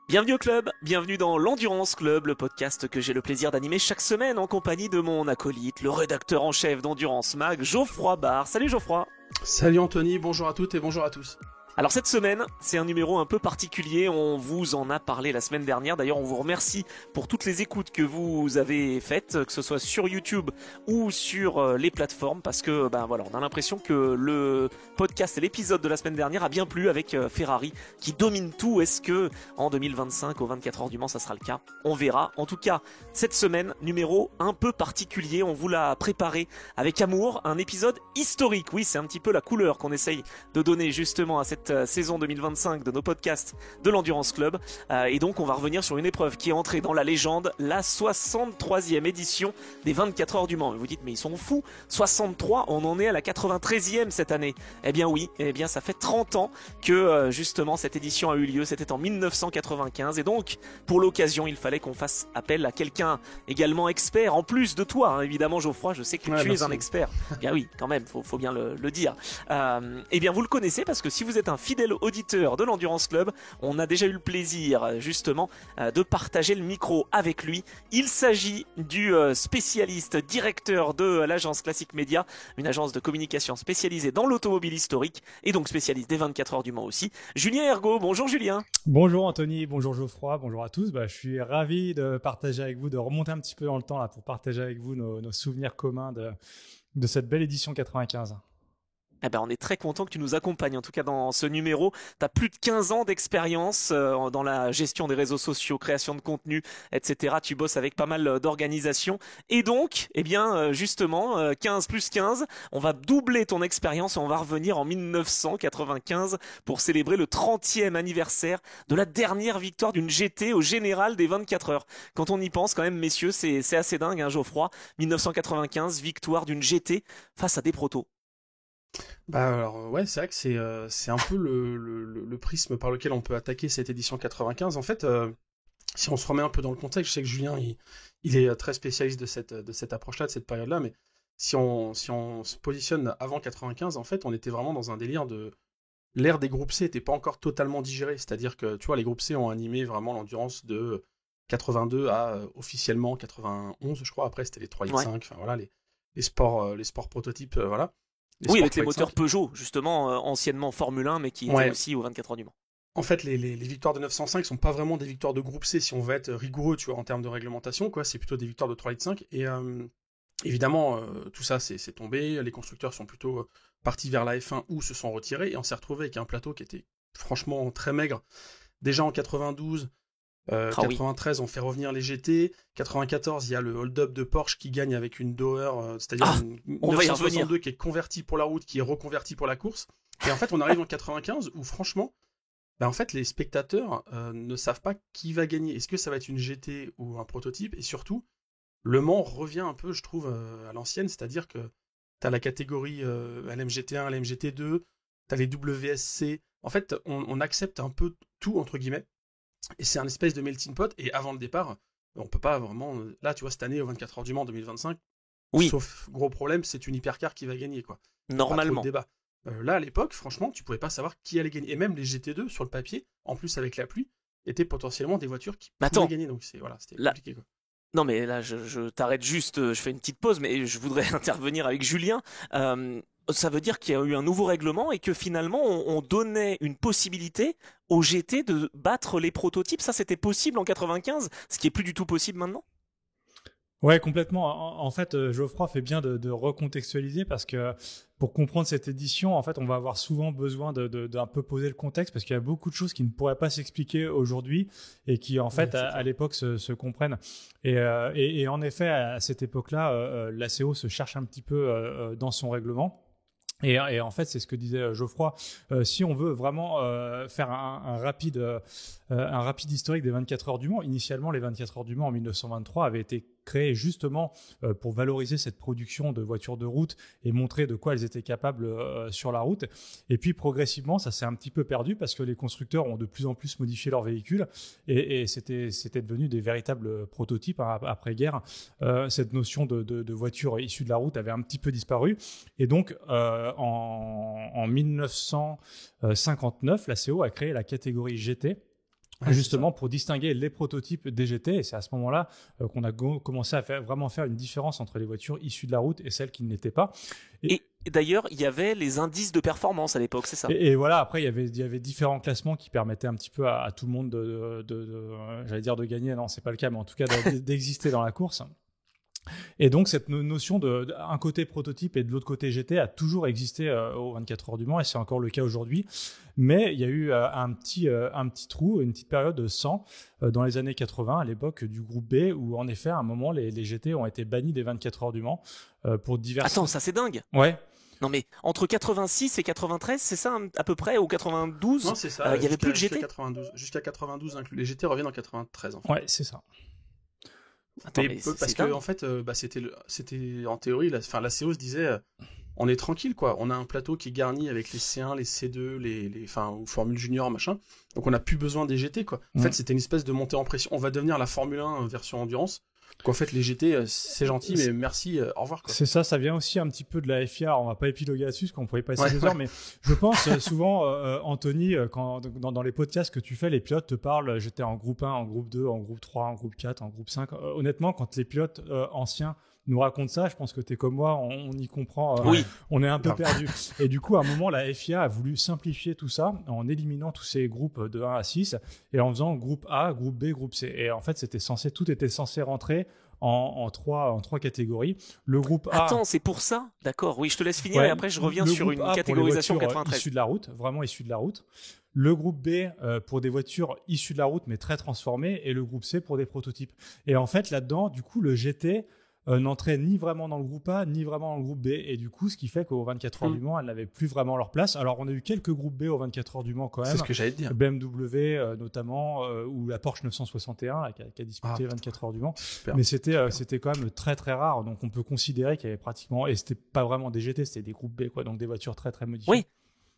Bienvenue au club, bienvenue dans l'Endurance Club, le podcast que j'ai le plaisir d'animer chaque semaine en compagnie de mon acolyte, le rédacteur en chef d'Endurance Mag, Geoffroy Barre. Salut Geoffroy. Salut Anthony, bonjour à toutes et bonjour à tous. Alors cette semaine, c'est un numéro un peu particulier, on vous en a parlé la semaine dernière, d'ailleurs on vous remercie pour toutes les écoutes que vous avez faites, que ce soit sur YouTube ou sur les plateformes, parce que voilà, on a l'impression que le podcast et l'épisode de la semaine dernière a bien plu avec Ferrari qui domine tout. Est-ce que en 2025 aux 24 heures du Mans ça sera le cas? On verra. En tout cas, cette semaine, numéro un peu particulier, on vous l'a préparé avec amour, un épisode historique. Oui, c'est un petit peu la couleur qu'on essaye de donner justement à cette saison 2025 de nos podcasts de l'Endurance Club. Et donc on va revenir sur une épreuve qui est entrée dans la légende, la 63e édition des 24 heures du Mans. Vous vous dites mais ils sont fous, 63, on en est à la 93e cette année. Eh bien oui, ça fait 30 ans que justement cette édition a eu lieu, c'était en 1995 et donc pour l'occasion il fallait qu'on fasse appel à quelqu'un également expert, en plus de toi hein, évidemment Geoffroy, je sais que tu es un expert. Bien oui, quand même, faut bien le dire. Eh bien vous le connaissez parce que si vous êtes un fidèle auditeur de l'Endurance Club, on a déjà eu le plaisir justement de partager le micro avec lui. Il s'agit du spécialiste directeur de l'agence Classic Media, une agence de communication spécialisée dans l'automobile historique et donc spécialiste des 24 heures du Mans aussi. Julien Ergo, bonjour Julien. Bonjour Anthony, bonjour Geoffroy, bonjour à tous. Je suis ravi de partager avec vous, de remonter un petit peu dans le temps là, pour partager avec vous nos souvenirs communs de cette belle édition 95. On est très content que tu nous accompagnes, en tout cas dans ce numéro. Tu as plus de 15 ans d'expérience dans la gestion des réseaux sociaux, création de contenu, etc. Tu bosses avec pas mal d'organisations. Et donc, justement, 15 plus 15, on va doubler ton expérience et on va revenir en 1995 pour célébrer le 30e anniversaire de la dernière victoire d'une GT au général des 24 heures. Quand on y pense quand même, messieurs, c'est assez dingue, hein, Geoffroy. 1995, victoire d'une GT face à des protos. Ouais, c'est vrai que c'est un peu le prisme par lequel on peut attaquer cette édition 95. En fait, si on se remet un peu dans le contexte, je sais que Julien il est très spécialiste de cette approche-là, de cette période-là, mais si on se positionne avant 95, en fait, on était vraiment dans un délire de l'ère des groupes C n'était pas encore totalement digérée, c'est-à-dire que tu vois, les groupes C ont animé vraiment l'endurance de 82 à officiellement 91, je crois. Après, c'était les 3 litres 5, enfin voilà, les sports prototypes, voilà. Oui, avec les moteurs Peugeot, justement, anciennement Formule 1, mais qui étaient aussi aux 24 heures du Mans. En fait, les victoires de 905 sont pas vraiment des victoires de groupe C, si on veut être rigoureux, tu vois, en termes de réglementation, quoi. C'est plutôt des victoires de 3 litres 5. Et évidemment, tout ça, c'est tombé. Les constructeurs sont plutôt partis vers la F1 ou se sont retirés. Et on s'est retrouvé avec un plateau qui était franchement très maigre. Déjà en 92, 93, on fait revenir les GT. 94, il y a le hold-up de Porsche qui gagne avec une Doer, c'est-à-dire une 962 qui est convertie pour la route, qui est reconvertie pour la course. Et en fait, on arrive en 95 où franchement, en fait, les spectateurs ne savent pas qui va gagner. Est-ce que ça va être une GT ou un prototype? Et surtout, Le Mans revient un peu, je trouve, à l'ancienne, c'est-à-dire que t'as la catégorie LMGT1, LMGT2, t'as les WSC. En fait, on accepte un peu tout, entre guillemets. Et c'est un espèce de melting pot. Et avant le départ, on peut pas vraiment. Là, tu vois, cette année, au 24 heures du Mans 2025, oui. Sauf gros problème, c'est une hypercar qui va gagner, quoi. Normalement. Pas trop de débat. Là, à l'époque, franchement, tu pouvais pas savoir qui allait gagner. Et même les GT2, sur le papier, en plus avec la pluie, étaient potentiellement des voitures qui pouvaient gagner. Donc, c'était compliqué, quoi. Non mais là je t'arrête juste, je fais une petite pause, mais je voudrais intervenir avec Julien. Ça veut dire qu'il y a eu un nouveau règlement et que finalement on donnait une possibilité aux GT de battre les prototypes. Ça c'était possible en 95, ce qui est plus du tout possible maintenant. Ouais, complètement. En fait, Geoffroy fait bien de recontextualiser parce que pour comprendre cette édition, en fait, on va avoir souvent besoin d'un peu poser le contexte parce qu'il y a beaucoup de choses qui ne pourraient pas s'expliquer aujourd'hui et qui, en fait, à l'époque, se comprennent. Et en effet, à cette époque-là, l'ACO se cherche un petit peu dans son règlement. Et en fait, c'est ce que disait Geoffroy. Si on veut vraiment faire un rapide historique des 24 heures du Mans, initialement, les 24 heures du Mans en 1923 avaient été créées justement pour valoriser cette production de voitures de route et montrer de quoi elles étaient capables sur la route. Et puis, progressivement, ça s'est un petit peu perdu parce que les constructeurs ont de plus en plus modifié leurs véhicules et c'était devenu des véritables prototypes après-guerre. Cette notion de voiture issue de la route avait un petit peu disparu. Et donc, en 1959, la CO a créé la catégorie GT justement pour distinguer les prototypes des GT. Et c'est à ce moment-là qu'on a commencé à vraiment faire une différence entre les voitures issues de la route et celles qui ne l'étaient pas. Et d'ailleurs, il y avait les indices de performance à l'époque, c'est ça? Et voilà, après, il y avait différents classements qui permettaient un petit peu à tout le monde j'allais dire de gagner, non, c'est pas le cas, mais en tout cas d'exister dans la course. Et donc, cette notion d'un côté prototype et de l'autre côté GT a toujours existé aux 24 heures du Mans, et c'est encore le cas aujourd'hui. Mais il y a eu un petit trou, une petite période de 100 dans les années 80, à l'époque du groupe B, où en effet, à un moment, les GT ont été bannis des 24 heures du Mans pour diverses... Attends, ça c'est dingue. Ouais. Non mais entre 86 et 93, c'est ça à peu près, ou 92? Non, c'est ça. Il y avait plus de GT. Jusqu'à 92 inclus. Les GT reviennent en 93 en fait. Ouais, c'est ça. Attends, parce que en fait, c'était en théorie, la CO se disait, on est tranquille quoi. On a un plateau qui est garni avec les C1, les C2, ou Formule Junior machin. Donc on n'a plus besoin des GT quoi. En fait, c'était une espèce de montée en pression. On va devenir la Formule 1 version endurance. Qu'en fait les GT c'est gentil mais merci, au revoir quoi. C'est ça vient aussi un petit peu de la FIA. On va pas épiloguer là-dessus parce qu'on pourrait passer des heures, mais je pense souvent Anthony, quand dans les podcasts que tu fais, les pilotes te parlent, j'étais en groupe 1, en groupe 2, en groupe 3, en groupe 4, en groupe 5. Honnêtement, quand les pilotes anciens nous racontent ça, je pense que t'es comme moi, on y comprend, oui. On est un peu perdu. Et du coup, à un moment, la FIA a voulu simplifier tout ça en éliminant tous ces groupes de 1 à 6 et en faisant groupe A, groupe B, groupe C. Et en fait, tout était censé rentrer en trois catégories. Le groupe A... Attends, c'est pour ça? D'accord, oui, je te laisse finir et après je reviens sur une catégorisation 93. Issues de la route, vraiment issues de la route. Le groupe B pour des voitures issues de la route mais très transformées, et le groupe C pour des prototypes. Et en fait, là-dedans, du coup, le GT n'entrait ni vraiment dans le groupe A, ni vraiment dans le groupe B. Et du coup, ce qui fait qu'aux 24 heures du Mans, elles n'avaient plus vraiment leur place. Alors, on a eu quelques groupes B aux 24 heures du Mans quand même. C'est ce que j'allais te dire. BMW notamment, ou la Porsche 961 là, qui a disputé les 24 heures du Mans. Super. Mais c'était quand même très très rare. Donc, on peut considérer qu'il y avait pratiquement... Et c'était pas vraiment des GT, c'était des groupes B, quoi. Donc, des voitures très très modifiées. Oui.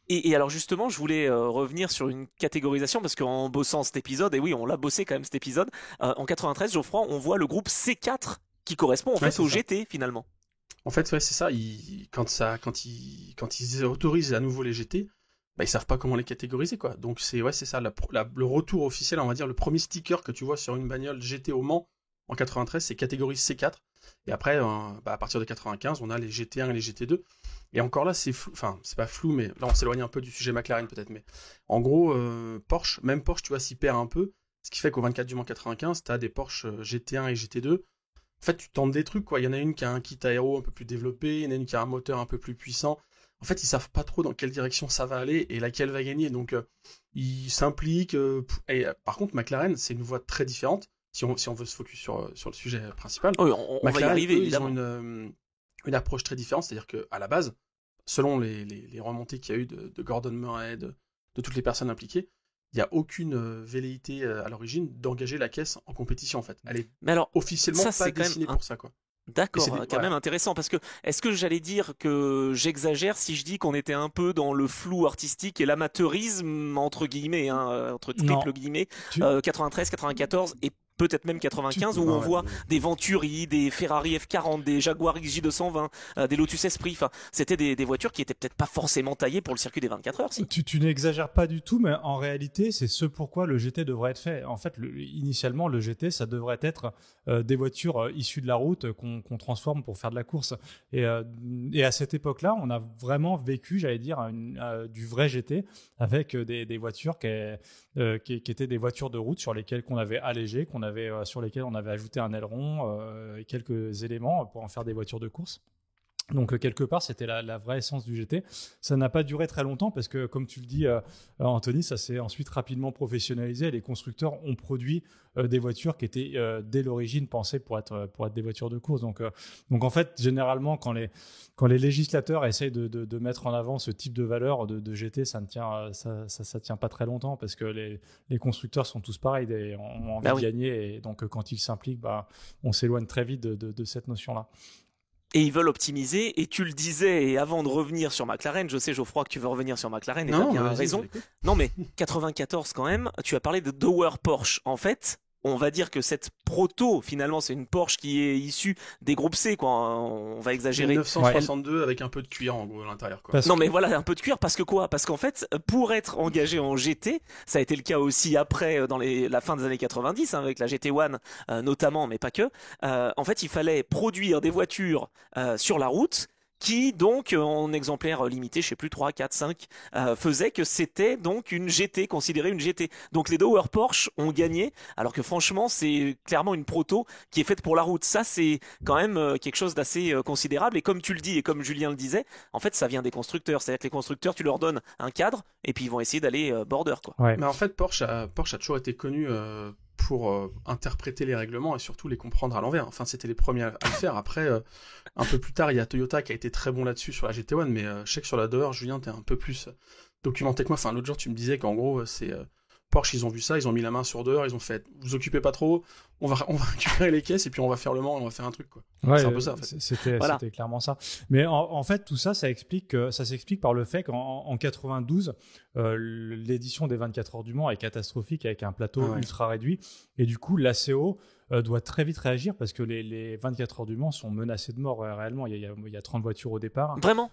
Et alors justement, je voulais revenir sur une catégorisation parce qu'en bossant cet épisode, et oui, on l'a bossé quand même cet épisode, en 93, Geoffroy, on voit le groupe C4 qui correspond en fait au GT finalement. En fait, ouais, c'est ça. Quand ils autorisent à nouveau les GT, ils savent pas comment les catégoriser quoi. Donc c'est ça le retour officiel, on va dire le premier sticker que tu vois sur une bagnole GT au Mans en 93, c'est catégorie C4. Et après, à partir de 95, on a les GT1 et les GT2. Et encore là, c'est flou. Enfin, c'est pas flou, mais là, on s'éloigne un peu du sujet McLaren peut-être. Mais en gros, Porsche, tu vois, s'y perd un peu. Ce qui fait qu'au 24 du Mans 95, t'as des Porsche GT1 et GT2. En fait, tu tentes des trucs, quoi. Il y en a une qui a un kit aéro un peu plus développé, il y en a une qui a un moteur un peu plus puissant. En fait, ils savent pas trop dans quelle direction ça va aller et laquelle va gagner. Donc, ils s'impliquent. Et par contre, McLaren, c'est une voie très différente. Si on veut se focus sur le sujet principal. Oui, on va y arriver, évidemment. Ils ont une approche très différente. C'est-à-dire qu'à la base, selon les remontées qu'il y a eu de Gordon Murray, de toutes les personnes impliquées, il n'y a aucune velléité à l'origine d'engager la caisse en compétition en fait. Elle est officiellement pas dessinée pour ça quoi. D'accord, quand même intéressant parce que est-ce que j'allais dire que j'exagère si je dis qu'on était un peu dans le flou artistique et l'amateurisme entre guillemets, entre triple guillemets, 93, 94 et peut-être même 95 où on voit des Venturi, des Ferrari F40, des Jaguar XJ220, des Lotus Esprit. Enfin, c'était des voitures qui étaient peut-être pas forcément taillées pour le circuit des 24 heures. Si. Tu n'exagères pas du tout, mais en réalité, c'est ce pourquoi le GT devrait être fait. En fait, initialement, le GT, ça devrait être des voitures issues de la route qu'on transforme pour faire de la course. Et à cette époque-là, on a vraiment vécu, j'allais dire, du vrai GT avec des voitures qui étaient des voitures de route sur lesquelles qu'on avait allégé, sur lesquels on avait ajouté un aileron et quelques éléments pour en faire des voitures de course. Donc quelque part, c'était la vraie essence du GT. Ça n'a pas duré très longtemps parce que, comme tu le dis, Anthony, ça s'est ensuite rapidement professionnalisé. Les constructeurs ont produit des voitures qui étaient dès l'origine pensées pour être des voitures de course. Donc en fait, généralement, quand les législateurs essayent de mettre en avant ce type de valeur de GT, ça tient pas très longtemps parce que les constructeurs sont tous pareils, ont envie de gagner, et donc quand ils s'impliquent, on s'éloigne très vite de cette notion-là. Et ils veulent optimiser, et tu le disais, et avant de revenir sur McLaren, je sais Geoffroy que tu veux revenir sur McLaren, et t'as bien raison. Non mais, 94 quand même, tu as parlé de Dower Porsche. En fait, on va dire que cette proto, finalement, c'est une Porsche qui est issue des groupes C, quoi. On va exagérer. 962 avec un peu de cuir en gros à l'intérieur, quoi. Non, mais voilà, un peu de cuir, parce que quoi? Parce qu'en fait, pour être engagé en GT, ça a été le cas aussi après, dans la fin des années 90, hein, avec la GT1 notamment, mais pas que. En fait, il fallait produire des voitures sur la route qui donc en exemplaire limité, je sais plus 3, 4, 5 faisait que c'était donc une GT, considérée une GT. Donc les Dower Porsche ont gagné, alors que franchement c'est clairement une proto qui est faite pour la route. Ça c'est quand même quelque chose d'assez considérable, et comme tu le dis et comme Julien le disait, en fait ça vient des constructeurs, c'est-à-dire que les constructeurs tu leur donnes un cadre et puis ils vont essayer d'aller border, quoi. Mais en fait Porsche a toujours été connu pour interpréter les règlements et surtout les comprendre à l'envers. Enfin, c'était les premiers à le faire. Après, un peu plus tard, il y a Toyota qui a été très bon là-dessus sur la GT1, mais je sais que sur la Dower, Julien, t'es un peu plus documenté que moi. Enfin, l'autre jour, tu me disais qu'en gros, c'est Porsche, ils ont vu ça, ils ont mis la main sur Dower, ils ont fait, vous occupez pas trop, on va récupérer les caisses et puis on va faire le Mans, on va faire un truc, quoi. Ouais, c'est un peu ça, en fait. C'était clairement ça. Mais en fait, tout ça, ça s'explique par le fait qu'en 92, l'édition des 24 heures du Mans est catastrophique avec un plateau ultra réduit. Et du coup, l'ACO doit très vite réagir parce que les 24 heures du Mans sont menacées de mort réellement. Il y a 30 voitures au départ. Vraiment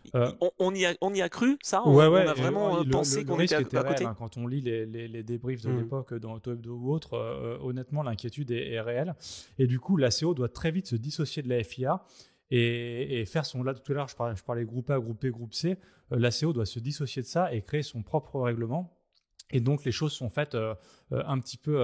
on y a cru, ça? On a vraiment pensé qu'on était à côté. Hein, quand on lit les débriefs de l'époque dans Auto Hebdo ou autre, honnêtement, l'inquiétude est réelle. Et du coup, l'ACO doit très vite se dissocier de la FIA et faire son... Là, tout à l'heure, je parlais groupe A, groupe B, groupe C. L'ACO doit se dissocier de ça et créer son propre règlement. Et donc, les choses sont faites un petit peu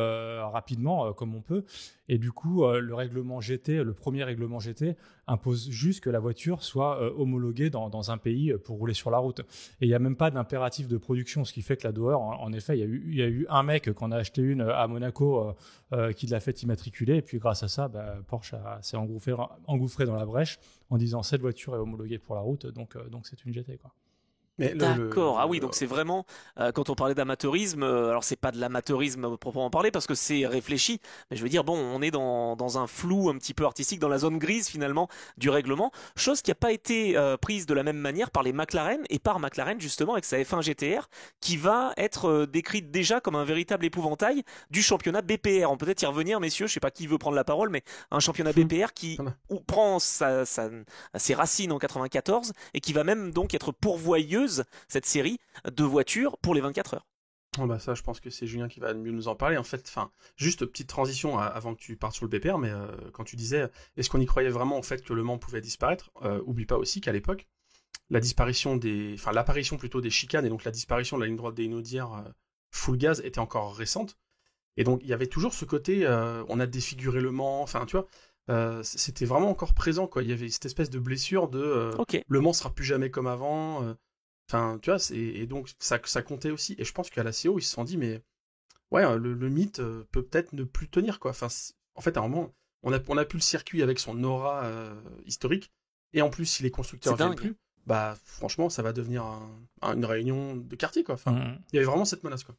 rapidement, comme on peut. Et du coup, le règlement GT, le premier règlement GT, impose juste que la voiture soit homologuée dans un pays pour rouler sur la route. Et il n'y a même pas d'impératif de production, ce qui fait que la Dower, en effet, il y a eu un mec qui en a acheté une à Monaco qui l'a fait immatriculer. Et puis, grâce à ça, Porsche s'est engouffré dans la brèche en disant cette voiture est homologuée pour la route, donc c'est une GT, quoi. D'accord, ah oui, donc c'est vraiment, quand on parlait d'amateurisme, alors c'est pas de l'amateurisme proprement parler parce que c'est réfléchi, mais je veux dire, bon, on est dans un flou un petit peu artistique, dans la zone grise finalement du règlement, chose qui n'a pas été prise de la même manière par les McLaren et par McLaren justement avec sa F1 GTR qui va être décrite déjà comme un véritable épouvantail du championnat BPR. On peut peut-être y revenir, messieurs, je sais pas qui veut prendre la parole, mais un championnat BPR qui prend ses racines en 94 et qui va même donc être pourvoyeuse cette série de voitures pour les 24 heures. Oh bah ça, je pense que c'est Julien qui va mieux nous en parler. En fait, juste petite transition avant que tu partes sur le BPR, mais quand tu disais, est-ce qu'on y croyait vraiment au fait que Le Mans pouvait disparaître, oublie pas aussi qu'à l'époque, l'apparition plutôt des chicanes et donc la disparition de la ligne droite des Inaudières full gaz était encore récente. Et donc il y avait toujours ce côté, on a défiguré Le Mans, enfin tu vois, c'était vraiment encore présent, quoi. Il y avait cette espèce de blessure de Le Mans sera plus jamais comme avant. Enfin, tu vois, et donc ça comptait aussi. Et je pense qu'à la CO, ils se sont dit, mais ouais, le mythe peut peut-être ne plus tenir, quoi. Enfin, en fait, à un moment, on a plus le circuit avec son aura historique. Et en plus, si les constructeurs viennent plus, franchement, ça va devenir une réunion de quartier, quoi. Enfin, il y avait vraiment cette menace, quoi.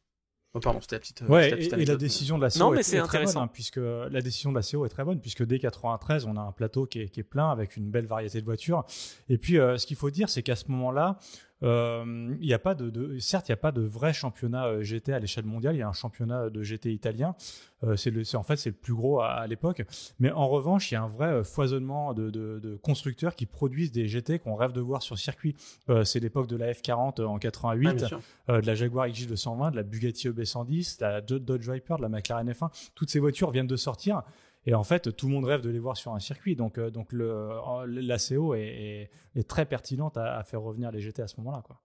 Oh, pardon, c'était la petite. Et la décision de la CO est très bonne, puisque la décision de la CO est très bonne, puisque dès 93, on a un plateau qui est plein avec une belle variété de voitures. Et puis, ce qu'il faut dire, c'est qu'à ce moment-là, il n'y a pas certes, il n'y a pas de vrai championnat GT à l'échelle mondiale. Il y a un championnat de GT italien. C'est le plus gros à l'époque. Mais en revanche, il y a un vrai foisonnement de constructeurs qui produisent des GT qu'on rêve de voir sur circuit. C'est l'époque de la F40 en 88, de la Jaguar XJ220, de la Bugatti EB110, de la Dodge Viper, de la McLaren F1. Toutes ces voitures viennent de sortir. Et en fait, tout le monde rêve de les voir sur un circuit. Donc l'ACO est très pertinente à faire revenir les GT à ce moment-là, quoi.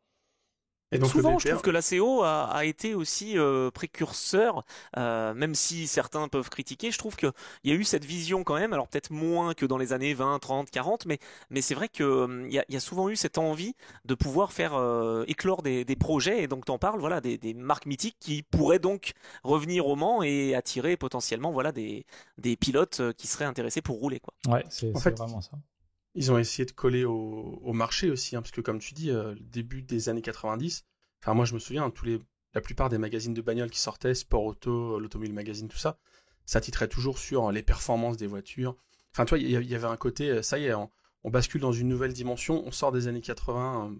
Et donc souvent, je trouve que l'ACO a été aussi précurseur, même si certains peuvent critiquer. Je trouve qu'il y a eu cette vision quand même, alors peut-être moins que dans les années 20, 30, 40, mais c'est vrai qu'il y a souvent eu cette envie de pouvoir faire éclore des projets, et donc t'en parles, voilà, des marques mythiques qui pourraient donc revenir au Mans et attirer potentiellement des pilotes qui seraient intéressés pour rouler, quoi. Ouais, c'est vraiment ça. Ils ont essayé de coller au marché aussi, hein, parce que comme tu dis, début des années 90, enfin moi je me souviens, la plupart des magazines de bagnole qui sortaient, Sport Auto, l'Automobile Magazine, tout ça, ça titrait toujours sur les performances des voitures. Enfin tu vois, il y avait un côté, ça y est, on bascule dans une nouvelle dimension, on sort des années 80,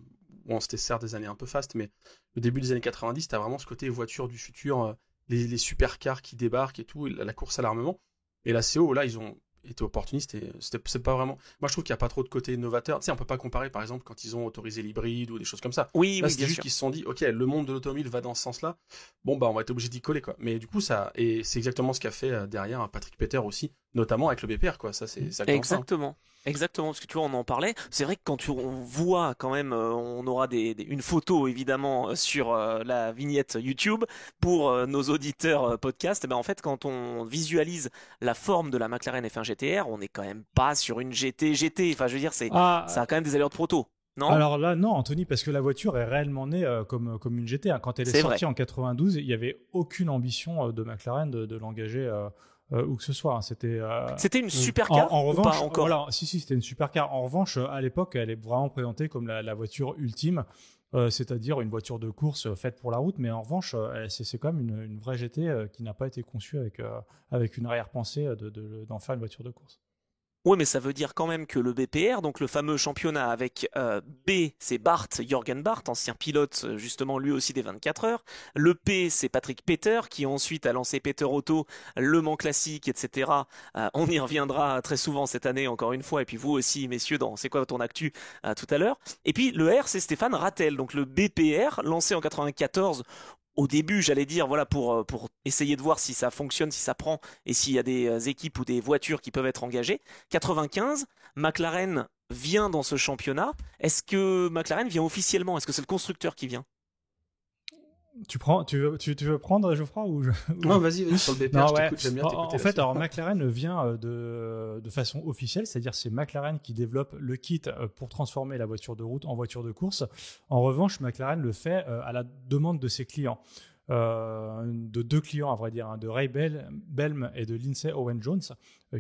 bon c'était certes des années un peu fastes, mais le début des années 90, t'as vraiment ce côté voiture du futur les supercars qui débarquent et tout, la course à l'armement. Et la CO, là, ils ont été opportunistes et c'est pas vraiment. Moi, je trouve qu'il n'y a pas trop de côté innovateur. Tu sais, on peut pas comparer, par exemple, quand ils ont autorisé l'hybride ou des choses comme ça. Oui, là, oui, c'est bien juste sûr. qu'ils se sont dit, ok, le monde de l'automobile va dans ce sens-là. Bon, bah, on va être obligé d'y coller, quoi. Mais du coup, et c'est exactement ce qu'a fait derrière Patrick Peter aussi, notamment avec le BPR, quoi. Ça, c'est exactement ça. Hein. Exactement, parce que tu vois, on en parlait. C'est vrai que quand on voit quand même, on aura une photo évidemment sur la vignette YouTube pour nos auditeurs podcast. Ben en fait, quand on visualise la forme de la McLaren F1 GTR, on n'est quand même pas sur une GT. Enfin, je veux dire, ça a quand même des allures de proto, non? Alors là, non, Anthony, parce que la voiture est réellement née comme une GT. Hein. Quand elle est sortie en 92, il n'y avait aucune ambition de McLaren de l'engager où que ce soit. Hein. C'était une supercar en revanche, ou pas encore? Voilà, si, c'était une supercar. En revanche, à l'époque, elle est vraiment présentée comme la voiture ultime, c'est-à-dire une voiture de course faite pour la route. Mais en revanche, c'est quand même une vraie GT qui n'a pas été conçue avec une arrière-pensée d'en faire une voiture de course. Oui, mais ça veut dire quand même que le BPR, donc le fameux championnat avec B, c'est Bart, Jürgen Bart, ancien pilote justement lui aussi des 24 heures. Le P, c'est Patrick Peter, qui ensuite a lancé Peter Auto, Le Mans Classique, etc. On y reviendra très souvent cette année, encore une fois. Et puis vous aussi, messieurs, dans C'est quoi ton actu tout à l'heure. Et puis le R, c'est Stéphane Rattel, donc le BPR, lancé en 94. Au début, j'allais dire, voilà, pour essayer de voir si ça fonctionne, si ça prend, et s'il y a des équipes ou des voitures qui peuvent être engagées. 95, McLaren vient dans ce championnat. Est-ce que McLaren vient officiellement? Est-ce que c'est le constructeur qui vient? Tu veux prendre, Geoffroy ou Non, vas-y, sur le BPR, non, je ouais. t'écoute, j'aime bien t'écouter. En fait, alors McLaren vient de façon officielle, c'est-à-dire c'est McLaren qui développe le kit pour transformer la voiture de route en voiture de course. En revanche, McLaren le fait à la demande de ses clients. De deux clients à vrai dire, hein, de Ray Belm et de Lindsay Owen Jones,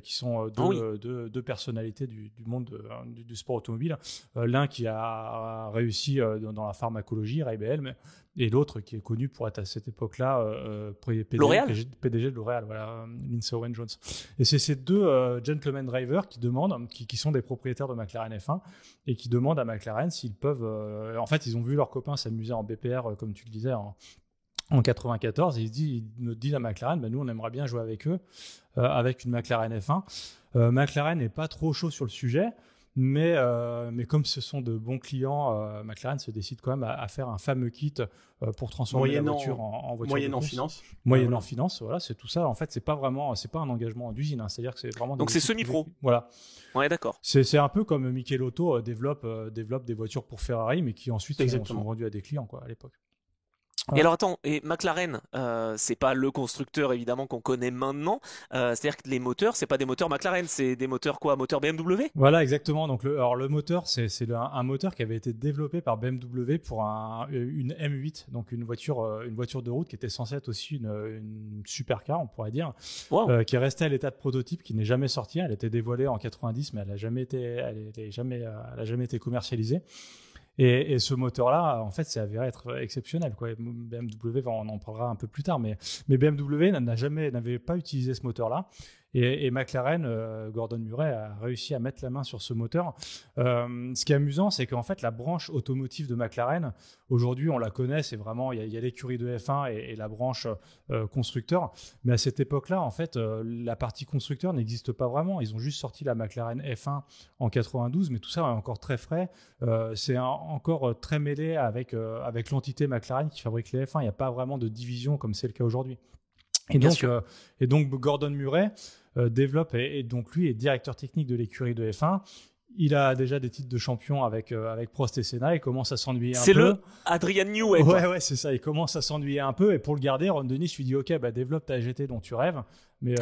qui sont deux personnalités du monde du sport automobile. L'un qui a réussi dans la pharmacologie, Ray Belm, et l'autre qui est connu pour être à cette époque-là PDG de L'Oréal, voilà, Lindsay Owen Jones. Et c'est ces deux gentlemen drivers qui sont des propriétaires de McLaren F1 et qui demandent à McLaren s'ils peuvent. En fait, ils ont vu leurs copains s'amuser en BPR, comme tu le disais, en 94, ils nous disent à McLaren, nous on aimerait bien jouer avec eux, avec une McLaren F1. McLaren n'est pas trop chaud sur le sujet, mais comme ce sont de bons clients, McLaren se décide quand même à faire un fameux kit pour transformer la voiture en voiture de course. Finance. Moyennant finance, voilà, c'est tout ça. En fait, c'est pas un engagement d'usine, hein, c'est-à-dire que c'est vraiment. Donc c'est semi-pro. Voilà. Ouais, d'accord. C'est un peu comme Michelotto développe des voitures pour Ferrari, mais qui ensuite sont vendues à des clients, quoi, à l'époque. Et alors attends, et McLaren, c'est pas le constructeur évidemment qu'on connaît maintenant. C'est-à-dire que les moteurs, c'est pas des moteurs McLaren, c'est des moteurs quoi, moteurs BMW? Voilà, exactement. Donc le moteur, c'est un moteur qui avait été développé par BMW pour une M8, donc une voiture de route qui était censée être aussi une supercar, on pourrait dire, qui est restée à l'état de prototype, qui n'est jamais sortie. Elle a été dévoilée en 90, mais elle a jamais été commercialisée. Et ce moteur-là, en fait, s'est avéré être exceptionnel, quoi. BMW, on en parlera un peu plus tard, mais BMW n'avait pas utilisé ce moteur-là. Et McLaren, Gordon Murray a réussi à mettre la main sur ce moteur. Ce qui est amusant, c'est qu'en fait, la branche automotive de McLaren, aujourd'hui, on la connaît, c'est vraiment, il y a l'écurie de F1 et la branche constructeur. Mais à cette époque-là, en fait, la partie constructeur n'existe pas vraiment. Ils ont juste sorti la McLaren F1 en 92, mais tout ça est encore très frais. C'est encore très mêlé avec l'entité McLaren qui fabrique les F1. Il n'y a pas vraiment de division comme c'est le cas aujourd'hui. Et donc Gordon Murray développe et donc lui est directeur technique de l'écurie de F1. Il a déjà des titres de champion avec Prost et Senna. Il commence à s'ennuyer un peu. C'est le Adrian Newey. Ouais, c'est ça. Il commence à s'ennuyer un peu et pour le garder, Ron Dennis lui dit OK, développe ta GT dont tu rêves, mais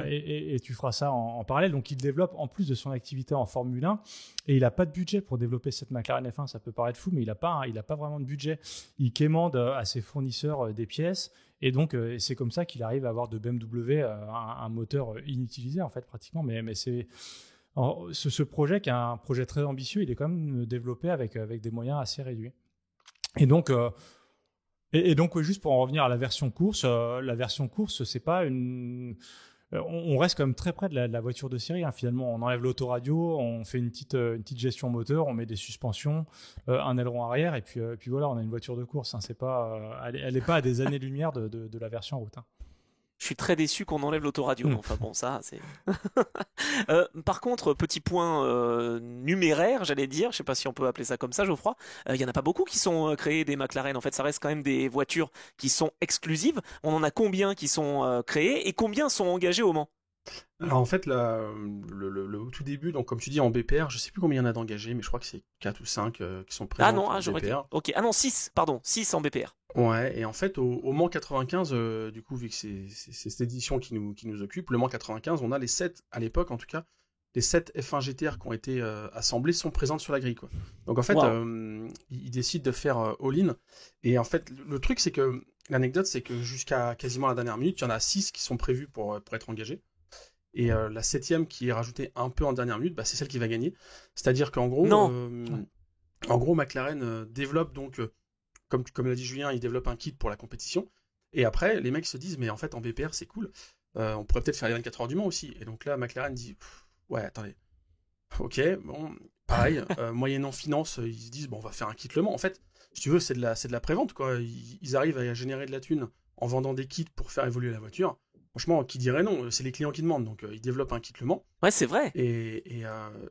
et tu feras ça en parallèle. Donc il développe en plus de son activité en Formule 1 et il a pas de budget pour développer cette McLaren F1. Ça peut paraître fou, mais il a pas vraiment de budget. Il quémande à ses fournisseurs des pièces. Et donc, c'est comme ça qu'il arrive à avoir de BMW un moteur inutilisé, en fait, pratiquement. Mais c'est ce projet, qui est un projet très ambitieux, il est quand même développé avec des moyens assez réduits. Et donc, juste pour en revenir à la version course, c'est pas une on reste quand même très près de la voiture de série. Hein. Finalement, on enlève l'autoradio, on fait une petite gestion moteur, on met des suspensions, un aileron arrière, et puis voilà, on a une voiture de course. Hein. C'est pas, elle n'est pas à des années-lumière de la version route. Hein. Je suis très déçu qu'on enlève l'autoradio. Enfin bon, ça, c'est. Par contre, petit point numéraire, j'allais dire, je sais pas si on peut appeler ça comme ça, Geoffroy. Il y en a pas beaucoup qui sont créés des McLaren. En fait, ça reste quand même des voitures qui sont exclusives. On en a combien qui sont créées et combien sont engagés au Mans? Alors en fait, le tout début, donc comme tu dis en BPR, je sais plus combien il y en a d'engagés, mais je crois que c'est 4 ou 5 qui sont présents Ah non, en j'aurais dit. BPR. Ok, ah non, 6, pardon, 6 en BPR. Ouais, et en fait, au Mans 95, du coup, vu que c'est cette édition qui nous occupe, le Mans 95, on a les 7, à l'époque en tout cas, les 7 F1 GTR qui ont été assemblés sont présentes sur la grille, quoi. Donc en fait, ils décident de faire all-in, et en fait, le truc, c'est que, l'anecdote, c'est que jusqu'à quasiment la dernière minute, il y en a 6 qui sont prévus pour être engagés, et la 7e qui est rajoutée un peu en dernière minute, bah, c'est celle qui va gagner. C'est-à-dire qu'en gros, McLaren développe donc... Comme l'a dit Julien, il développe un kit pour la compétition. Et après, les mecs se disent, mais en fait, en BPR, c'est cool. On pourrait peut-être faire les 24 heures du Mans aussi. Et donc là, McLaren dit, ouais, attendez. Ok, bon, pareil, moyennant finance, ils se disent, bon, on va faire un kit Le Mans. En fait, si tu veux, c'est de la prévente, quoi. Ils arrivent à générer de la thune en vendant des kits pour faire évoluer la voiture. Franchement, qui dirait non? C'est les clients qui demandent. Donc, ils développent un kit Le Mans. Ouais, c'est vrai. Et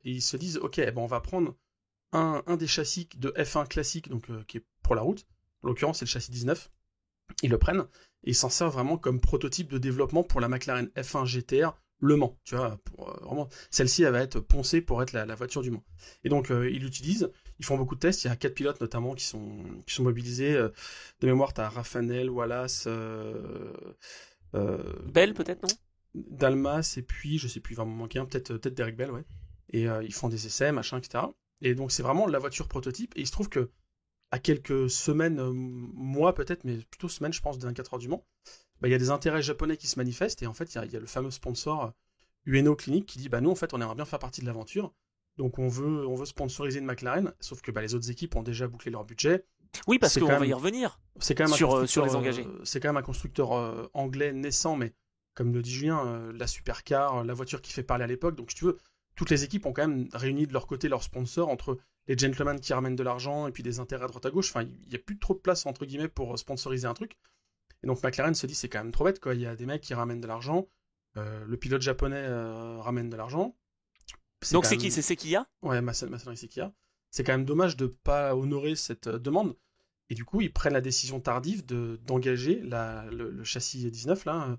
ils se disent, ok, bon, on va prendre un des châssis de F1 classique, donc qui est pour la route. En l'occurrence, c'est le châssis 19. Ils le prennent et ils s'en servent vraiment comme prototype de développement pour la McLaren F1 GTR Le Mans. Tu vois, vraiment, celle-ci, elle va être poncée pour être la voiture du Mans. Et donc, ils l'utilisent. Ils font beaucoup de tests. Il y a 4 pilotes notamment qui sont mobilisés. De mémoire, tu as Rafanel, Wallace, Bell, peut-être, non? Dalmas, et puis, je sais plus, il va m'en manquer un, peut-être Derek Bell, ouais. Et ils font des essais, machin, etc. Et donc, c'est vraiment la voiture prototype. Et il se trouve que à quelques semaines, mois peut-être, mais plutôt semaines, je pense, des 24 heures du Mans, bah, y a des intérêts japonais qui se manifestent, et en fait, il y a le fameux sponsor Ueno Clinic qui dit, bah nous, en fait, on aimerait bien faire partie de l'aventure, donc on veut sponsoriser une McLaren, sauf que bah, les autres équipes ont déjà bouclé leur budget. Oui, parce qu'on va y revenir c'est quand même sur les engagés. C'est quand même un constructeur anglais naissant, mais comme le dit Julien, la supercar, la voiture qui fait parler à l'époque, donc si tu veux, toutes les équipes ont quand même réuni de leur côté leurs sponsors, entre les gentlemen qui ramènent de l'argent et puis des intérêts à droite à gauche. Enfin, il n'y a plus trop de place, entre guillemets, pour sponsoriser un truc. Et donc McLaren se dit, c'est quand même trop bête, quoi. Il y a des mecs qui ramènent de l'argent, le pilote japonais ramène de l'argent. Donc c'est qui? C'est Sekiya? Ouais, Masanori Sekiya. C'est quand même dommage de ne pas honorer cette demande. Et du coup, ils prennent la décision tardive d'engager le châssis 19, là,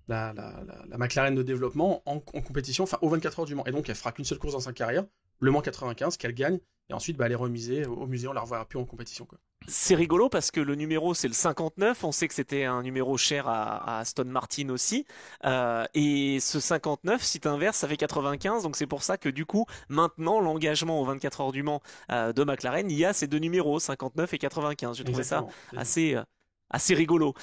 la McLaren de développement en compétition, enfin aux 24 heures du Mans. Et donc elle fera qu'une seule course dans sa carrière, le Mans 95, qu'elle gagne, et ensuite bah, elle est remisée au musée, on la reverra plus en compétition, quoi. C'est rigolo parce que le numéro c'est le 59, on sait que c'était un numéro cher à Aston Martin aussi, et ce 59, si t'inverses, ça fait 95, donc c'est pour ça que du coup, maintenant, l'engagement aux 24 heures du Mans de McLaren, il y a ces deux numéros, 59 et 95. J'ai trouvé ça assez rigolo.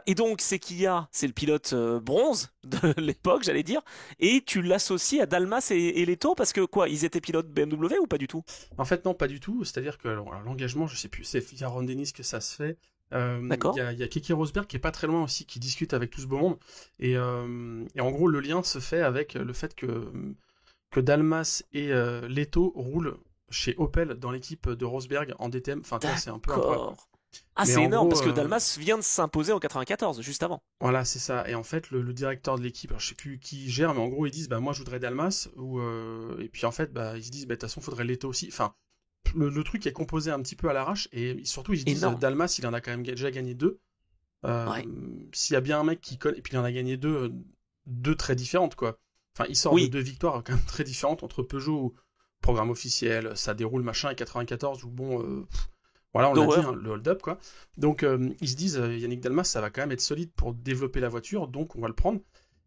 Et donc, Sekiya, c'est le pilote bronze de l'époque, j'allais dire, et tu l'associes à Dalmas et Leto parce que quoi, ils étaient pilotes BMW ou pas du tout? En fait, non, pas du tout. C'est-à-dire que l'engagement, je sais plus, c'est via Ron Dennis que ça se fait. D'accord. Il y a Keke Rosberg qui est pas très loin aussi, qui discute avec tout ce beau monde. Et en gros, le lien se fait avec le fait que Dalmas et Leto roulent chez Opel dans l'équipe de Rosberg en DTM. Enfin, c'est un peu incroyable. Ah, mais c'est énorme, parce que Dalmas vient de s'imposer en 94, juste avant. Voilà, c'est ça. Et en fait, le directeur de l'équipe, alors je sais plus qui gère, mais en gros, ils disent, bah moi, je voudrais Dalmas, et puis en fait, bah ils se disent, bah de toute façon, faudrait Leto aussi. Enfin, le truc est composé un petit peu à l'arrache, et surtout, ils se disent, Dalmas, il en a quand même déjà gagné 2. Ouais. S'il y a bien un mec qui connaît, et puis il en a gagné deux très différentes, quoi. Enfin, il sort de 2 victoires quand même très différentes entre Peugeot, programme officiel, ça déroule, machin, et 94, où bon... Voilà, on l'a dit, hein, le hold-up, quoi. Donc, ils se disent, Yannick Dalmas, ça va quand même être solide pour développer la voiture, donc on va le prendre.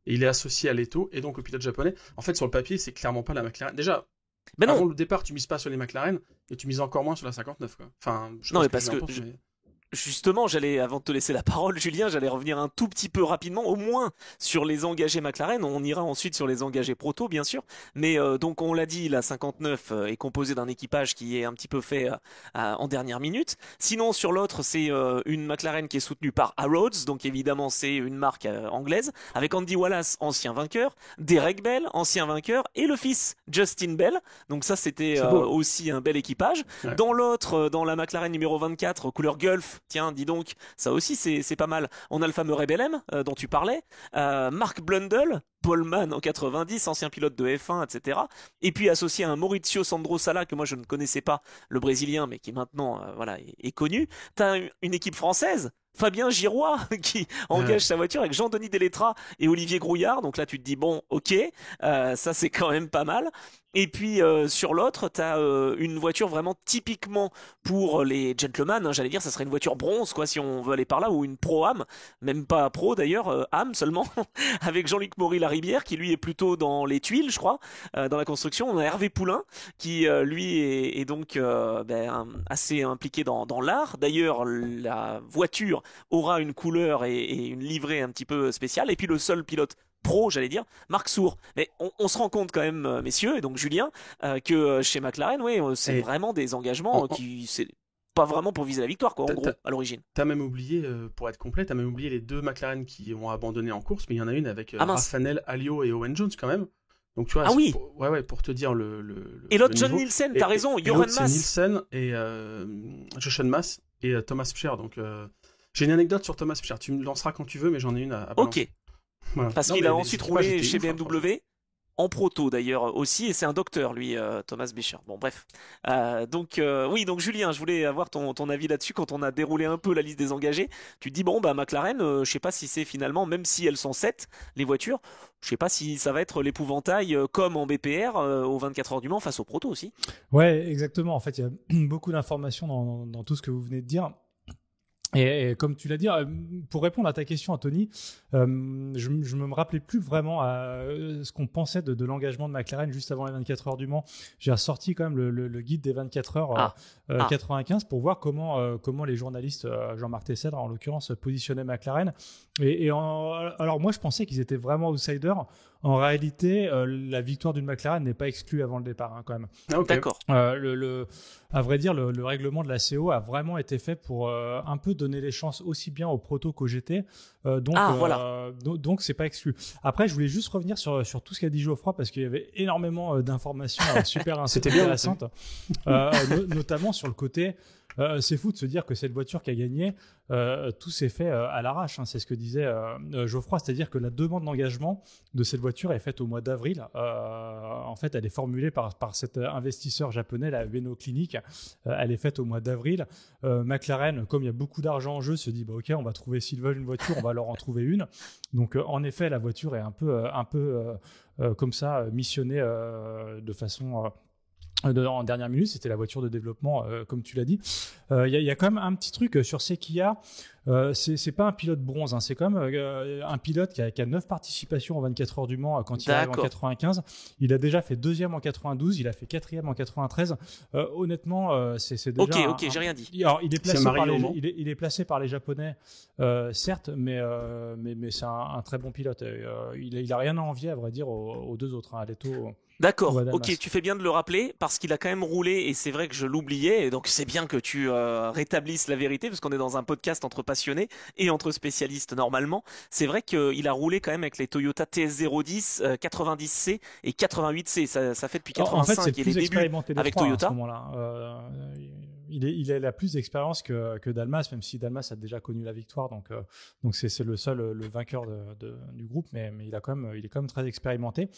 Et il est associé à Leto, et donc au pilote japonais. En fait, sur le papier, c'est clairement pas la McLaren. Déjà, avant le départ, tu mises pas sur les McLaren, et tu mises encore moins sur la 59, quoi. Enfin, non, mais parce que... justement, avant de te laisser la parole, Julien, j'allais revenir un tout petit peu rapidement, au moins sur les engagés McLaren. On ira ensuite sur les engagés Proto, bien sûr. Mais donc, on l'a dit, la 59 est composée d'un équipage qui est un petit peu fait en dernière minute. Sinon, sur l'autre, c'est une McLaren qui est soutenue par Harrods. Donc, évidemment, c'est une marque anglaise, avec Andy Wallace, ancien vainqueur, Derek Bell, ancien vainqueur, et le fils, Justin Bell. Donc ça, c'était aussi un bel équipage. Ouais. Dans l'autre, dans la McLaren numéro 24, couleur Gulf, tiens, dis donc, ça aussi c'est pas mal. On a le fameux Rebel M dont tu parlais, Mark Blundell, Paulman en 90, ancien pilote de F1, etc. Et puis associé à un Maurizio Sandro Sala que moi je ne connaissais pas, le Brésilien, mais qui maintenant est connu. T'as une équipe française, Fabien Girois, qui engage sa voiture avec Jean-Denis Delettra et Olivier Grouillard. Donc là, tu te dis, bon, ok, ça c'est quand même pas mal. Et puis sur l'autre, t'as une voiture vraiment typiquement pour les gentlemen, hein, j'allais dire, ça serait une voiture bronze, quoi, si on veut aller par là, ou une Pro-Am, même pas Pro d'ailleurs, Am seulement, avec Jean-Luc Maury-Laribière, qui lui est plutôt dans les tuiles, je crois, dans la construction. On a Hervé Poulain, qui lui est donc assez impliqué dans l'art. D'ailleurs, la voiture aura une couleur et une livrée un petit peu spéciale. Et puis le seul pilote pro, j'allais dire, Marc Sour. Mais on se rend compte quand même, messieurs, et donc Julien, que chez McLaren, c'est vraiment des engagements qui... c'est pas vraiment pour viser la victoire, quoi, en gros, à l'origine. T'as même oublié, pour être complet, t'as même oublié les 2 McLaren qui ont abandonné en course, mais il y en a une avec Raffanel, Alliot et Owen Jones quand même. Donc tu vois, pour te dire et l'autre John Nielsen, t'as raison, Johan Mass. Nielsen et Jochen Mass et Thomas Pscher. Donc j'ai une anecdote sur Thomas Pscher. Tu me lanceras quand tu veux, mais j'en ai une à balancer. Ok. Voilà. Parce qu'il a ensuite roulé chez BMW, en proto d'ailleurs aussi, et c'est un docteur lui, Thomas Becher. Bon bref. Donc Julien, je voulais avoir ton avis là-dessus quand on a déroulé un peu la liste des engagés. Tu te dis McLaren, je sais pas si c'est finalement, même si elles sont 7 les voitures, je sais pas si ça va être l'épouvantail comme en BPR aux 24 heures du Mans face au proto aussi. Ouais, exactement. En fait, il y a beaucoup d'informations dans tout ce que vous venez de dire. Et comme tu l'as dit, pour répondre à ta question, Anthony, je me rappelais plus vraiment à ce qu'on pensait de l'engagement de McLaren juste avant les 24 heures du Mans. J'ai ressorti quand même le guide des 24 heures 95 pour voir comment les journalistes, Jean-Marc Tessèdre en l'occurrence, positionnaient McLaren. Alors moi, je pensais qu'ils étaient vraiment outsiders. En réalité, la victoire d'une McLaren n'est pas exclue avant le départ, quand même. Okay. D'accord. À vrai dire, le règlement de la CO a vraiment été fait pour un peu donner les chances aussi bien au proto qu'au GT. Donc, c'est pas exclu. Après, je voulais juste revenir sur tout ce qu'a dit Geoffroy parce qu'il y avait énormément d'informations super intéressantes, notamment sur le côté. C'est fou de se dire que cette voiture qui a gagné, tout s'est fait à l'arrache. C'est ce que disait Geoffroy, c'est-à-dire que la demande d'engagement de cette voiture est faite au mois d'avril. En fait, elle est formulée par cet investisseur japonais, la Ueno Clinic. Elle est faite au mois d'avril. McLaren, comme il y a beaucoup d'argent en jeu, se dit ok, on va trouver, s'ils veulent une voiture, on va leur en trouver une. Donc en effet, la voiture est un peu comme ça missionnée de façon en dernière minute. C'était la voiture de développement, comme tu l'as dit. Il y a quand même un petit truc sur Sequia. C'est pas un pilote bronze, c'est quand même un pilote qui a 9 participations en 24 heures du Mans quand il arrive en 95. Il a déjà fait 2e en 92, il a fait 4e en 93. Honnêtement, c'est déjà... Ok, j'ai rien dit. Alors, il est placé par les Japonais, certes, mais c'est un très bon pilote. Il a rien à envier, à vrai dire, aux 2 autres, Aleto. D'accord, ok, tu fais bien de le rappeler parce qu'il a quand même roulé et c'est vrai que je l'oubliais, et donc c'est bien que tu rétablisses la vérité parce qu'on est dans un podcast entre passionnés et entre spécialistes normalement. C'est vrai qu'il a roulé quand même avec les Toyota TS010, 90C et 88C, ça fait depuis 85 et les débuts avec Toyota. À ce moment-là. Il a la plus d'expérience que Dalmas, même si Dalmas a déjà connu la victoire, donc c'est le seul le vainqueur du groupe, mais il est quand même très expérimenté.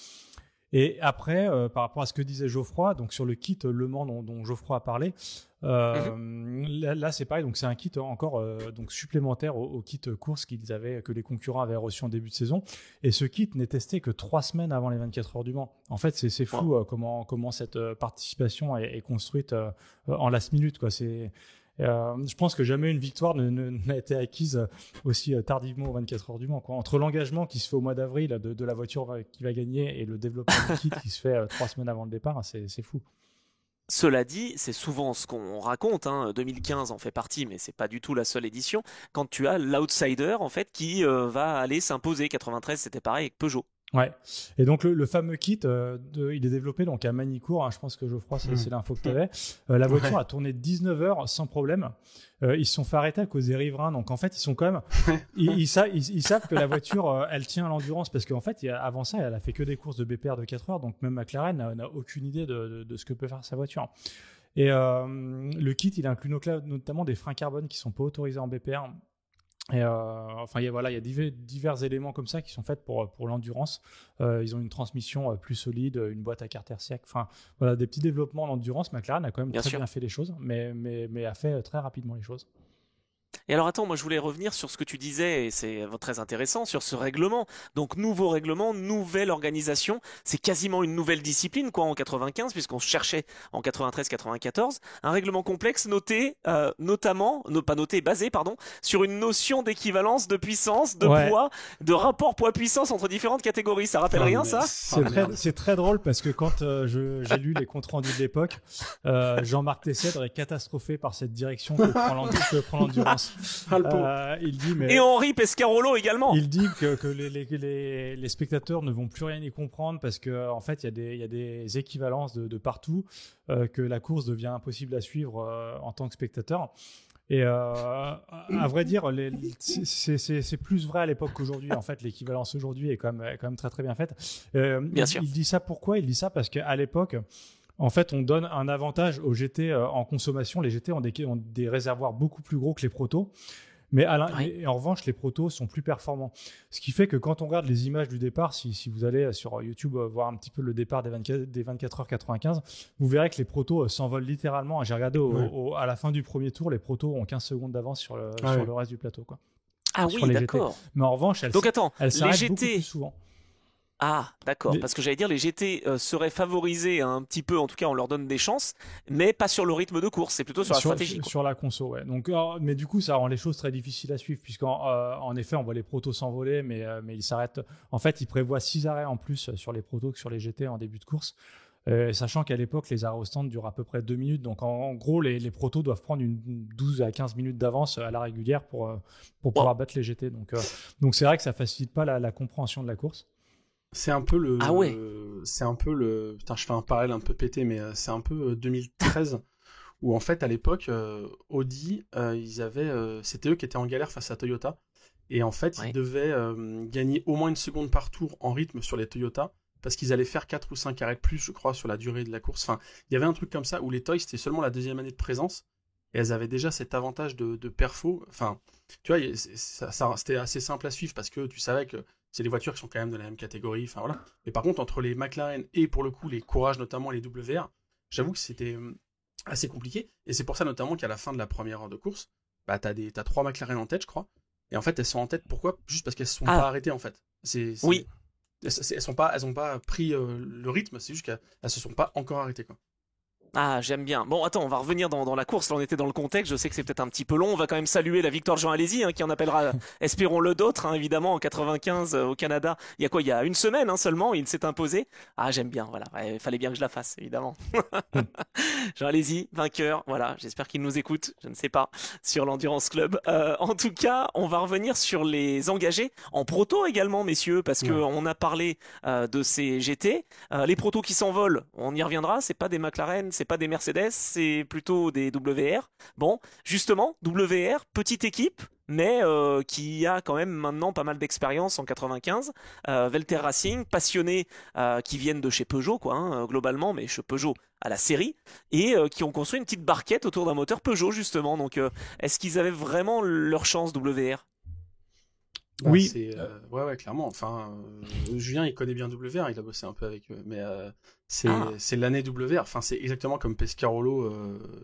Et après, par rapport à ce que disait Geoffroy, donc sur le kit Le Mans dont Geoffroy a parlé, là c'est pareil, donc c'est un kit encore donc supplémentaire au kit course que les concurrents avaient reçu en début de saison. Et ce kit n'est testé que 3 semaines avant les 24 heures du Mans. En fait, c'est fou comment cette participation est construite en last minute, quoi. Je pense que jamais une victoire n'a été acquise aussi tardivement aux 24 heures du Mans, quoi. Entre l'engagement qui se fait au mois d'avril de la voiture qui va gagner et le développement du kit qui se fait 3 semaines avant le départ, c'est fou. Cela dit, c'est souvent ce qu'on raconte, hein. 2015 en fait partie, mais c'est pas du tout la seule édition. Quand tu as l'outsider en fait qui va aller s'imposer. 93, c'était pareil avec Peugeot. Ouais. Et donc le fameux kit, il est développé donc à Manicourt. Hein, je pense que Geoffroy, c'est l'info que tu avais. La voiture a tourné 19 heures sans problème. Ils se sont fait arrêter à cause des riverains. Donc en fait, ils sont quand même, ils savent que la voiture, elle tient à l'endurance parce qu'en fait, avant ça, elle a fait que des courses de BPR de 4 heures. Donc même McLaren n'a aucune idée de ce que peut faire sa voiture. Et le kit, il inclut notamment des freins carbone qui sont pas autorisés en BPR. Et enfin, il y a divers éléments comme ça qui sont faits pour l'endurance. Ils ont une transmission plus solide, une boîte à carter sec. Enfin, voilà, des petits développements en endurance. McLaren a quand même bien fait les choses, mais a fait très rapidement les choses. Et alors attends, moi je voulais revenir sur ce que tu disais, et c'est très intéressant, sur ce règlement. Donc nouveau règlement, nouvelle organisation, c'est quasiment une nouvelle discipline quoi en 95, puisqu'on cherchait en 93-94, un règlement complexe basé sur une notion d'équivalence de puissance, de poids, de rapport poids-puissance entre différentes catégories. Ça rappelle rien ça? C'est très drôle parce que quand j'ai lu les comptes rendus de l'époque, Jean-Marc Tessèdre est catastrophé par cette direction que prend l'endurance. Il dit, et Henri Pescarolo également. Il dit que les spectateurs ne vont plus rien y comprendre parce que en fait il y a des équivalences de partout, que la course devient impossible à suivre en tant que spectateur. Et à vrai dire, c'est plus vrai à l'époque qu'aujourd'hui. En fait, l'équivalence aujourd'hui est quand même très très bien faite. Bien sûr. Il dit ça pourquoi? Il dit ça parce qu'à l'époque, en fait, on donne un avantage aux GT en consommation. Les GT ont des réservoirs beaucoup plus gros que les protos. Mais en revanche, les protos sont plus performants. Ce qui fait que quand on regarde les images du départ, si vous allez sur YouTube voir un petit peu le départ des 24h95, vous verrez que les protos s'envolent littéralement. J'ai regardé à la fin du premier tour, les protos ont 15 secondes d'avance sur le reste du plateau, quoi. Ah oui, d'accord. Mais en revanche, elles s'arrêtent beaucoup plus souvent. Ah, d'accord. Parce que j'allais dire, les GT seraient favorisés un petit peu, en tout cas, on leur donne des chances, mais pas sur le rythme de course, c'est plutôt sur la stratégie. Sur la conso, ouais. Donc, mais du coup, ça rend les choses très difficiles à suivre, puisqu'en effet, on voit les protos s'envoler, mais ils s'arrêtent. En fait, ils prévoient 6 arrêts en plus sur les protos que sur les GT en début de course. Sachant qu'à l'époque, les arrêts au stand durent à peu près 2 minutes. Donc, en gros, les protos doivent prendre une 12 à 15 minutes d'avance à la régulière pour pouvoir battre les GT. Donc, c'est vrai que ça facilite pas la compréhension de la course. C'est un peu putain, je fais un parallèle un peu pété, mais c'est un peu 2013 où en fait à l'époque Audi c'était eux qui étaient en galère face à Toyota, et en fait ils devaient gagner au moins une seconde par tour en rythme sur les Toyota parce qu'ils allaient faire 4 ou 5 arrêts de plus, je crois, sur la durée de la course. Enfin, il y avait un truc comme ça où les Toys c'était seulement la deuxième année de présence et elles avaient déjà cet avantage de perfo. Enfin, tu vois, c'était assez simple à suivre parce que tu savais que c'est des voitures qui sont quand même de la même catégorie, enfin voilà. Mais par contre, entre les McLaren et pour le coup les Courage notamment et les WR, j'avoue que c'était assez compliqué. Et c'est pour ça notamment qu'à la fin de la première heure de course, bah t'as 3 McLaren en tête, je crois. Et en fait, elles sont en tête, pourquoi? Juste parce qu'elles se sont pas arrêtées en fait. Oui. Elles ont pas pris le rythme, c'est juste qu'elles se sont pas encore arrêtées, quoi. Ah, j'aime bien. Bon, attends, on va revenir dans la course. Là, on était dans le contexte. Je sais que c'est peut-être un petit peu long. On va quand même saluer la victoire de Jean Alesi, qui en appellera, espérons-le, d'autres, évidemment, en 95 au Canada. Il y a quoi? Il y a une semaine seulement, il s'est imposé. Ah, j'aime bien, voilà. Il fallait bien que je la fasse, évidemment. Jean Alesi, vainqueur. Voilà, j'espère qu'il nous écoute. Je ne sais pas, sur l'Endurance Club. En tout cas, on va revenir sur les engagés en proto également, messieurs, parce qu'on a parlé de ces GT. Les protos qui s'envolent, on y reviendra. C'est pas des McLaren, c'est pas des Mercedes, c'est plutôt des WR. Bon, justement, WR, petite équipe, mais qui a quand même maintenant pas mal d'expérience en 95. Velter Racing, passionnés qui viennent de chez Peugeot, quoi, globalement, mais chez Peugeot à la série, et qui ont construit une petite barquette autour d'un moteur Peugeot, justement. Donc, est-ce qu'ils avaient vraiment leur chance, WR? Bah, oui. Ouais, clairement. Enfin, Julien, il connaît bien WR, il a bossé un peu avec eux, mais c'est l'année WR. Enfin, c'est exactement comme Pescarolo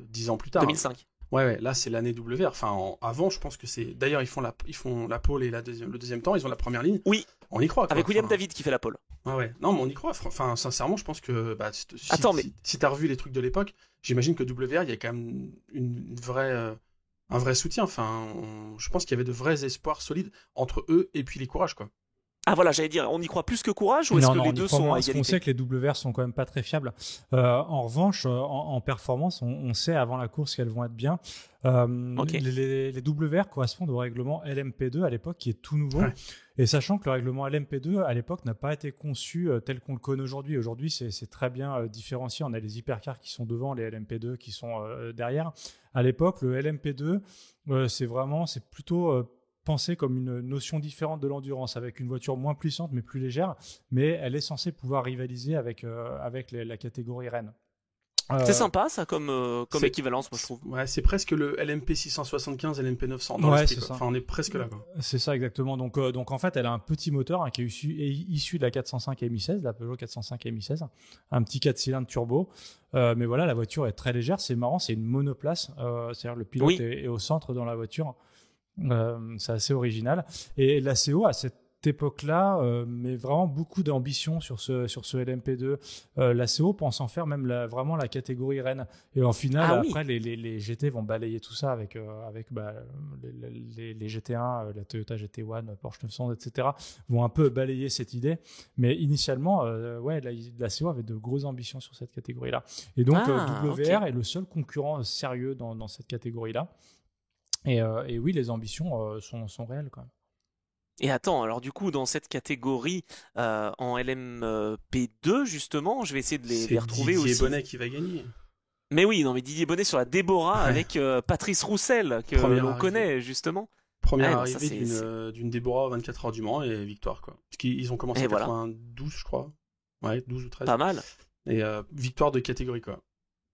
10 ans plus tard. 2005. Ouais, là c'est l'année WR. Enfin, avant, je pense que c'est. D'ailleurs, ils font la pole et le deuxième temps. Ils ont la première ligne. Oui. On y croit. Quoi. Avec William David qui fait la pole. Ouais. Non, mais on y croit. Enfin, sincèrement, je pense que. Bah, si t'as revu les trucs de l'époque, j'imagine que WR, il y a quand même un vrai soutien. Enfin, je pense qu'il y avait de vrais espoirs solides entre eux et puis les Courages, quoi. Ah voilà, j'allais dire, on y croit plus que Courage ou est-ce que les deux sont à égalité? On sait que les WR sont quand même pas très fiables. En revanche, en performance, on sait avant la course qu'elles vont être bien. Les WR correspondent au règlement LMP2 à l'époque, qui est tout nouveau. Ouais. Et sachant que le règlement LMP2 à l'époque n'a pas été conçu tel qu'on le connaît aujourd'hui. Aujourd'hui, c'est très bien différencié. On a les hypercars qui sont devant, les LMP2 qui sont derrière. À l'époque, le LMP2, c'est plutôt pensée comme une notion différente de l'endurance, avec une voiture moins puissante mais plus légère, mais elle est censée pouvoir rivaliser avec la catégorie Rennes. C'est sympa ça comme équivalence, moi je trouve. Ouais, c'est presque le LMP 675 LMP 900 dans l'esprit. Enfin, on est presque là, quoi. C'est ça exactement. Donc en fait, elle a un petit moteur qui est issu de la 405 MI16, la Peugeot 405 MI16, un petit 4 cylindres turbo. Mais voilà, la voiture est très légère. C'est marrant, c'est une monoplace. C'est-à-dire le pilote est au centre dans la voiture. C'est assez original. Et la CO à cette époque-là met vraiment beaucoup d'ambition sur ce LMP2. La CO pense en faire même vraiment la catégorie Rennes. Et en finale, après, les GT vont balayer tout ça avec les GT1, la Toyota GT1, Porsche 900, etc. vont un peu balayer cette idée. Mais initialement, la CO avait de grosses ambitions sur cette catégorie-là. Et donc, WR est le seul concurrent sérieux dans cette catégorie-là. Et oui, les ambitions sont réelles quand même. Et attends, alors du coup, dans cette catégorie, en LMP2, justement, je vais essayer de les retrouver aussi. C'est Didier Bonnet qui va gagner. Mais oui, non, mais Didier Bonnet sur la Déborah avec Patrice Roussel, que l'on connaît justement. Première arrivée d'une Déborah 24 heures du Mans et victoire, quoi. Parce qu'ils ont commencé en 92, je crois. Ouais, 12 ou 13. Pas mal. Et victoire de catégorie, quoi.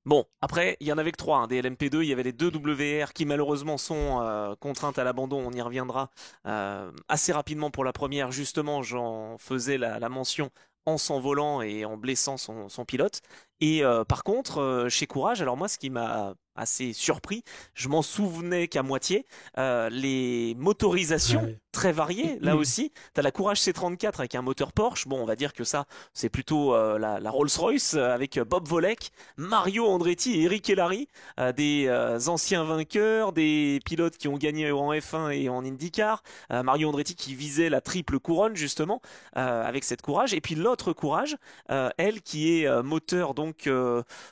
Bon, après, il y en avait que 3, des LMP2, il y avait les 2 WR qui malheureusement sont contraintes à l'abandon, on y reviendra assez rapidement pour la première, justement j'en faisais la mention en s'envolant et en blessant son pilote. Et par contre, chez Courage, alors moi ce qui m'a assez surpris, je m'en souvenais qu'à moitié, les motorisations très variées, là aussi, t'as la Courage C34 avec un moteur Porsche, bon on va dire que ça c'est plutôt la Rolls-Royce avec Bob Volek, Mario Andretti et Eric Hellary, des anciens vainqueurs, des pilotes qui ont gagné en F1 et en IndyCar, Mario Andretti qui visait la triple couronne justement avec cette Courage, et puis l'autre Courage, elle qui est moteur donc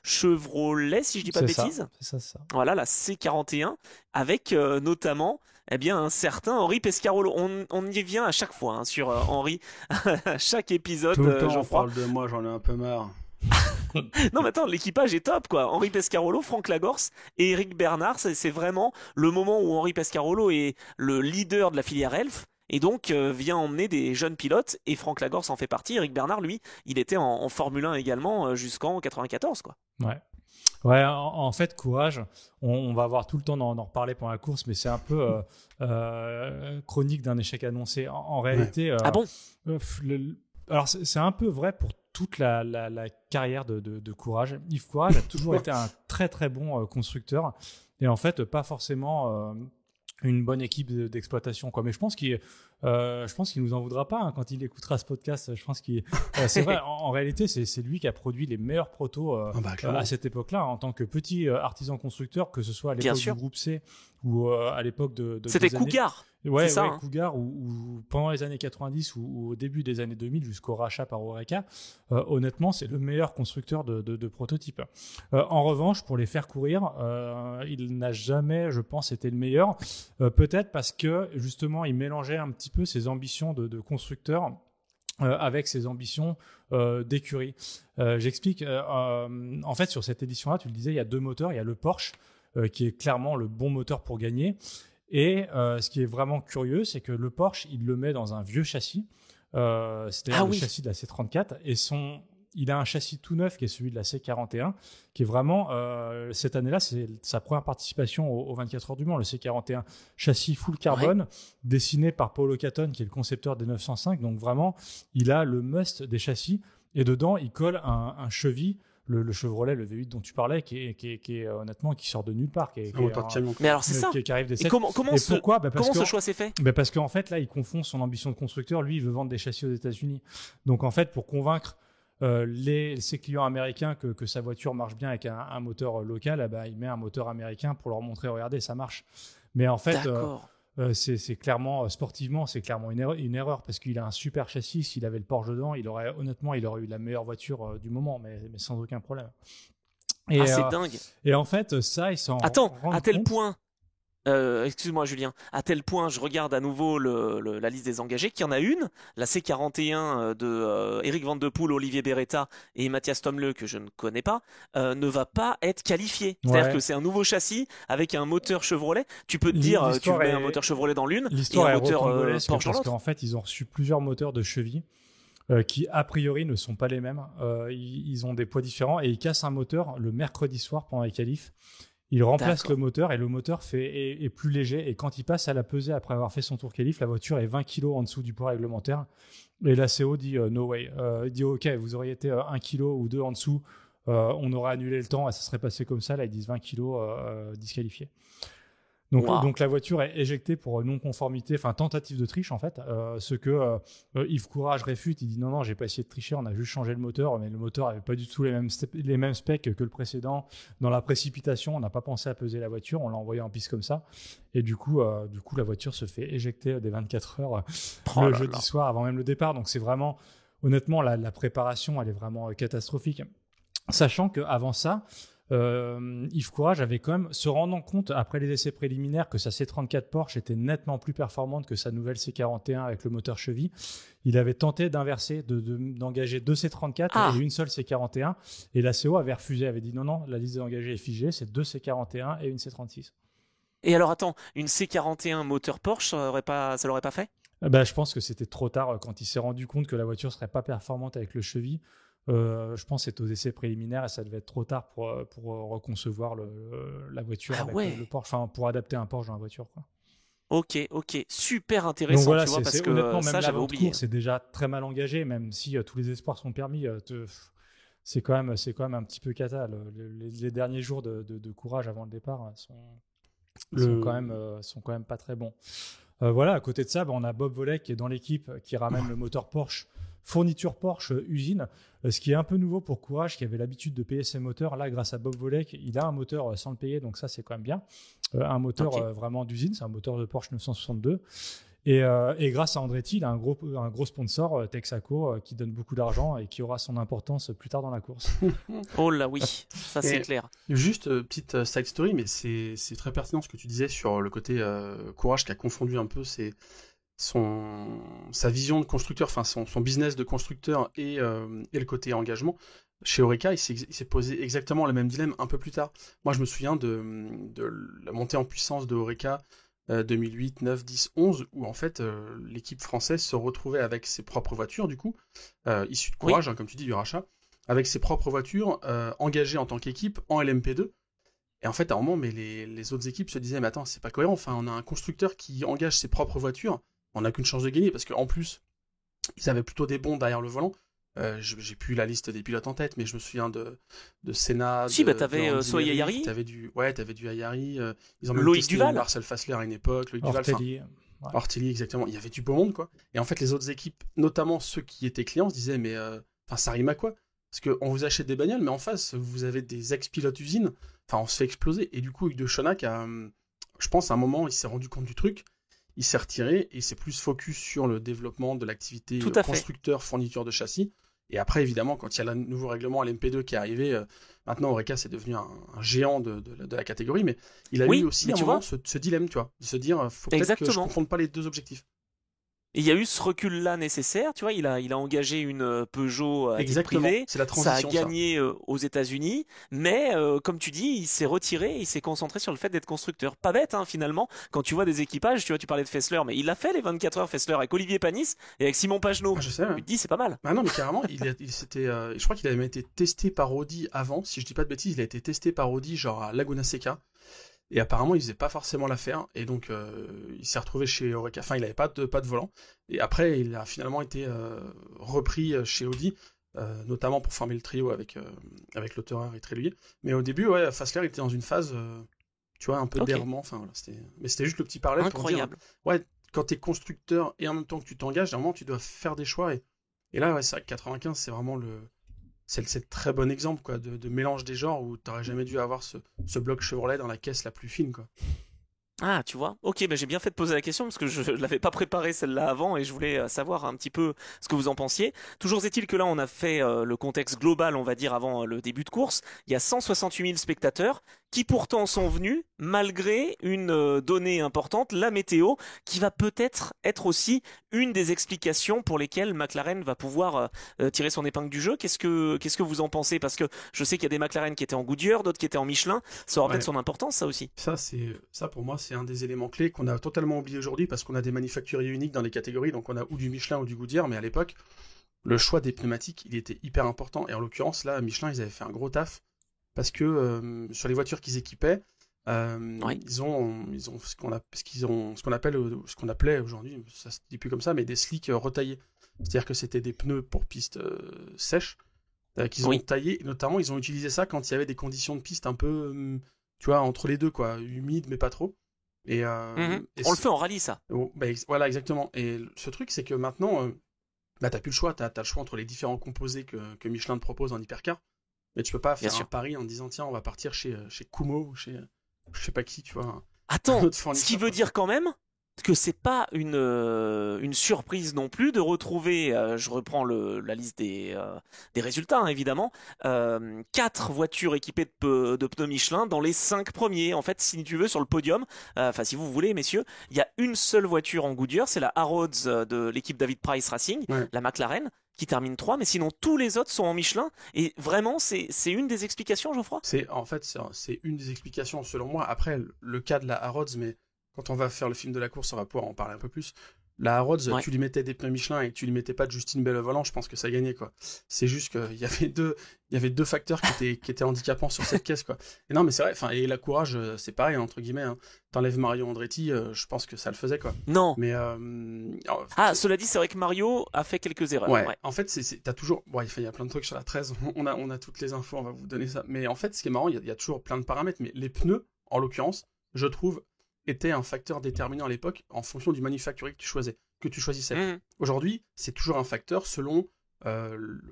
Chevrolet si je dis pas de bêtises. C'est ça. Voilà, la C41 avec notamment un certain Henri Pescarolo. On y vient à chaque fois sur Henri, à chaque épisode. Tout le temps on parle de moi, j'en ai un peu marre. Non mais attends, l'équipage est top quoi. Henri Pescarolo, Franck Lagorce et Eric Bernard, c'est vraiment le moment où Henri Pescarolo est le leader de la filière Elf. Et donc vient emmener des jeunes pilotes, et Franck Lagorce en fait partie. Eric Bernard, lui, il était en Formule 1 également jusqu'en 94 quoi. Ouais, en fait, Courage, on va avoir tout le temps d'en reparler pendant la course, mais c'est un peu chronique d'un échec annoncé. En réalité, ah bon alors c'est un peu vrai pour toute la carrière de Courage. Yves Courage a toujours été un très très bon constructeur, et en fait, pas forcément une bonne équipe d'exploitation, quoi. Mais je pense qu'il nous en voudra pas quand il écoutera ce podcast. Je pense c'est vrai. En réalité, c'est lui qui a produit les meilleurs protos à cette époque-là, en tant que petit artisan constructeur, que ce soit à l'époque du groupe C ou à l'époque de c'était Cougar. Ouais, Cougar, ou pendant les années 90 ou au début des années 2000 jusqu'au rachat par Oreca, honnêtement, c'est le meilleur constructeur de prototypes. En revanche, pour les faire courir, il n'a jamais, je pense, été le meilleur. Peut-être parce que, justement, il mélangeait un petit peu ses ambitions de constructeur avec ses ambitions d'écurie. J'explique. En fait, sur cette édition-là, tu le disais, il y a 2 moteurs. Il y a le Porsche, qui est clairement le bon moteur pour gagner. Et ce qui est vraiment curieux, c'est que le Porsche, il le met dans un vieux châssis, c'est-à-dire le châssis de la C34, et il a un châssis tout neuf qui est celui de la C41, qui est vraiment, cette année-là, c'est sa première participation aux 24 heures du Mans, le C41. Châssis full carbone, dessiné par Paolo Catone, qui est le concepteur des 905. Donc vraiment, il a le must des châssis, et dedans, il colle un Chevy, le Chevrolet, le V8 dont tu parlais, qui est honnêtement, qui sort de nulle part. Mais alors c'est ça. Qui arrive des 7. Et comment ce choix s'est fait ? Parce qu'en fait, là, il confond son ambition de constructeur. Lui, il veut vendre des châssis aux États-Unis. Donc en fait, pour convaincre ses clients américains que sa voiture marche bien avec un moteur local, il met un moteur américain pour leur montrer, regardez, ça marche. Mais en fait, c'est clairement, sportivement, c'est clairement une erreur parce qu'il a un super châssis. S'il avait le Porsche dedans, honnêtement, il aurait eu la meilleure voiture du moment, mais sans aucun problème. Et, c'est dingue. Et en fait, ça, ils s'en Attends, rendent à tel compte. point. Excuse-moi Julien, à tel point je regarde à nouveau la liste des engagés, qu'il y en a une, la C41 de Eric Van de Poel, Olivier Beretta et Mathias Tomle, que je ne connais pas, ne va pas être qualifiée. C'est-à-dire que c'est un nouveau châssis avec un moteur Chevrolet. Tu peux te dire, tu mets un moteur Chevrolet dans l'une et un moteur Porsche dans l'autre. Parce qu'en fait, ils ont reçu plusieurs moteurs de cheville qui, a priori, ne sont pas les mêmes. Ils ont des poids différents et ils cassent un moteur le mercredi soir pendant les qualifs. Il remplace le moteur et le moteur est plus léger. Et quand il passe à la pesée après avoir fait son tour qualif, la voiture est 20 kg en dessous du poids réglementaire. Et la CO dit no way. Il dit ok, vous auriez été 1 kg ou 2 en dessous, on aurait annulé le temps et ça serait passé comme ça. Là, ils disent 20 kg disqualifiés. Donc la voiture est éjectée pour non-conformité, enfin tentative de triche en fait. Ce que Yves Courage réfute, il dit non, j'ai pas essayé de tricher, on a juste changé le moteur, mais le moteur avait pas du tout les mêmes specs que le précédent. Dans la précipitation, on n'a pas pensé à peser la voiture, on l'a envoyé en piste comme ça. Et du coup la voiture se fait éjecter des 24 heures le jeudi soir avant même le départ. Donc c'est vraiment, honnêtement, la préparation, elle est vraiment catastrophique. Sachant qu'avant ça, Yves Courage avait quand même, se rendant compte après les essais préliminaires que sa C34 Porsche était nettement plus performante que sa nouvelle C41 avec le moteur cheville, il avait tenté d'inverser, d'engager 2 C34 et une seule C41, et la CO avait refusé, avait dit non, la liste des engagés est figée, c'est 2 C41 et une C36. Et alors attends, une C41 moteur Porsche, ça l'aurait pas fait? Je pense que c'était trop tard quand il s'est rendu compte que la voiture serait pas performante avec le cheville. Je pense que c'était aux essais préliminaires et ça devait être trop tard pour reconcevoir la voiture avec le Porsche, enfin pour adapter un Porsche dans la voiture, quoi. Ok, super intéressant. Donc voilà, tu vois, parce que honnêtement, même ça j'avais oublié. C'est déjà très mal engagé, même si tous les espoirs sont permis. C'est quand même un petit peu cata. Les derniers jours de courage avant le départ sont quand même pas très bons. Voilà, à côté de ça, on a Bob Volek qui est dans l'équipe, qui ramène le moteur Porsche, fourniture Porsche usine, ce qui est un peu nouveau pour Courage, qui avait l'habitude de payer ses moteurs. Là, grâce à Bob Volek, il a un moteur sans le payer, donc ça, c'est quand même bien. Un moteur vraiment d'usine, c'est un moteur de Porsche 962. Et grâce à Andretti, il a un gros sponsor, Texaco, qui donne beaucoup d'argent et qui aura son importance plus tard dans la course. Oh là oui, ça c'est clair. Juste petite side story, mais c'est très pertinent ce que tu disais sur le côté Courage qui a confondu un peu sa vision de constructeur, enfin son business de constructeur et le côté engagement. Chez Oreca, il s'est posé exactement le même dilemme un peu plus tard. Moi, je me souviens de la montée en puissance de Oreca 2008, 9, 10, 11, où en fait l'équipe française se retrouvait avec ses propres voitures, du coup, issues de Courage, comme tu dis, du rachat, avec ses propres voitures engagées en tant qu'équipe en LMP2. Et en fait, à un moment, mais les autres équipes se disaient, mais attends, c'est pas cohérent, enfin, on a un constructeur qui engage ses propres voitures, on n'a qu'une chance de gagner, parce qu'en plus, ils avaient plutôt des bons derrière le volant. J'ai plus la liste des pilotes en tête, mais je me souviens de Senna. Si, t'avais soit Ayari. T'avais du Ayari. Ils ont même Loïc testé Duval. Marcel Fassler à une époque. Loïc Ortelli. Duval. Ortelli, exactement. Il y avait du beau monde, quoi. Et en fait, les autres équipes, notamment ceux qui étaient clients, se disaient, mais ça rime à quoi? Parce qu'on vous achète des bagnoles, mais en face, vous avez des ex-pilotes usines. Enfin, on se fait exploser. Et du coup, Hugues de Chonac je pense, à un moment, il s'est rendu compte du truc. Il s'est retiré et s'est plus focus sur le développement de l'activité constructeur, fourniture de châssis. Et après, évidemment, quand il y a le nouveau règlement LMP2 qui est arrivé, maintenant Oreca c'est devenu un géant de la catégorie, mais il a eu aussi à un moment ce dilemme, tu vois, de se dire, faut peut-être que je ne confonde pas les deux objectifs. Et il y a eu ce recul-là nécessaire, tu vois, il a engagé une Peugeot à titre privé, c'est la transition, ça a gagné aux États-Unis, mais comme tu dis, il s'est retiré, il s'est concentré sur le fait d'être constructeur. Pas bête, hein, finalement, quand tu vois des équipages, tu vois, tu parlais de Fessler, mais il a fait les 24 heures Fessler avec Olivier Panis et avec Simon Pagenaud. Je sais, tu te dis, c'est pas mal. Ah non, mais carrément, je crois qu'il avait même été testé par Audi avant, si je dis pas de bêtises, il a été testé par Audi, genre à Laguna Seca. Et apparemment, il faisait pas forcément l'affaire, et donc il s'est retrouvé chez Oreca. Enfin, il n'avait pas de volant. Et après, il a finalement été repris chez Audi, notamment pour former le trio avec Lauterer et Tréluyer. Mais au début, Fassler était dans une phase, tu vois, un peu d'errement. Enfin, voilà, mais c'était juste le petit parallèle pour dire, quand t'es constructeur et en même temps que tu t'engages, à un moment, tu dois faire des choix. Et là, c'est vrai que 95, c'est vraiment c'est le très bon exemple, quoi, de mélange des genres où t'aurais jamais dû avoir ce bloc Chevrolet dans la caisse la plus fine, quoi. Ah, tu vois. Ok, j'ai bien fait de poser la question parce que je ne l'avais pas préparée celle-là avant et je voulais savoir un petit peu ce que vous en pensiez. Toujours est-il que là, on a fait le contexte global, on va dire, avant le début de course. Il y a 168 000 spectateurs qui pourtant sont venus malgré une donnée importante, la météo, qui va peut-être être aussi une des explications pour lesquelles McLaren va pouvoir tirer son épingle du jeu. Qu'est-ce que vous en pensez? Parce que je sais qu'il y a des McLaren qui étaient en Goodyear, d'autres qui étaient en Michelin. Ça aura peut-être Ouais. son importance, ça aussi. Ça pour moi, c'est un des éléments clés qu'on a totalement oublié aujourd'hui parce qu'on a des manufacturiers uniques dans les catégories, donc on a ou du Michelin ou du Goodyear, mais à l'époque, le choix des pneumatiques, il était hyper important. Et en l'occurrence, là, Michelin, ils avaient fait un gros taf parce que sur les voitures qu'ils équipaient, Oui. ils ont ce qu'on appelle, ce qu'on appelait aujourd'hui, ça se dit plus comme ça, mais des slicks retaillés. C'est-à-dire que c'était des pneus pour pistes sèches qu'ils ont Oui. taillés. Et notamment, ils ont utilisé ça quand il y avait des conditions de piste un peu, tu vois, entre les deux, quoi, humides mais pas trop. Et, Mhm. et On le fait en rallye, ça. voilà, exactement. Et ce truc, c'est que maintenant, bah, t'as plus le choix. T'as le choix entre les différents composés que Michelin te propose en hypercar. Mais tu peux pas Bien faire un sûr. pari en disant, tiens, on va partir chez Kumo ou chez je sais pas qui, tu vois, un Attends, autre ce qui fournisseur, veut quoi. dire quand même que c'est pas une surprise non plus de retrouver, je reprends la liste des résultats hein, évidemment, 4 voitures équipées de pneus Michelin dans les 5 premiers. En fait, si tu veux, sur le podium, enfin si vous voulez messieurs, il y a une seule voiture en Goodyear, c'est la Harrods de l'équipe David Price Racing, Ouais. la McLaren, qui termine 3, mais sinon tous les autres sont en Michelin. Et vraiment, c'est une des explications, Geoffroy? En fait, c'est une des explications selon moi. Après, le cas de la Harrods, mais quand on va faire le film de la course, on va pouvoir en parler un peu plus. La Harrods, Ouais. tu lui mettais des pneus Michelin et tu lui mettais pas de Justine Bell au volant, je pense que ça gagnait, quoi. C'est juste qu'il y avait deux facteurs qui étaient handicapants sur cette caisse, quoi. Et non, mais c'est vrai, enfin, et la courage, c'est pareil, entre guillemets, hein. T'enlèves Mario Andretti, je pense que ça le faisait, quoi. Non. Mais, Ah, cela dit, c'est vrai que Mario a fait quelques erreurs. ouais, Ouais. en fait, t'as toujours. Bon, il y a plein de trucs sur la 13, on a toutes les infos, on va vous donner ça. Mais en fait, ce qui est marrant, il y a toujours plein de paramètres. Mais les pneus, en l'occurrence, je trouve, étaient un facteur déterminant à l'époque en fonction du manufacturier que tu choisissais. Mhm. Aujourd'hui, c'est toujours un facteur selon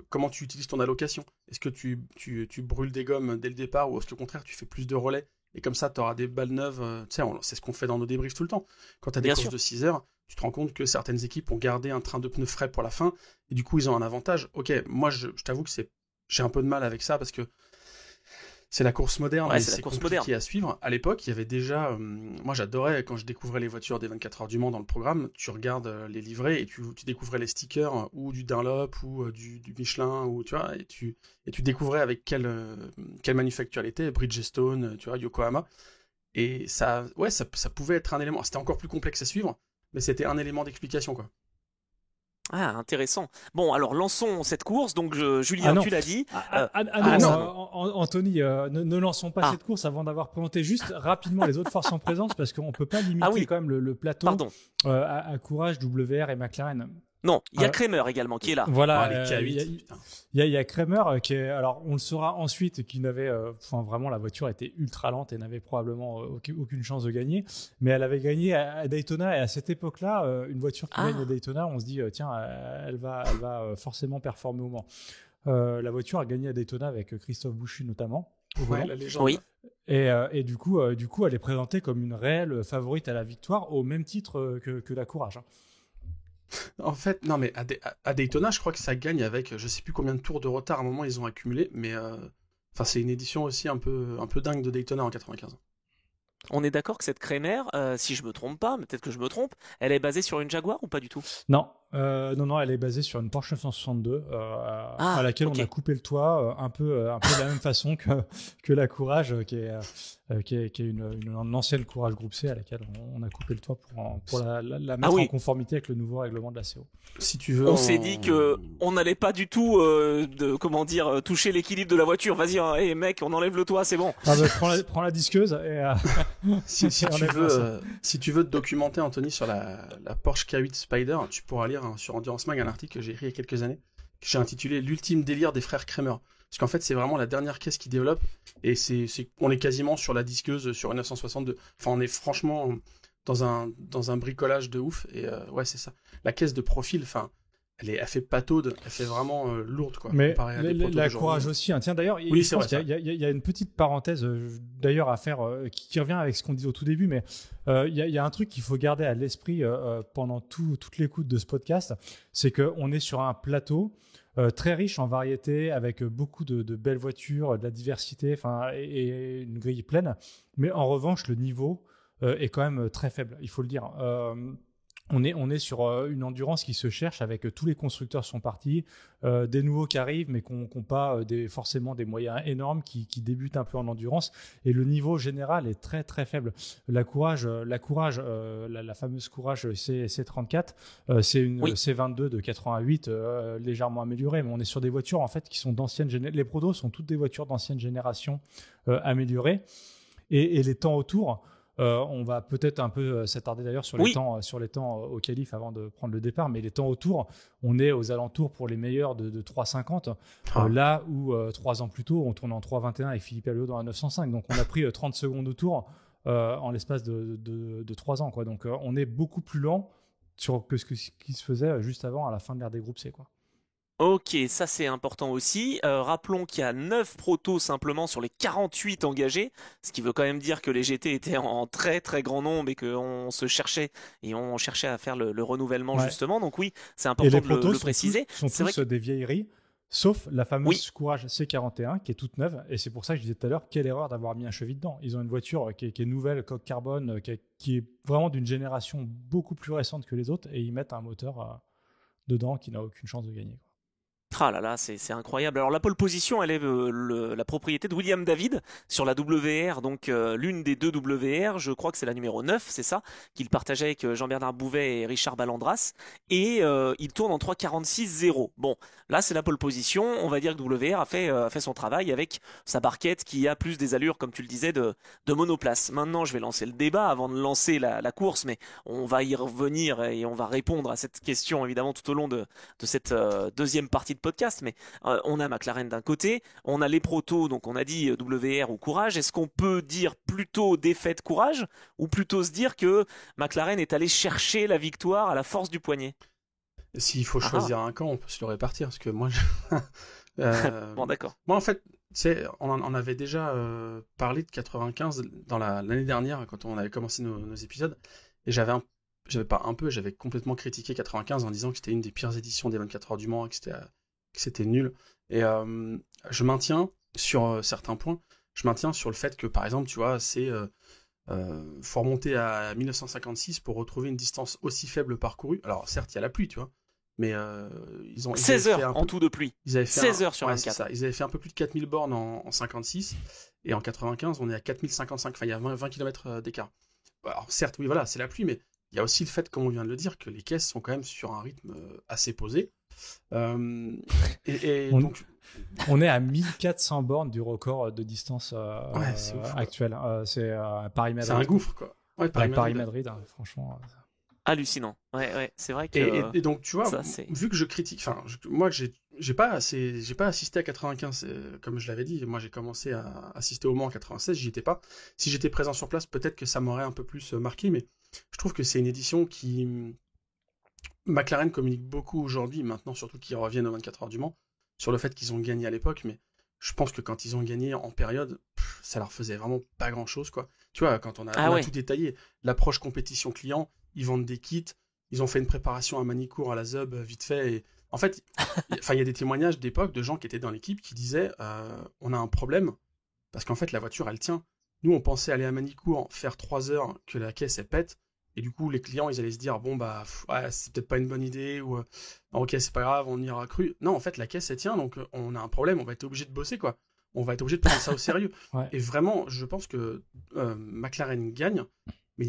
comment tu utilises ton allocation. Est-ce que tu brûles des gommes dès le départ ou est-ce qu'au contraire, tu fais plus de relais et comme ça, tu auras des balles neuves. Tu sais, c'est ce qu'on fait dans nos débriefs tout le temps. Quand tu as des Bien courses sûr. de 6 heures, tu te rends compte que certaines équipes ont gardé un train de pneus frais pour la fin, et du coup, ils ont un avantage. Ok, moi, je t'avoue que j'ai un peu de mal avec ça, parce que c'est la course moderne, Ouais, et c'est la c'est course compliqué moderne. à suivre. À l'époque, il y avait déjà... moi, j'adorais, quand je découvrais les voitures des 24 heures du Mans dans le programme, tu regardes les livrets, et tu découvrais les stickers, ou du Dunlop, ou du Michelin, ou tu vois, et tu découvrais avec quelle manufacture elle était, Bridgestone, tu vois, Yokohama. Et ça, ouais, ça pouvait être un élément. C'était encore plus complexe à suivre, mais c'était un élément d'explication, quoi. Ah, intéressant. Bon, alors lançons cette course. Donc, Ah Julien, non, tu l'as dit. non, non. Anthony, ne lançons pas Ah. cette course avant d'avoir présenté juste rapidement les autres forces en présence parce qu'on peut pas limiter Ah oui. quand même le plateau Pardon. à Courage, WR et McLaren. Non, il y a Ah. Kramer également qui est là. Voilà, les K8, putain. il y a Kramer qui est, alors on le saura ensuite, qui n'avait, vraiment la voiture était ultra lente et n'avait probablement aucune chance de gagner, mais elle avait gagné à Daytona et à cette époque-là, une voiture qui gagne à Daytona, on se dit tiens, elle va forcément performer au Mans. La voiture a gagné à Daytona avec Christophe Bouchy notamment. Au Ouais, volant. la légende. Oui. Et du coup, elle est présentée comme une réelle favorite à la victoire au même titre que la Courage. Hein. En fait, non, mais à Daytona, je crois que ça gagne avec je sais plus combien de tours de retard à un moment ils ont accumulé, mais enfin c'est une édition aussi un peu dingue de Daytona en 95. On est d'accord que cette Kramer, si je me trompe pas, mais peut-être que je me trompe, elle est basée sur une Jaguar ou pas du tout? Non, non, elle est basée sur une Porsche 962 à laquelle ok. on a coupé le toit un peu de la même façon que la Courage, qui est une ancienne Courage Groupe C à laquelle on a coupé le toit pour la mettre en conformité avec le nouveau règlement de la CO. Si tu veux, On s'est dit que on n'allait pas du tout, toucher l'équilibre de la voiture. Vas-y, hein, hey, mec, on enlève le toit, c'est bon. Ah bah, prends la disqueuse et si enlève ça. tu veux te documenter, Anthony, sur la Porsche K8 Spider, tu pourras lire sur Endurance Mag un article que j'ai écrit il y a quelques années, que j'ai intitulé L'ultime délire des frères Kramer. Parce qu'en fait, c'est vraiment la dernière caisse qu'ils développent, et on est quasiment sur la disqueuse sur une 962. Enfin, on est franchement dans un bricolage de ouf, et ouais, c'est ça. La caisse de profil, enfin, elle fait pataude, elle fait vraiment lourde, quoi. Mais comparée à des protos la d'aujourd'hui. Courage aussi. Hein. Tiens, d'ailleurs, Oui, je c'est pense vrai, qu'il y a une petite parenthèse d'ailleurs à faire qui revient avec ce qu'on disait au tout début, mais il y a un truc qu'il faut garder à l'esprit pendant toute l'écoute de ce podcast, c'est qu'on est sur un plateau très riche en variétés, avec beaucoup de belles voitures, de la diversité, et une grille pleine. Mais en revanche, le niveau est quand même très faible, il faut le dire. On est sur une endurance qui se cherche, avec tous les constructeurs sont partis, des nouveaux qui arrivent mais qui n'ont pas forcément des moyens énormes, qui débutent un peu en endurance, et le niveau général est très très faible. La fameuse Courage C34, c'est une C22 de 88 légèrement améliorée, mais on est sur des voitures en fait qui sont d'ancienne génération. Les Protos sont toutes des voitures d'ancienne génération améliorées, et les temps autour. On va peut-être un peu s'attarder d'ailleurs sur les temps au qualif avant de prendre le départ, mais les temps autour, on est aux alentours pour les meilleurs de 3,50, là où 3 ans plus tôt on tourne en 3,21 avec Philippe Alliot dans la 905, donc on a pris 30 secondes au tour en l'espace de 3 ans, quoi. Donc on est beaucoup plus lent que ce qui se faisait juste avant, à la fin de l'ère des groupes C, quoi. Ok, ça c'est important aussi. Rappelons qu'il y a 9 protos simplement sur les 48 engagés, ce qui veut quand même dire que les GT étaient en très très grand nombre et qu'on se cherchait et on cherchait à faire le renouvellement justement. Donc oui, c'est important de le préciser. Sont tous des vieilleries, sauf la fameuse Courage C41 qui est toute neuve, et c'est pour ça que je disais tout à l'heure, quelle erreur d'avoir mis un Chevy dedans. Ils ont une voiture qui est nouvelle, coque carbone, qui est vraiment d'une génération beaucoup plus récente que les autres, et ils mettent un moteur dedans qui n'a aucune chance de gagner, quoi. Ah là là, c'est incroyable. Alors la pole position, elle est la propriété de William David sur la WR, donc l'une des deux WR, je crois que c'est la numéro 9, c'est ça, qu'il partageait avec Jean-Bernard Bouvet et Richard Ballandras, et il tourne en 3,46,0. Bon, là c'est la pole position, on va dire que WR a fait son travail avec sa barquette qui a plus des allures, comme tu le disais, de monoplace. Maintenant, je vais lancer le débat avant de lancer la course, mais on va y revenir et on va répondre à cette question évidemment tout au long de cette deuxième partie de podcast, mais on a McLaren d'un côté, on a les protos, donc on a dit WR ou Courage. Est-ce qu'on peut dire plutôt défaite Courage, ou plutôt se dire que McLaren est allé chercher la victoire à la force du poignet? S'il faut choisir un camp, on peut se le répartir, parce que moi bon, d'accord. Moi en fait, on avait déjà parlé de 95 dans l'année dernière quand on avait commencé nos épisodes, et j'avais complètement critiqué 95 en disant que c'était une des pires éditions des 24 heures du Mans, et que c'était nul. Et je maintiens sur certains points. Je maintiens sur le fait que, par exemple, tu vois, faut remonter à 1956 pour retrouver une distance aussi faible parcourue. Alors, certes, il y a la pluie, tu vois, mais ils ont 16 heures en tout de pluie. Ils avaient fait 16 heures sur 24. C'est ça. Ils avaient fait un peu plus de 4000 bornes en 56, et en 95, on est à 4055. Enfin, il y a 20 km d'écart. Alors, certes, oui, voilà, c'est la pluie, mais il y a aussi le fait, comme on vient de le dire, que les caisses sont quand même sur un rythme assez posé. Donc, on est à 1400 bornes du record de distance actuel. C'est Paris-Madrid. C'est un gouffre, quoi. Ouais, Paris-Madrid, franchement. Hallucinant. Ouais, c'est vrai que. Et donc, tu vois, vu que je critique, moi, j'ai pas assisté à 95, comme je l'avais dit. Moi, j'ai commencé à assister au Mans en 96, j'y étais pas. Si j'étais présent sur place, peut-être que ça m'aurait un peu plus marqué, mais je trouve que c'est une édition qui. McLaren communique beaucoup aujourd'hui, maintenant surtout qu'ils reviennent aux 24 heures du Mans, sur le fait qu'ils ont gagné à l'époque, mais je pense que quand ils ont gagné en période, ça leur faisait vraiment pas grand-chose, quoi. Tu vois, quand on a tout détaillé, l'approche compétition client, ils vendent des kits, ils ont fait une préparation à Manicourt, à la ZUB, vite fait, et en fait, il y a des témoignages d'époque de gens qui étaient dans l'équipe qui disaient on a un problème, parce qu'en fait, la voiture, elle tient. Nous, on pensait aller à Manicourt, faire 3 heures, que la caisse, elle pète. Et du coup, les clients, ils allaient se dire, bon, bah, c'est peut-être pas une bonne idée, ou ok, c'est pas grave, on ira cru. Non, en fait, la caisse, elle tient, donc on a un problème, on va être obligé de bosser, quoi. On va être obligé de prendre ça au sérieux. Ouais. Et vraiment, je pense que McLaren gagne, mais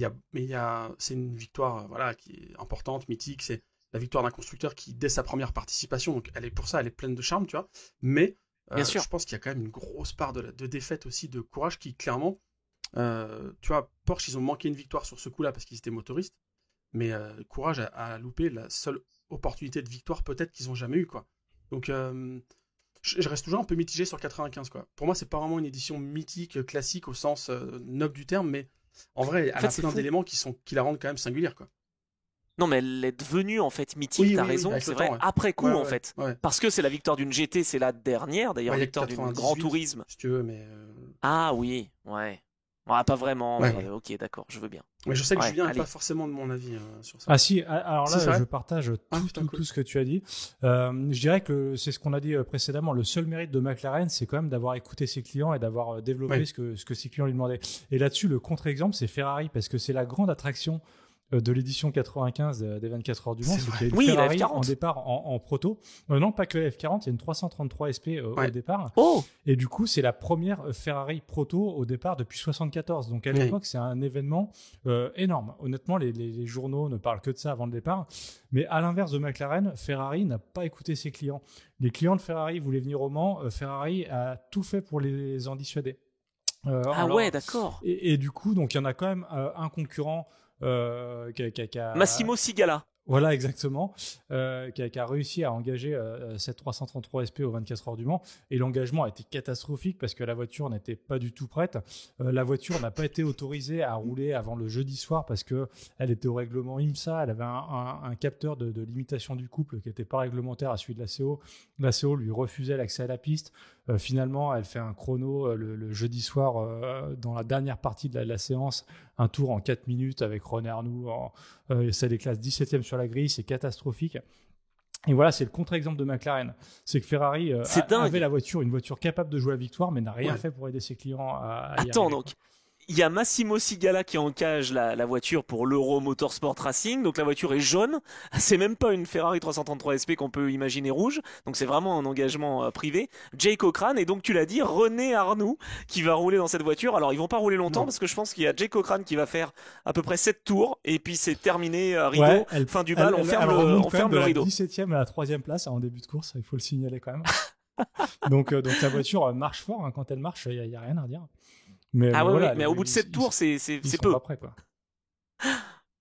c'est une victoire qui est importante, mythique, c'est la victoire d'un constructeur qui, dès sa première participation, donc elle est pleine de charme, tu vois. Mais je pense qu'il y a quand même une grosse part de défaite aussi, de courage, qui clairement. Tu vois, Porsche, ils ont manqué une victoire sur ce coup-là parce qu'ils étaient motoristes, mais Courage a loupé la seule opportunité de victoire peut-être qu'ils ont jamais eu, quoi. Donc je reste toujours un peu mitigé sur 95, quoi. Pour moi, c'est pas vraiment une édition mythique, classique au sens noble du terme, mais en vrai, elle a plein d'éléments qui la rendent quand même singulière, quoi. Non, mais elle est devenue en fait mythique, t'as raison, c'est vrai, après coup en fait. Ouais. Parce que c'est la victoire d'une GT, c'est la dernière, d'ailleurs, victoire d'une Grand Tourisme. Si tu veux, mais. Ah oui, ouais. Pas vraiment, mais ok, d'accord, je veux bien. Mais je sais que Julien n'est pas forcément de mon avis sur ça. Ah si, alors là, je partage tout ce que tu as dit. Je dirais que c'est ce qu'on a dit précédemment. Le seul mérite de McLaren, c'est quand même d'avoir écouté ses clients et d'avoir développé ce que ses clients lui demandaient. Et là-dessus, le contre-exemple, c'est Ferrari, parce que c'est la grande attraction de l'édition 95 des 24 heures du Mans, c'est qu'il y a une Ferrari en départ en proto. Non, pas que la F40, il y a une 333 SP au départ. Et du coup, c'est la première Ferrari proto au départ depuis 74. Donc à l'époque, c'est un événement énorme. Honnêtement, les journaux ne parlent que de ça avant le départ. Mais à l'inverse de McLaren, Ferrari n'a pas écouté ses clients. Les clients de Ferrari voulaient venir au Mans. Ferrari a tout fait pour les en dissuader. D'accord. Et du coup, donc il y en a quand même un concurrent Massimo Sigala. Voilà, exactement, qui a réussi à engager cette 333 SP aux 24 heures du Mans. Et l'engagement a été catastrophique parce que la voiture n'était pas du tout prête. La voiture n'a pas été autorisée à rouler avant le jeudi soir parce qu'elle était au règlement IMSA. Elle avait un capteur de limitation du couple qui n'était pas réglementaire à celui de la CO. La CO lui refusait l'accès à la piste. Finalement, elle fait un chrono le jeudi soir dans la dernière partie de la séance, un tour en 4 minutes avec René Arnoux. Ça déclasse 17e sur la grille, c'est catastrophique. Et voilà, c'est le contre-exemple de McLaren. C'est que Ferrari avait une voiture capable de jouer à la victoire, mais n'a rien fait pour aider ses clients à y arriver. Attends, donc il y a Massimo Sigala qui encage la voiture pour l'Euro Motorsport Racing. Donc la voiture est jaune. C'est même pas une Ferrari 333 SP qu'on peut imaginer rouge. Donc c'est vraiment un engagement privé. Jay Cochrane et donc tu l'as dit, René Arnoux qui va rouler dans cette voiture. Alors ils vont pas rouler longtemps parce que je pense qu'il y a Jay Cochrane qui va faire à peu près 7 tours et puis c'est terminé, rideau, fin du bal, on ferme le rideau. 17e à la 3e place en début de course, il faut le signaler quand même. donc la voiture marche fort, quand elle marche, il y a rien à dire. Mais mais au bout de 7 tours, c'est peu. Pas prêts, quoi.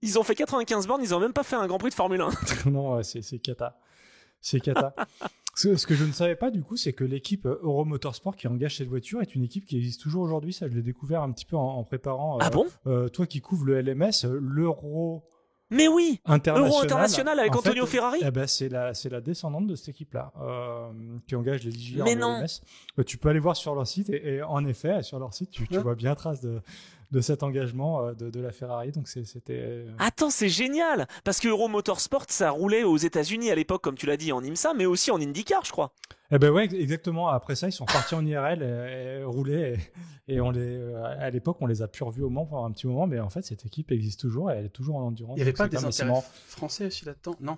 Ils ont fait 95 bornes, ils ont même pas fait un Grand Prix de Formule 1. Non, c'est cata. C'est cata. Ce que je ne savais pas, du coup, c'est que l'équipe Euro Motorsport qui engage cette voiture est une équipe qui existe toujours aujourd'hui. Ça, je l'ai découvert un petit peu en préparant. Ah bon toi qui couvres le LMS, l'Euro... Mais oui, Euro International avec Antonio Ferrari. C'est la descendante de cette équipe-là qui engage les litigieurs de l'OMS. Tu peux aller voir sur leur site et en effet, sur leur site, tu vois bien trace de cet engagement de la Ferrari. Donc c'était. Attends, c'est génial parce que Euro Motorsport, ça roulait aux États-Unis à l'époque, comme tu l'as dit, en IMSA, mais aussi en IndyCar, je crois. Ouais, exactement. Après ça, ils sont partis en IRL et roulaient. Et à l'époque, on les a pu revus au Mans pendant un petit moment, mais en fait, cette équipe existe toujours et elle est toujours en endurance. Il n'y avait pas des intérêts français aussi là-dedans, non?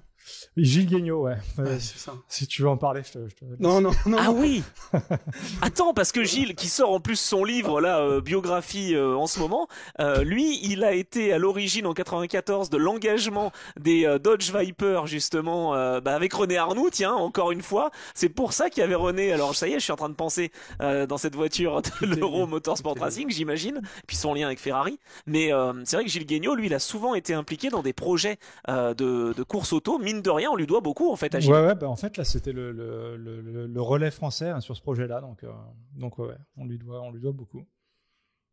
Gilles Guignot, ouais, c'est ça. Si tu veux en parler, je te Non. Ah oui. Attends, parce que Gilles, qui sort en plus son livre là, biographie en ce moment, lui, il a été à l'origine en 94 de l'engagement des Dodge Viper justement, avec René Arnoux. Tiens, encore une fois, c'est pour ça qu'il y avait René. Alors ça y est, je suis en train de penser dans cette voiture de l'Euro Motorsport Racing, j'imagine, puis son lien avec Ferrari. Mais c'est vrai que Gilles Guignot, lui, il a souvent été impliqué dans des projets de course auto. Mine de rien, on lui doit beaucoup en fait à Gilles. En fait là c'était le relais français sur ce projet-là, donc on lui doit beaucoup.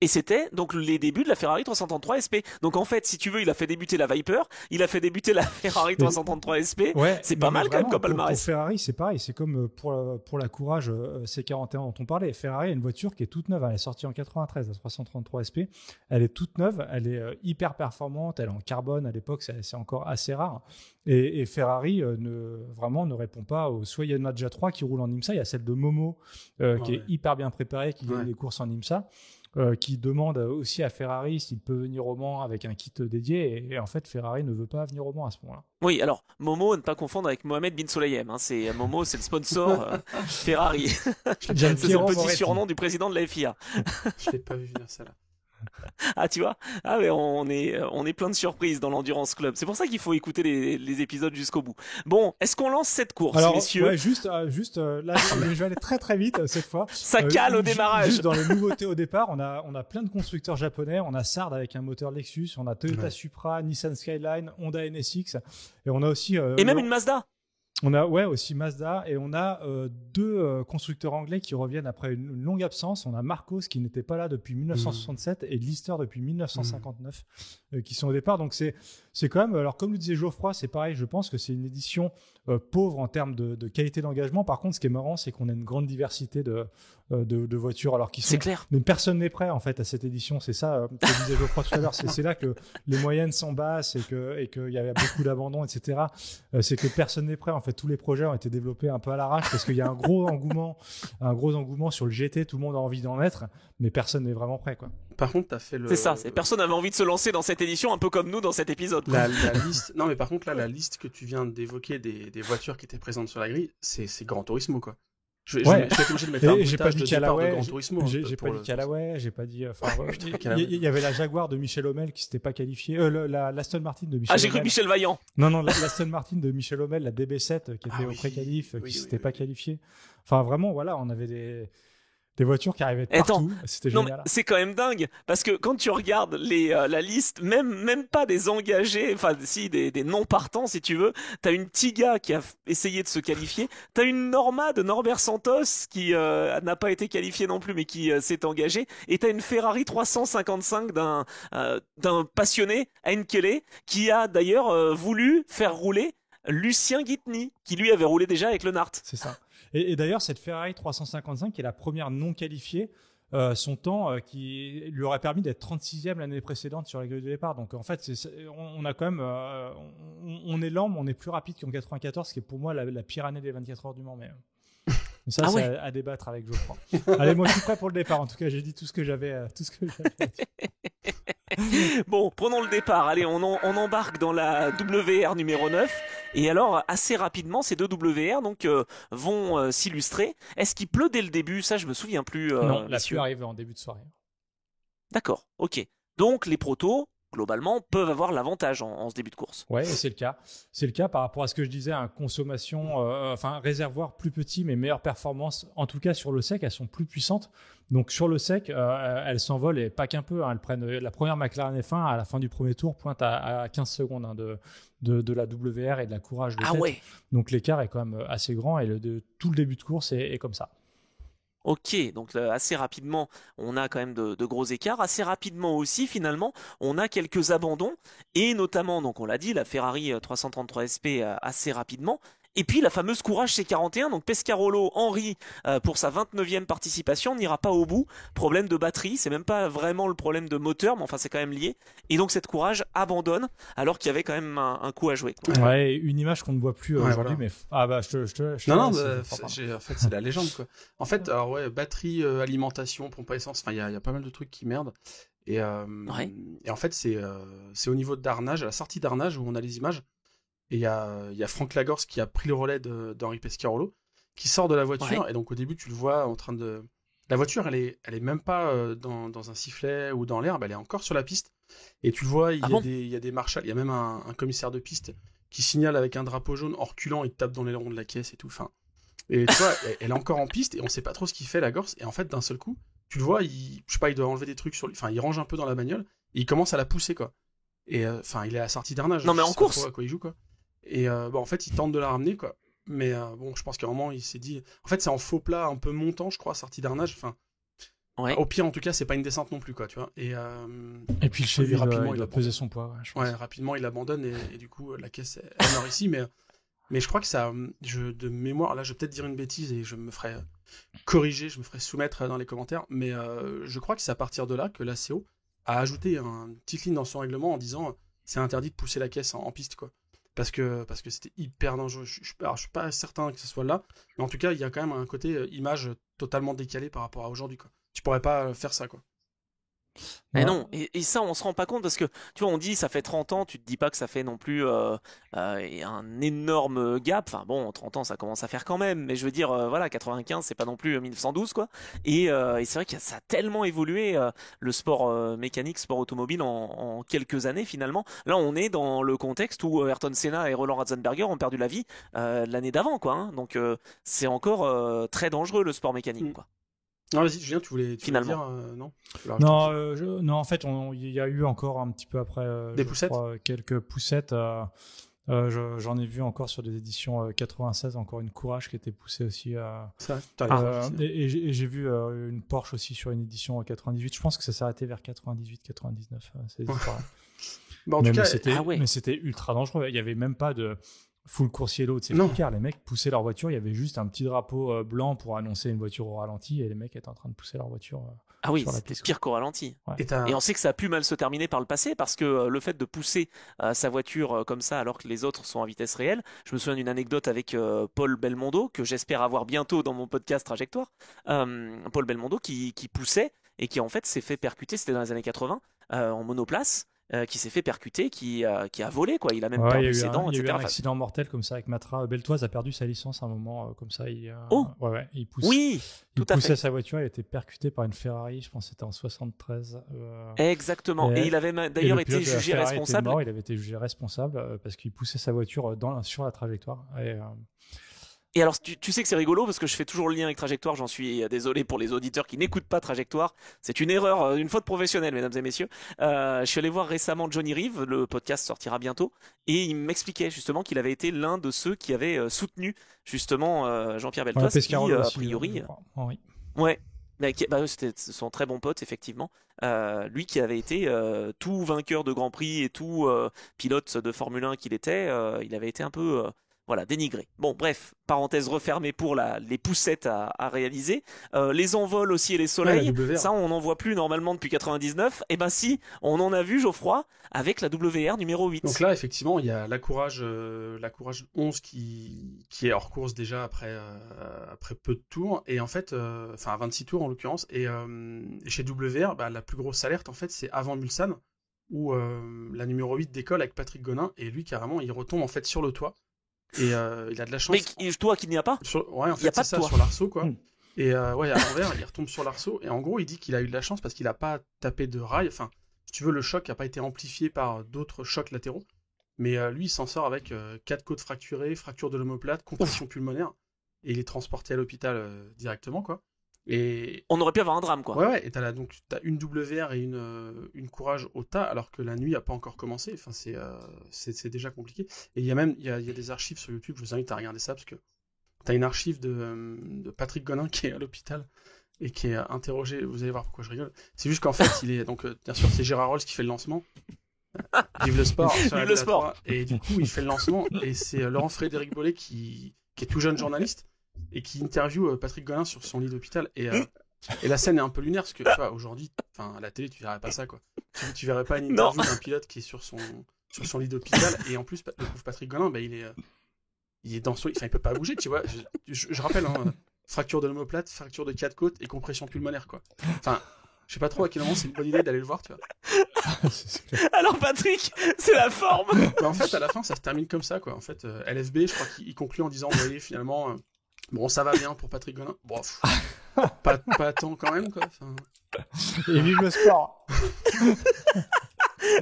Et c'était donc les débuts de la Ferrari 333 SP. Donc en fait, si tu veux, il a fait débuter la Viper, il a fait débuter la Ferrari 333 SP. C'est pas mal quand même comme palmarès. Pour Ferrari, c'est pareil. C'est comme pour la Courage C41 dont on parlait. Ferrari a une voiture qui est toute neuve. Elle est sortie en 93, la 333 SP. Elle est toute neuve. Elle est hyper performante. Elle est en carbone. À l'époque, c'est encore assez rare. Et Ferrari ne répond pas soit il y a une Mazda 3 qui roule en IMSA, il y a celle de Momo qui est hyper bien préparée, qui gagne des courses en IMSA. Qui demande aussi à Ferrari s'il peut venir au Mans avec un kit dédié et en fait Ferrari ne veut pas venir au Mans à ce moment-là. Oui, alors Momo, ne pas confondre avec Mohamed Bin Solayem, Momo, c'est le sponsor Ferrari. C'est le petit surnom du président de la FIA. Je l'ai pas vu venir ça là. Ah tu vois, mais on est plein de surprises dans l'Endurance Club. C'est pour ça qu'il faut écouter les épisodes jusqu'au bout. Bon, est-ce qu'on lance cette course, messieurs? Ouais, juste là, je vais aller très très vite cette fois. Ça cale au démarrage. Juste dans les nouveautés au départ, on a plein de constructeurs japonais. On a Sard avec un moteur Lexus, on a Toyota Supra, Nissan Skyline, Honda NSX, et on a aussi et même une Mazda. On a aussi Mazda et on a deux constructeurs anglais qui reviennent après une longue absence. On a Marcos qui n'était pas là depuis 1967 et Lister depuis 1959 qui sont au départ. Donc c'est quand même, alors comme le disait Geoffroy, c'est pareil, je pense que c'est une édition pauvre en termes de qualité d'engagement. Par contre, ce qui est marrant, c'est qu'on a une grande diversité de voitures. Alors qui sont, c'est clair. Mais personne n'est prêt en fait à cette édition. C'est ça que disait Geoffroy tout à l'heure. C'est là que les moyennes sont basses et qu'il y a beaucoup d'abandon, etc. C'est que personne n'est prêt en fait. Tous les projets ont été développés un peu à l'arrache parce qu'il y a un gros engouement sur le GT. Tout le monde a envie d'en être, mais personne n'est vraiment prêt, quoi. Par contre, t'as fait le. C'est ça. Personne n'avait envie de se lancer dans cette édition, un peu comme nous dans cet épisode. La liste. Non, mais par contre, là, la liste que tu viens d'évoquer des voitures qui étaient présentes sur la grille, c'est Gran Turismo, quoi. Je vais être obligé de mettre un bruitage de départ de Gran Turismo. J'ai pas dit Callaway, j'ai pas dit. Il y avait la Jaguar de Michel Hommel qui s'était pas qualifiée. L'Aston Martin de Michel. Ah, j'ai cru Michel Vaillant. Non, l'Aston Martin de Michel Hommel, la DB7 qui était au pré-qualif, qui s'était pas qualifiée. Enfin, vraiment, voilà, on avait des voitures qui arrivaient de partout. C'était génial. Non, c'est quand même dingue parce que quand tu regardes la liste, même pas des engagés, enfin si des non partants si tu veux, t'as une Tiga qui a essayé de se qualifier, t'as une Norma de Norbert Santos qui n'a pas été qualifiée non plus mais qui s'est engagée, et t'as une Ferrari 355 d'un passionné, Henkele, qui a d'ailleurs voulu faire rouler Lucien Guitny, qui lui avait roulé déjà avec le Nart. C'est ça. Et d'ailleurs, cette Ferrari 355, qui est la première non qualifiée, son temps qui lui aurait permis d'être 36e l'année précédente sur la grille de départ. Donc en fait, on a quand même, on est lent, mais on est plus rapide qu'en 94, ce qui est pour moi la pire année des 24 heures du Mans. Mais ça, c'est à débattre avec Geoffroy. Allez, moi je suis prêt pour le départ. En tout cas, j'ai dit tout ce que j'avais à dire. Bon, prenons le départ. Allez, on embarque dans la WR numéro 9. Et alors, assez rapidement, ces deux WR donc, vont s'illustrer. Est-ce qu'il pleut dès le début? Ça, je me souviens plus. Non, la pluie arrive en début de soirée. D'accord, ok. Donc, les protos, globalement, peuvent avoir l'avantage en ce début de course. Ouais, c'est le cas. C'est le cas par rapport à ce que je disais, consommation, réservoir plus petit, mais meilleure performance. En tout cas, sur le sec, elles sont plus puissantes. Donc, sur le sec, elles s'envolent et pas qu'un peu. Elles prennent la première McLaren F1 à la fin du premier tour, pointe à 15 secondes de la WR et de la Courage de tête. Ouais. Donc, l'écart est quand même assez grand et tout le début de course est comme ça. Ok, donc assez rapidement, on a quand même de gros écarts. Assez rapidement aussi, finalement, on a quelques abandons. Et notamment, donc on l'a dit, la Ferrari 333 SP assez rapidement. Et puis la fameuse Courage C41, donc Pescarolo, Henry, pour sa 29e participation, n'ira pas au bout. Problème de batterie, c'est même pas vraiment le problème de moteur, mais enfin c'est quand même lié. Et donc cette Courage abandonne, alors qu'il y avait quand même un coup à jouer, quoi. Ouais, une image qu'on ne voit plus aujourd'hui, voilà. mais en fait c'est la légende, quoi. En fait, alors ouais, batterie, alimentation, pompe à essence, enfin il y a pas mal de trucs qui merdent. Et en fait c'est au niveau d'Arnage, à la sortie d'Arnage où on a les images. Et il y a Franck Lagorce qui a pris le relais d'Henri Pescarolo, qui sort de la voiture. Ouais. Et donc au début, tu le vois en train de... La voiture, elle est même pas dans un sifflet ou dans l'herbe, elle est encore sur la piste. Et tu le vois, il y a des marshals, il y a même un commissaire de piste qui signale avec un drapeau jaune en reculant, il tape dans l'aileron de la caisse et tout. Enfin, et tu vois, elle est encore en piste et on sait pas trop ce qu'il fait, Lagorce. Et en fait, d'un seul coup, tu le vois, il doit enlever des trucs sur lui. Enfin, il range un peu dans la bagnole et il commence à la pousser, quoi. Et enfin, il est à la sortie d'Arnage. Non, mais en course. À quoi il joue, quoi. Et en fait, il tente de la ramener, quoi. Mais bon, je pense qu'à un moment, il s'est dit... En fait, c'est en faux plat un peu montant, je crois, sortie d'Arnage. Enfin, au pire, en tout cas, c'est pas une descente non plus, quoi, tu vois. Et puis le cheville, rapidement, il a pesé son poids. Ouais, rapidement, il abandonne et du coup, la caisse, elle meurt ici. Mais je crois que ça... de mémoire, là, je vais peut-être dire une bêtise et je me ferai corriger, je me ferai soumettre dans les commentaires. Mais je crois que c'est à partir de là que la CO a ajouté une petite ligne dans son règlement en disant c'est interdit de pousser la caisse en piste, quoi. Parce que c'était hyper dangereux. Je suis pas certain que ce soit là, mais en tout cas, il y a quand même un côté image totalement décalé par rapport à aujourd'hui, quoi. Tu pourrais pas faire ça, quoi. Mais non, et ça on se rend pas compte parce que tu vois, on dit ça fait 30 ans, tu te dis pas que ça fait non plus un énorme gap. Enfin bon, 30 ans ça commence à faire quand même, mais je veux dire, voilà, 95 c'est pas non plus 1912, quoi. Et c'est vrai que ça a tellement évolué, le sport mécanique, sport automobile en quelques années finalement. Là on est dans le contexte où Ayrton Senna et Roland Ratzenberger ont perdu la vie l'année d'avant, quoi, hein. Donc c'est encore très dangereux le sport mécanique, quoi. Non, vas-y, Julien, tu voulais dire non? Non, en fait, il y a eu encore un petit peu après des poussettes, quelques poussettes. J'en ai vu encore sur des éditions 96, encore une Courage qui était poussée aussi. Ça, et j'ai vu une Porsche aussi sur une édition 98. Je pense que ça s'est arrêté vers 98-99, ces histoires-là. Bah, en tout cas, mais c'était ultra dangereux. Il n'y avait même pas de full coursier l'eau de ces car. Les mecs poussaient leur voiture, il y avait juste un petit drapeau blanc pour annoncer une voiture au ralenti et les mecs étaient en train de pousser leur voiture. Ah oui, c'était pire qu'au ralenti. Ouais. Et on sait que ça a pu mal se terminer par le passé parce que le fait de pousser sa voiture comme ça alors que les autres sont à vitesse réelle. Je me souviens d'une anecdote avec Paul Belmondo que j'espère avoir bientôt dans mon podcast Trajectoire. Paul Belmondo qui poussait et qui en fait s'est fait percuter, c'était dans les années 80, en monoplace. Qui s'est fait percuter, qui a volé, quoi. Il a même perdu ses dents, etc. Il y a eu un accident mortel comme ça avec Matra. Beltoise a perdu sa licence à un moment comme ça. Il poussait sa voiture, il a été percuté par une Ferrari, je pense que c'était en 73. Exactement. Et il avait d'ailleurs été jugé responsable. Il avait été jugé responsable parce qu'il poussait sa voiture sur la trajectoire. Et alors, tu sais que c'est rigolo parce que je fais toujours le lien avec Trajectoire. J'en suis désolé pour les auditeurs qui n'écoutent pas Trajectoire. C'est une erreur, une faute professionnelle, mesdames et messieurs. Je suis allé voir récemment Johnny Reeve, le podcast sortira bientôt, et il m'expliquait justement qu'il avait été l'un de ceux qui avaient soutenu justement Jean-Pierre Beltoise, qui a priori, ouais, c'était son très bon pote effectivement. Lui qui avait été tout vainqueur de Grand Prix et tout pilote de Formule 1 qu'il était, il avait été un peu voilà, dénigré. Bon, bref, parenthèse refermée pour les poussettes à réaliser. Les envols aussi et les soleils, ça on n'en voit plus normalement depuis 99. Et ben si, on en a vu, Geoffroy, avec la WR numéro 8. Donc là, effectivement, il y a la Courage 11 qui est hors course déjà après peu de tours. Et en fait, à 26 tours en l'occurrence. Et chez WR, la plus grosse alerte, en fait, c'est avant Mulsanne, où la numéro 8 décolle avec Patrick Gonin. Et lui, carrément, il retombe en fait sur le toit. Et il a de la chance. Mais toi qu'il n'y a pas ouais, en fait, c'est ça, sur l'arceau, quoi. Et à l'envers, il retombe sur l'arceau. Et en gros, il dit qu'il a eu de la chance parce qu'il n'a pas tapé de rail. Enfin, si tu veux, le choc n'a pas été amplifié par d'autres chocs latéraux. Mais lui, il s'en sort avec 4 côtes fracturées, fracture de l'omoplate, compression pulmonaire. Et il est transporté à l'hôpital directement, quoi. Et on aurait pu avoir un drame, quoi. Ouais, et t'as une WR et une Courage au tas, alors que la nuit n'a pas encore commencé. Enfin, c'est déjà compliqué. Et il y a des archives sur YouTube. Je vous invite à regarder ça parce que t'as une archive de Patrick Gonin qui est à l'hôpital et qui est interrogé. Vous allez voir pourquoi je rigole. C'est juste qu'en fait, il est donc bien sûr c'est Gérard Rolls qui fait le lancement. Vive le sport. Vive le sport. Et du coup, il fait le lancement et c'est Laurent Frédéric Bollet qui est tout jeune journaliste et qui interviewe Patrick Gonin sur son lit d'hôpital. Et la scène est un peu lunaire parce que tu vois, aujourd'hui, à la télé, tu verrais pas ça, quoi. Tu verrais pas une interview d'un pilote qui est sur son lit d'hôpital. Et en plus, le pauvre Patrick Gonin, il est dans son lit. Enfin, il peut pas bouger, tu vois. Je rappelle, fracture de l'omoplate, fracture de 4 côtes et compression pulmonaire, quoi. Enfin, je sais pas trop à quel moment c'est une bonne idée d'aller le voir, tu vois. Alors Patrick, c'est la forme. En fait, à la fin, ça se termine comme ça, quoi. En fait, LFB, je crois qu'il conclut en disant, vous voyez, finalement, bon, ça va bien pour Patrick Gonin. Bon, pas tant quand même, quoi. Et vive le sport.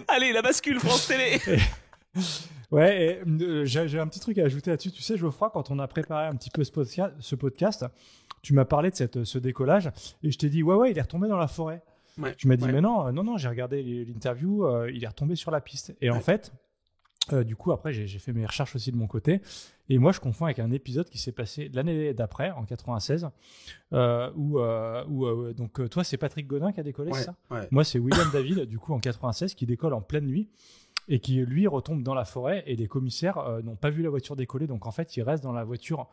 Allez, la bascule France Télé. Ouais, j'ai un petit truc à ajouter là-dessus. Tu sais, Geoffroy, quand on a préparé un petit peu ce podcast, tu m'as parlé de ce décollage et je t'ai dit, ouais, il est retombé dans la forêt. Ouais, tu m'as dit, mais non, j'ai regardé l'interview, il est retombé sur la piste. Et en fait, du coup, après, j'ai fait mes recherches aussi de mon côté. Et moi, je confonds avec un épisode qui s'est passé l'année d'après, en 96, où donc toi, c'est Patrick Gonin qui a décollé, c'est ça ? Moi, c'est William David, du coup, en 96, qui décolle en pleine nuit et qui, lui, retombe dans la forêt. Et les commissaires n'ont pas vu la voiture décoller. Donc, en fait, ils restent dans la voiture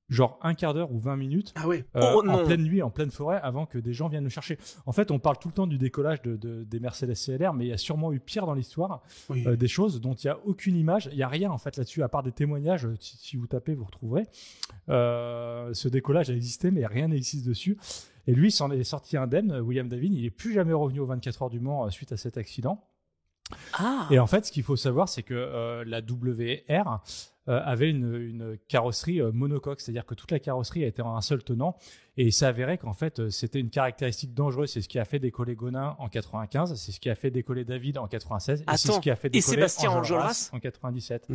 genre un quart d'heure ou 20 minutes en pleine nuit, en pleine forêt, avant que des gens viennent le chercher. En fait, on parle tout le temps du décollage des Mercedes CLR, mais il y a sûrement eu pire dans l'histoire, des choses dont il n'y a aucune image, il n'y a rien en fait là-dessus, à part des témoignages. Si vous tapez, vous retrouverez. Ce décollage a existé, mais rien n'existe dessus. Et lui, il s'en est sorti indemne, William David, il n'est plus jamais revenu aux 24 heures du Mans suite à cet accident. Et en fait, ce qu'il faut savoir, c'est que la WR, avait une carrosserie monocoque, c'est-à-dire que toute la carrosserie était en un seul tenant, et il s'est avéré qu'en fait c'était une caractéristique dangereuse. C'est ce qui a fait décoller Gonin en 95, c'est ce qui a fait décoller David en 96, et c'est ce qui a fait décoller Sébastien Enjolras en 97.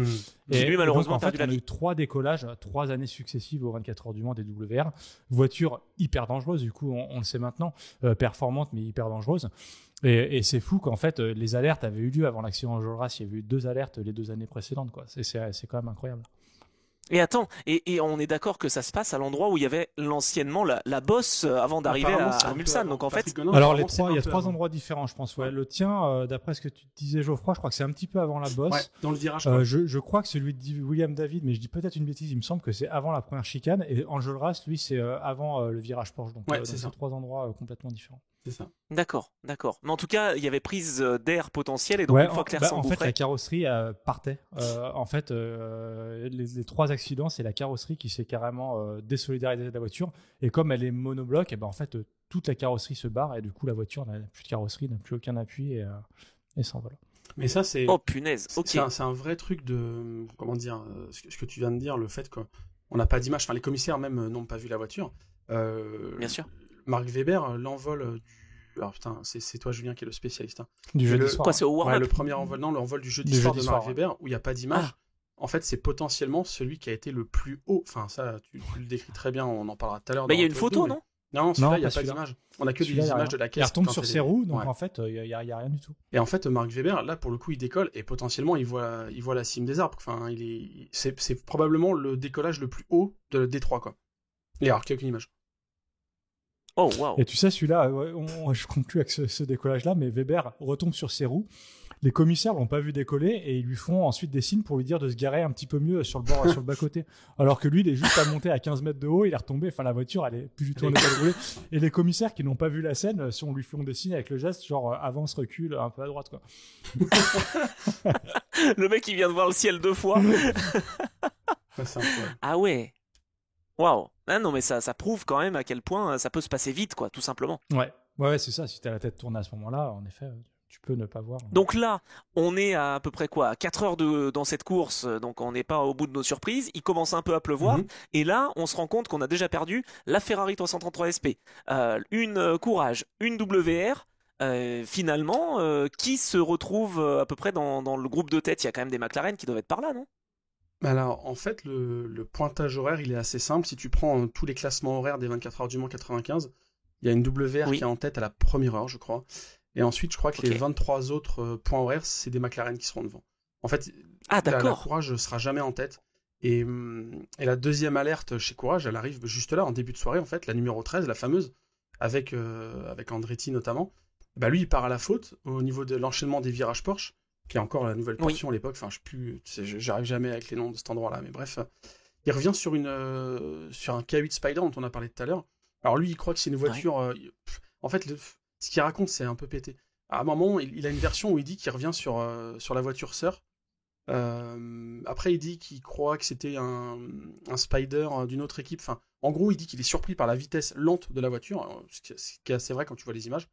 Qui lui malheureusement donc, en perdu fait, la on a vie. eu 3 décollages, 3 années successives aux 24 heures du Mans des WR. Voiture hyper dangereuse, du coup on le sait maintenant, performante mais hyper dangereuse. Et c'est fou qu'en fait les alertes avaient eu lieu avant l'accident Enjolras. Il y avait eu 2 alertes les 2 années précédentes, quoi. C'est quand même incroyable. Et attends, et on est d'accord que ça se passe à l'endroit où il y avait l'anciennement la bosse avant d'arriver à Mulsanne. Donc en fait, alors il y a 3 endroits différents, je pense. Ouais. Le tien, d'après ce que tu disais, Geoffroy, je crois que c'est un petit peu avant la bosse. Ouais, dans le virage. Je crois que celui de William David, mais je dis peut-être une bêtise, il me semble que c'est avant la première chicane. Et Enjolras, lui, c'est avant le virage Porsche. Donc c'est ça. 3 endroits complètement différents. C'est ça. D'accord. Mais en tout cas, il y avait prise d'air potentiel et donc une fois que l'air s'engouffrait. En fait, la carrosserie partait. En fait, les 3 accidents, c'est la carrosserie qui s'est carrément désolidarisée de la voiture. Et comme elle est monobloc, et en fait, toute la carrosserie se barre et du coup, la voiture n'a plus de carrosserie, n'a plus aucun appui et s'envole. Mais ça, c'est. Oh punaise. Ok. C'est un vrai truc de. Comment dire, ce que tu viens de dire, le fait qu'on n'a pas d'image. Enfin, les commissaires même n'ont pas vu la voiture. Bien sûr. Marc Weber, l'envol du. Alors putain, c'est toi Julien qui est le spécialiste. Du jeudi soir. Quoi, c'est au warm-up le premier envol, non, l'envol du jeudi soir de Marc Weber, où il n'y a pas d'image. En fait, c'est potentiellement celui qui a été le plus haut. Enfin, ça, tu le décris très bien, on en parlera tout à l'heure. Il y a une photo, non? Non, celui-là, il n'y a pas d'image. On a que des images de la caisse. Il retombe sur ses roues, donc en fait, il n'y a rien du tout. Et en fait, Marc Weber, là, pour le coup, il décolle et potentiellement, il voit la cime des arbres. Enfin, c'est probablement le décollage le plus haut de Détroit, quoi. Et alors, qu'il n'y a aucune image. Oh, wow. Et tu sais, celui-là, je conclue avec ce décollage-là, mais Weber retombe sur ses roues. Les commissaires l'ont pas vu décoller et ils lui font ensuite des signes pour lui dire de se garer un petit peu mieux sur le bord, sur le bas-côté. Alors que lui, il est juste à monter à 15 mètres de haut, il est retombé, enfin la voiture, elle est plus du tout en état de rouler. Et les commissaires qui n'ont pas vu la scène, si on lui fait des signes avec le geste, genre avance, recule, un peu à droite, quoi. Le mec, il vient de voir le ciel 2 fois. Ah ouais. Waouh. Ah non, mais ça prouve quand même à quel point ça peut se passer vite, quoi, tout simplement. Ouais, c'est ça. Si t'as la tête tournée à ce moment-là, en effet, tu peux ne pas voir. Donc là, on est à peu près quoi, 4 heures dans cette course, donc on n'est pas au bout de nos surprises. Il commence un peu à pleuvoir, et là, on se rend compte qu'on a déjà perdu la Ferrari 333 SP, une Courage, une WR. Finalement, qui se retrouve à peu près dans le groupe de tête? Il y a quand même des McLaren qui doivent être par là, non? Alors, en fait, le pointage horaire, il est assez simple. Si tu prends tous les classements horaires des 24 heures du Mans 95, il y a une WR qui est en tête à la première heure, je crois. Et ensuite, je crois que les 23 autres points horaires, c'est des McLaren qui seront devant. En fait, la Courage ne sera jamais en tête. Et la deuxième alerte chez Courage, elle arrive juste là, en début de soirée, en fait, la numéro 13, la fameuse, avec Andretti notamment. Bah, lui, il part à la faute au niveau de l'enchaînement des virages Porsche, qui est encore la nouvelle portion à l'époque. Enfin, j'arrive jamais avec les noms de cet endroit-là, mais bref. Il revient sur un K8 Spider dont on a parlé tout à l'heure. Alors lui, il croit que c'est une voiture... en fait, ce qu'il raconte, c'est un peu pété. À un moment, il a une version où il dit qu'il revient sur la voiture sœur. Après, il dit qu'il croit que c'était un Spider d'une autre équipe. Enfin, en gros, il dit qu'il est surpris par la vitesse lente de la voiture, ce qui est assez vrai quand tu vois les images.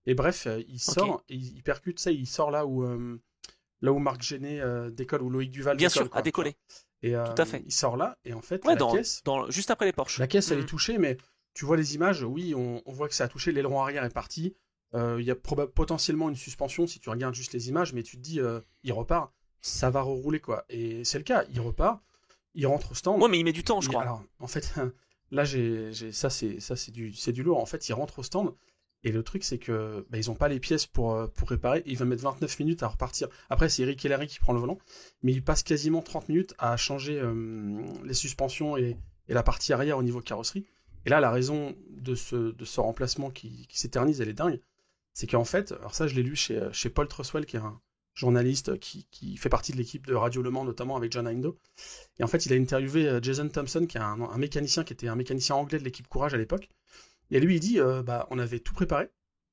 Et bref, il sort, et il percute, ça, il sort là où Marc Genet décolle, où Loïc Duval Bien décolle. sûr, a décollé. Et, tout à fait. Il sort là, et en fait, caisse... juste après les Porsche. La caisse, elle est touchée, mais tu vois les images, oui, on voit que ça a touché, l'aileron arrière est parti. Il y a potentiellement une suspension si tu regardes juste les images, mais tu te dis, il repart, ça va rerouler, quoi. Et c'est le cas, il repart, il rentre au stand. Ouais, mais il met du temps, je crois. Alors, en fait, là, c'est du lourd. En fait, il rentre au stand. Et le truc, c'est que ils ont pas les pièces pour réparer. Il va mettre 29 minutes à repartir. Après, c'est Eric Hellary qui prend le volant. Mais il passe quasiment 30 minutes à changer les suspensions et la partie arrière au niveau carrosserie. Et là, la raison de ce remplacement qui s'éternise, elle est dingue. C'est qu'en fait, alors ça, je l'ai lu chez Paul Truswell, qui est un journaliste qui fait partie de l'équipe de Radio Le Mans, notamment avec John Hindo. Et en fait, il a interviewé Jason Thompson, qui est un mécanicien, qui était un mécanicien anglais de l'équipe Courage à l'époque. Et lui, il dit, on avait tout préparé.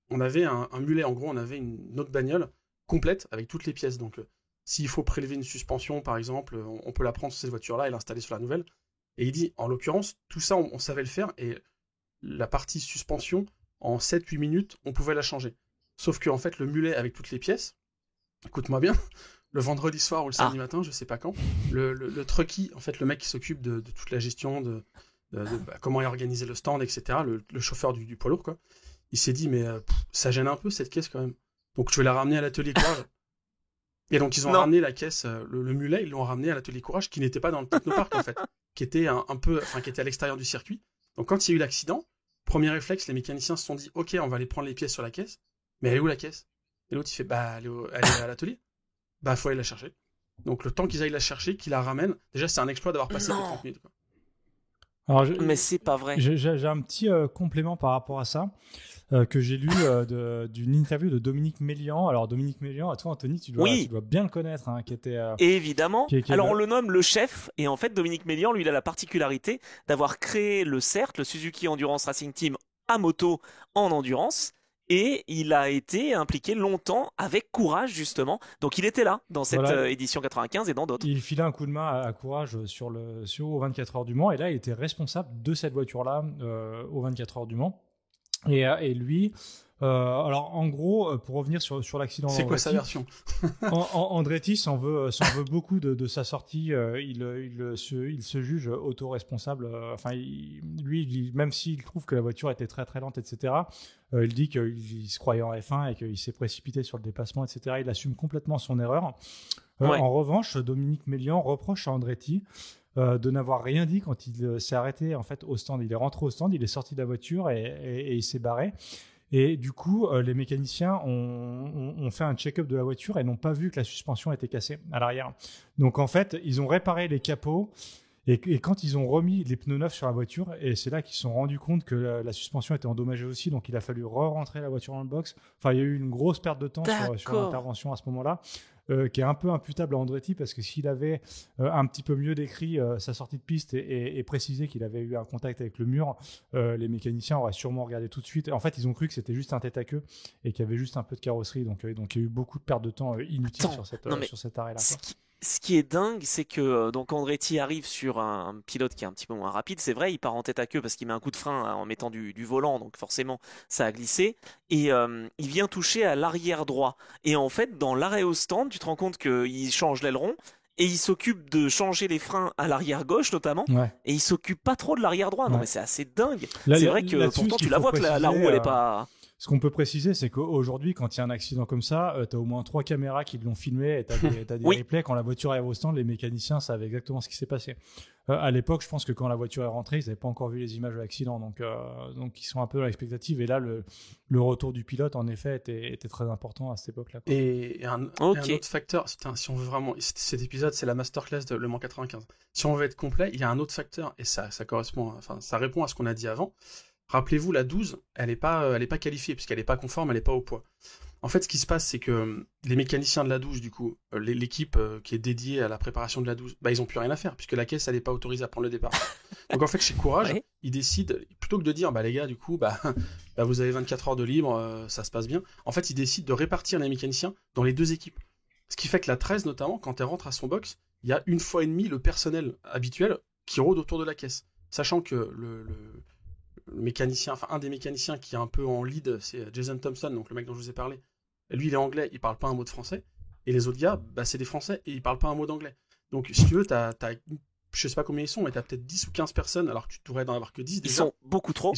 On avait un mulet, en gros, on avait une autre bagnole complète avec toutes les pièces. Donc, s'il faut prélever une suspension, par exemple, on peut la prendre sur cette voiture-là et l'installer sur la nouvelle. Et il dit, en l'occurrence, tout ça, on savait le faire. Et la partie suspension, en 7-8 minutes, on pouvait la changer. Sauf qu'en fait, le mulet avec toutes les pièces, écoute-moi bien, le vendredi soir ou le samedi matin, je sais pas quand, le trucky, en fait, le mec qui s'occupe de toute la gestion, de comment est organisé le stand, etc., le chauffeur du poids lourd, quoi, il s'est dit, mais ça gêne un peu cette caisse quand même. Donc je vais la ramener à l'atelier Courage. Et donc ils ont ramené la caisse, le mulet, ils l'ont ramené à l'atelier Courage, qui n'était pas dans le technopark, en fait, qui était qui était à l'extérieur du circuit. Donc quand il y a eu l'accident, premier réflexe, les mécaniciens se sont dit, ok, on va aller prendre les pièces sur la caisse, mais elle est où la caisse? Et l'autre il fait, elle est à l'atelier. Faut aller la chercher. Donc le temps qu'ils aillent la chercher, qu'ils la ramènent, déjà c'est un exploit d'avoir passé les 30 minutes, quoi. Alors, mais c'est pas vrai. J'ai un petit complément par rapport à ça que j'ai lu d'une interview de Dominique Mélian. Alors Dominique Mélian, à toi Anthony, tu dois bien le connaître, hein, qui était évidemment. Alors on le nomme le chef, et en fait Dominique Mélian, lui, il a la particularité d'avoir créé le CERT, le Suzuki Endurance Racing Team à moto en endurance. Et il a été impliqué longtemps avec Courage, justement. Donc il était là dans cette édition 95 et dans d'autres. Il filait un coup de main à Courage aux 24 heures du Mans. Et là, il était responsable de cette voiture-là aux 24 heures du Mans. Et lui, alors en gros, pour revenir sur l'accident c'est quoi sa version? Andretti s'en veut beaucoup de sa sortie. Il se juge auto-responsable. Lui, même s'il trouve que la voiture était très très lente, etc., il dit qu'il se croyait en F1 et qu'il s'est précipité sur le dépassement, etc. Il assume complètement son erreur. En revanche, Dominique Mélian reproche à Andretti de n'avoir rien dit quand il s'est arrêté en fait au stand. Il est rentré au stand, il est sorti de la voiture et il s'est barré. Et du coup, les mécaniciens ont fait un check-up de la voiture et n'ont pas vu que la suspension était cassée à l'arrière. Donc en fait, ils ont réparé les capots et quand ils ont remis les pneus neufs sur la voiture, et c'est là qu'ils se sont rendus compte que la suspension était endommagée aussi, donc il a fallu re-rentrer la voiture dans le box. Enfin, il y a eu une grosse perte de temps sur l'intervention à ce moment-là. Qui est un peu imputable à Andretti parce que s'il avait un petit peu mieux décrit sa sortie de piste et précisé qu'il avait eu un contact avec le mur, les mécaniciens auraient sûrement regardé tout de suite. En fait, ils ont cru que c'était juste un tête à queue et qu'il y avait juste un peu de carrosserie. Donc il y a eu beaucoup de pertes de temps inutiles sur cet arrêt-là. Ce qui est dingue, c'est que donc Andretti arrive sur un pilote qui est un petit peu moins rapide, c'est vrai, il part en tête à queue parce qu'il met un coup de frein en mettant du volant, donc forcément ça a glissé, et il vient toucher à l'arrière droit. Et en fait, dans l'arrêt au stand, tu te rends compte qu'il change l'aileron, et il s'occupe de changer les freins à l'arrière gauche notamment, et il s'occupe pas trop de l'arrière droit. Non mais c'est assez dingue. C'est vrai que pourtant tu la vois que la roue elle est pas... Ce qu'on peut préciser, c'est qu'aujourd'hui, quand il y a un accident comme ça, tu as au moins 3 caméras qui l'ont filmé et tu as des replays. Quand la voiture arrive au stand, les mécaniciens savaient exactement ce qui s'est passé. À l'époque, je pense que quand la voiture est rentrée, ils n'avaient pas encore vu les images de l'accident. Donc ils sont un peu dans l'expectative. Et là, le retour du pilote, en effet, était très important à cette époque-là. Et un autre facteur, si on veut vraiment... Cet épisode, c'est la masterclass de Le Mans 95. Si on veut être complet, il y a un autre facteur, et ça correspond, ça répond à ce qu'on a dit avant. Rappelez-vous, la 12, elle est pas qualifiée, puisqu'elle n'est pas conforme, elle n'est pas au poids. En fait, ce qui se passe, c'est que les mécaniciens de la 12, du coup, l'équipe qui est dédiée à la préparation de la 12, ils n'ont plus rien à faire, puisque la caisse, elle n'est pas autorisée à prendre le départ. Donc en fait, chez Courage, ils décident, plutôt que de dire, les gars, du coup, vous avez 24 heures de libre, ça se passe bien, en fait, ils décident de répartir les mécaniciens dans les deux équipes. Ce qui fait que la 13, notamment, quand elle rentre à son box, il y a 1,5 fois le personnel habituel qui rôde autour de la caisse. Sachant que le mécanicien, un des mécaniciens qui est un peu en lead, c'est Jason Thompson, donc le mec dont je vous ai parlé. Lui, il est anglais, il parle pas un mot de français. Et les autres gars, c'est des français et ils parlent pas un mot d'anglais. Donc, si tu veux, je sais pas combien ils sont, mais t'as peut-être 10 ou 15 personnes, alors que tu devrais n'en avoir que 10 déjà. Ils sont beaucoup trop.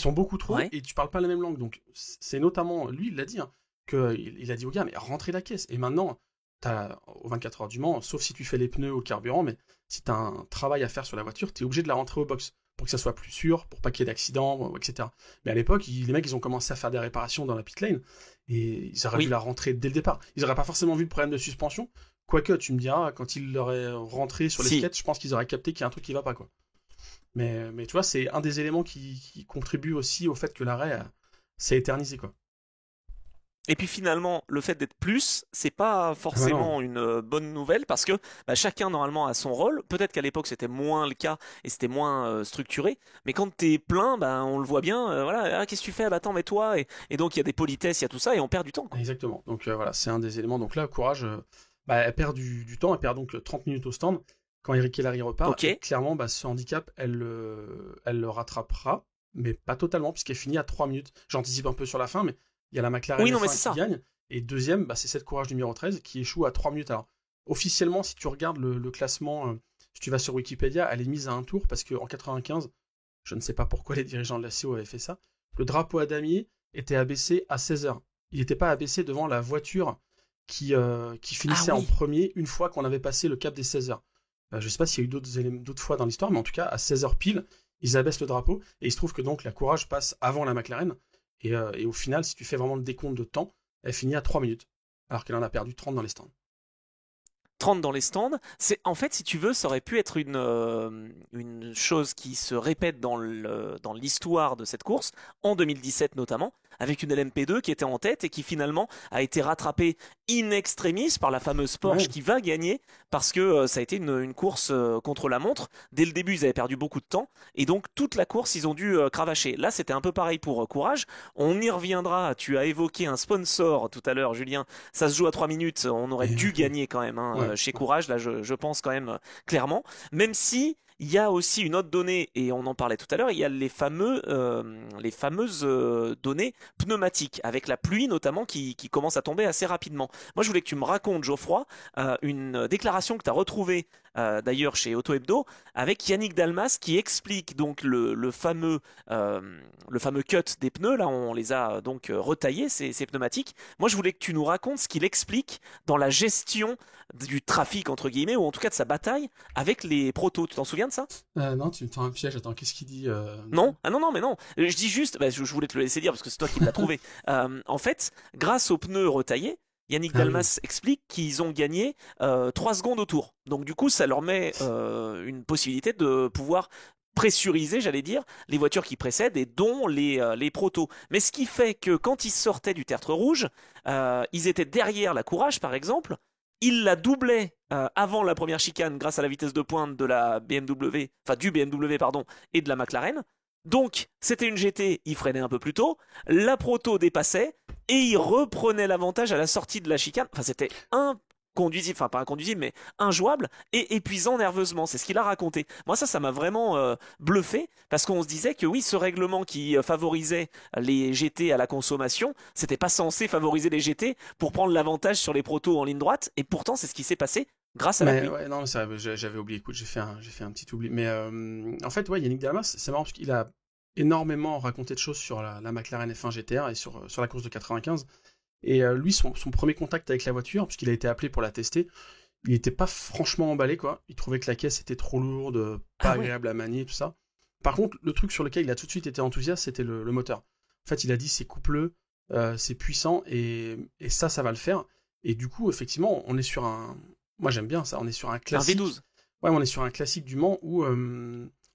Et tu parles pas la même langue. Donc, c'est notamment, lui, il l'a dit, qu'il a dit aux gars, mais rentrez la caisse. Et maintenant, aux 24 heures du Mans, sauf si tu fais les pneus ou le carburant, mais si t'as un travail à faire sur la voiture, t'es obligé de la rentrer au box. Pour que ça soit plus sûr, pour pas qu'il y ait d'accident, etc. Mais à l'époque, les mecs, ils ont commencé à faire des réparations dans la pit lane, et ils auraient dû la rentrer dès le départ. Ils auraient pas forcément vu le problème de suspension, quoique, tu me diras, quand ils l'auraient rentré sur les skates, je pense qu'ils auraient capté qu'il y a un truc qui va pas, quoi. Mais tu vois, c'est un des éléments qui contribue aussi au fait que l'arrêt s'est éternisé, quoi. Et puis finalement, le fait d'être plus, c'est pas forcément une bonne nouvelle parce que chacun normalement a son rôle. Peut-être qu'à l'époque c'était moins le cas et c'était moins structuré. Mais quand t'es plein, on le voit bien. Qu'est-ce que tu fais? Attends, mais toi. Et donc il y a des politesses, il y a tout ça et on perd du temps, quoi. Exactement. Donc voilà, c'est un des éléments. Donc là, Courage, elle perd du temps. Elle perd donc 30 minutes au stand. Quand Eric Hellary repart, clairement, ce handicap, elle le rattrapera, mais pas totalement puisqu'elle finit à 3 minutes. J'anticipe un peu sur la fin, mais il y a la McLaren F1 qui gagne. Et deuxième, c'est cette Courage numéro 13 qui échoue à 3 minutes. Alors, officiellement, si tu regardes le classement, si tu vas sur Wikipédia, elle est mise à un tour parce qu'en 95, je ne sais pas pourquoi les dirigeants de la CO avaient fait ça, le drapeau à damier était abaissé à 16h. Il n'était pas abaissé devant la voiture qui finissait en premier une fois qu'on avait passé le cap des 16h. Je ne sais pas s'il y a eu d'autres fois dans l'histoire, mais en tout cas, à 16h pile, ils abaissent le drapeau, et il se trouve que donc la Courage passe avant la McLaren, et au final, si tu fais vraiment le décompte de temps, elle finit à 3 minutes, alors qu'elle en a perdu 30 dans les stands. 30 dans les stands. C'est en fait, si tu veux, ça aurait pu être une chose qui se répète dans l'histoire de cette course, en 2017 notamment, avec une LMP2 qui était en tête et qui finalement a été rattrapée in extremis par la fameuse Porsche qui va gagner parce que ça a été une course contre la montre. Dès le début, ils avaient perdu beaucoup de temps et donc toute la course, ils ont dû cravacher. Là, c'était un peu pareil pour Courage. On y reviendra. Tu as évoqué un sponsor tout à l'heure, Julien. Ça se joue à 3 minutes. On aurait dû gagner quand même chez Courage. Là, je pense quand même clairement. Même si il y a aussi une autre donnée, et on en parlait tout à l'heure, il y a les fameuses données pneumatiques, avec la pluie notamment qui commence à tomber assez rapidement. Moi, je voulais que tu me racontes, Geoffroy, une déclaration que tu as retrouvée d'ailleurs chez Auto Hebdo, avec Yannick Dalmas qui explique donc le fameux cut des pneus. Là, on les a donc retaillés, ces pneumatiques. Moi, je voulais que tu nous racontes ce qu'il explique dans la gestion du trafic, entre guillemets, ou en tout cas de sa bataille avec les protos. Tu t'en souviens de ça? Non, tu me tends un piège. Attends, qu'est-ce qu'il dit Non, ah non, mais non. Je dis juste, je voulais te le laisser dire parce que c'est toi qui me l'as trouvé. En fait, grâce aux pneus retaillés, Yannick Dalmas explique qu'ils ont gagné 3 secondes au tour. Donc du coup, ça leur met une possibilité de pouvoir pressuriser, j'allais dire, les voitures qui précèdent et dont les protos. Mais ce qui fait que quand ils sortaient du tertre rouge, ils étaient derrière la Courage, par exemple. Ils la doublaient avant la première chicane grâce à la vitesse de pointe de la BMW, enfin du BMW pardon, et de la McLaren. Donc c'était une GT, ils freinaient un peu plus tôt, la proto dépassait et ils reprenaient l'avantage à la sortie de la chicane. Enfin c'était inconduisible, enfin pas inconduisible mais injouable et épuisant nerveusement, c'est ce qu'il a raconté. Moi ça m'a vraiment bluffé parce qu'on se disait que oui, ce règlement qui favorisait les GT à la consommation, c'était pas censé favoriser les GT pour prendre l'avantage sur les protos en ligne droite et pourtant c'est ce qui s'est passé grâce à la pluie. Ouais, non, j'avais oublié, écoute, j'ai fait un petit oubli. Mais en fait, ouais, Yannick Dalmas, c'est marrant parce qu'il a énormément raconté de choses sur la McLaren F1 GTR et sur la course de 95. Et lui, son premier contact avec la voiture, puisqu'il a été appelé pour la tester, il n'était pas franchement emballé, quoi. Il trouvait que la caisse était trop lourde, pas agréable à manier, tout ça. Par contre, le truc sur lequel il a tout de suite été enthousiaste, c'était le moteur. En fait, il a dit c'est coupleux, c'est puissant, et ça va le faire. Et du coup, effectivement, on est sur un... Moi, j'aime bien ça, on est sur un classique. Un V12. Ouais, on est sur un classique du Mans où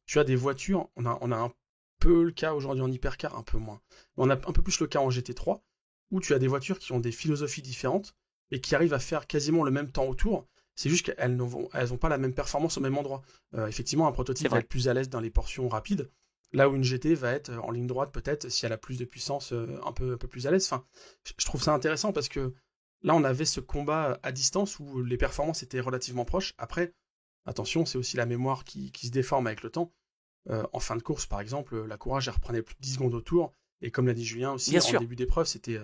tu as des voitures, on a un peu le cas aujourd'hui en hypercar, un peu moins. On a un peu plus le cas en GT3, où tu as des voitures qui ont des philosophies différentes et qui arrivent à faire quasiment le même temps autour. C'est juste qu'elles n'ont pas la même performance au même endroit. Effectivement, un prototype va être plus à l'aise dans les portions rapides, là où une GT va être en ligne droite peut-être, si elle a plus de puissance, un peu plus à l'aise. Enfin, je trouve ça intéressant parce que là, on avait ce combat à distance où les performances étaient relativement proches. Après, attention, c'est aussi la mémoire qui se déforme avec le temps. En fin de course, par exemple, la Courage, elle reprenait plus de 10 secondes au tour. Et comme l'a dit Julien aussi, en début d'épreuve, c'était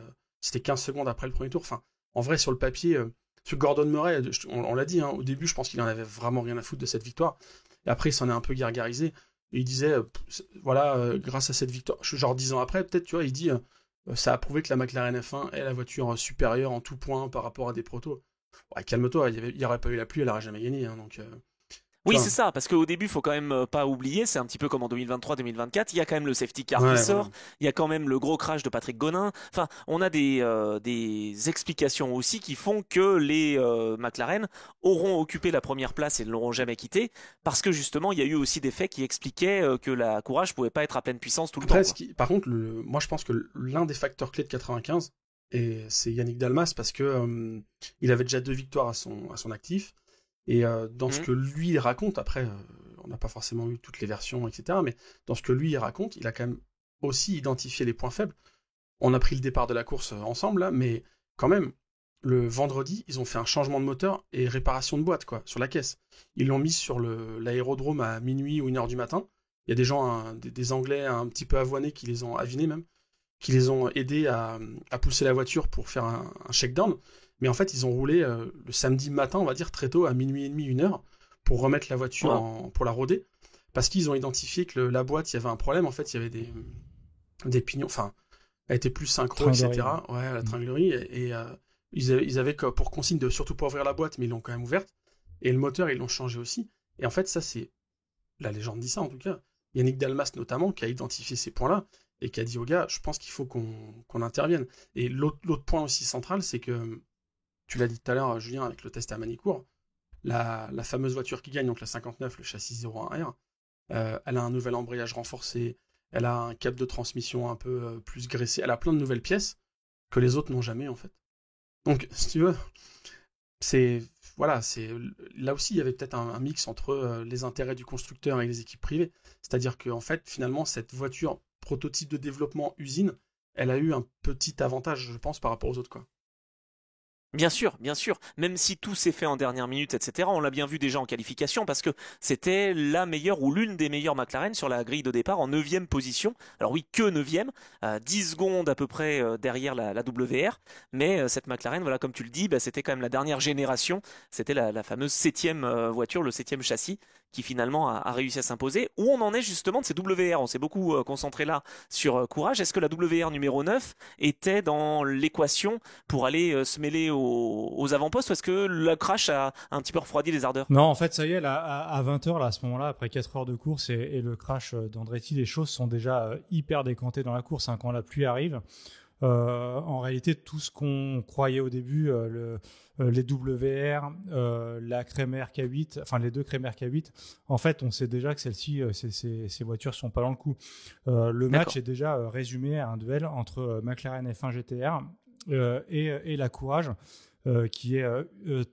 15 secondes après le premier tour. Enfin, en vrai, sur le papier, ce Gordon Murray, on l'a dit, au début, je pense qu'il en avait vraiment rien à foutre de cette victoire. Et après, il s'en est un peu gargarisé. Et il disait, grâce à cette victoire, genre 10 ans après, peut-être, tu vois, il dit... ça a prouvé que la McLaren F1 est la voiture supérieure en tout point par rapport à des protos. Ouais, calme-toi, il n'y aurait pas eu la pluie, elle n'aurait jamais gagné. Hein, donc, oui, c'est ça, parce qu'au début, il faut quand même pas oublier, c'est un petit peu comme en 2023-2024, il y a quand même le safety car qui sort, il y a quand même le gros crash de Patrick Gonin. Enfin, on a des explications aussi qui font que les McLaren auront occupé la première place et ne l'auront jamais quitté, parce que justement, il y a eu aussi des faits qui expliquaient que la Courage pouvait pas être à pleine puissance tout le temps. Par contre, moi je pense que l'un des facteurs clés de 95, et c'est Yannick Dalmas, parce que il avait déjà 2 victoires à son actif. Et dans ce que lui il raconte, après, on n'a pas forcément eu toutes les versions, etc. Mais dans ce que lui il raconte, il a quand même aussi identifié les points faibles. On a pris le départ de la course ensemble, là, mais quand même, le vendredi, ils ont fait un changement de moteur et réparation de boîte, quoi, sur la caisse. Ils l'ont mis sur l'aérodrome à minuit ou 1h du matin. Il y a des gens, des Anglais un petit peu avoinés qui les ont avinés même, qui les ont aidés à pousser la voiture pour faire un shakedown. Mais en fait, ils ont roulé le samedi matin, on va dire très tôt, à minuit et demi, 1h, pour remettre la voiture pour la roder, parce qu'ils ont identifié que la boîte, il y avait un problème. En fait, il y avait des pignons, enfin, elle était plus synchro, etc. Ouais, la tringlerie, et ils avaient pour consigne de surtout pas ouvrir la boîte, mais ils l'ont quand même ouverte, et le moteur, ils l'ont changé aussi. Et en fait, ça, c'est la légende dit ça, en tout cas. Yannick Dalmas, notamment, qui a identifié ces points-là, et qui a dit aux gars, je pense qu'il faut qu'on intervienne. Et l'autre point aussi central, c'est que, tu l'as dit tout à l'heure, Julien, avec le test à Manicourt, la fameuse voiture qui gagne, donc la 59, le châssis 01R, elle a un nouvel embrayage renforcé, elle a un cap de transmission un peu plus graissé, elle a plein de nouvelles pièces que les autres n'ont jamais, en fait. Donc, si tu veux, là aussi, il y avait peut-être un mix entre les intérêts du constructeur et les équipes privées. C'est-à-dire qu'en fait, finalement, cette voiture prototype de développement usine, elle a eu un petit avantage, je pense, par rapport aux autres, quoi. Bien sûr, même si tout s'est fait en dernière minute, etc., on l'a bien vu déjà en qualification, parce que c'était la meilleure ou l'une des meilleures McLaren sur la grille de départ en 9e position. Alors oui, que 9e, 10 secondes à peu près derrière la WR, mais cette McLaren, voilà, comme tu le dis, c'était quand même la dernière génération, c'était la fameuse 7e voiture, le 7e châssis, qui finalement a réussi à s'imposer. Où on en est justement de ces WR? On s'est beaucoup concentré là sur Courage. Est-ce que la WR numéro 9 était dans l'équation pour aller se mêler aux avant-postes, ou est-ce que le crash a un petit peu refroidi les ardeurs? Non, en fait, ça y est, là, à 20h, là, à ce moment-là, après 4 heures de course et le crash d'Andretti, les choses sont déjà hyper décantées dans la course, hein, quand la pluie arrive. En réalité, tout ce qu'on croyait au début, les WR, la Kremer K8, enfin les deux Kremer K8, en fait, on sait déjà que celles-ci, ces voitures sont pas dans le coup. Le match est déjà résumé à un duel entre McLaren F1 GTR et la Courage, qui est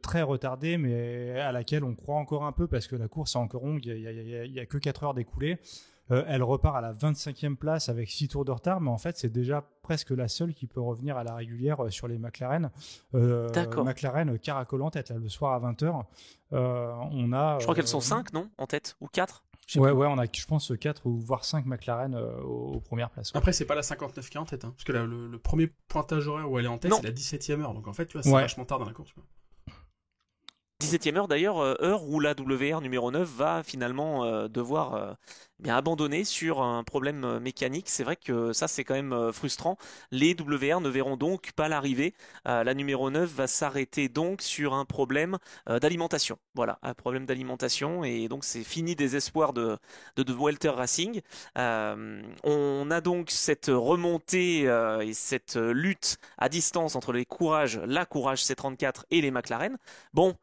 très retardée, mais à laquelle on croit encore un peu parce que la course est encore longue, il y a que 4 heures d'écoulées. Elle repart à la 25e place avec 6 tours de retard, mais en fait, c'est déjà presque la seule qui peut revenir à la régulière sur les McLaren. McLaren caracole en tête, là, le soir à 20h. Je crois qu'elles sont 5, non? En tête? Ou 4? Ouais, on a, je pense, 4 ou voire 5 McLaren aux premières places. Quoi. Après, c'est pas la 59 qui est en tête, hein, parce que là, le premier pointage horaire où elle est en tête, c'est la 17e heure. Donc en fait, tu vois, c'est vachement tard dans la course, quoi. 17e heure d'ailleurs, heure où la WR numéro 9 va finalement devoir bien abandonner sur un problème mécanique. C'est vrai que ça c'est quand même frustrant. Les WR ne verront donc pas l'arrivée. La numéro 9 va s'arrêter donc sur un problème d'alimentation. Voilà, un problème d'alimentation, et donc c'est fini des espoirs de Welter Racing. On a donc cette remontée et cette lutte à distance entre la Courage C34 et les McLaren. Bon,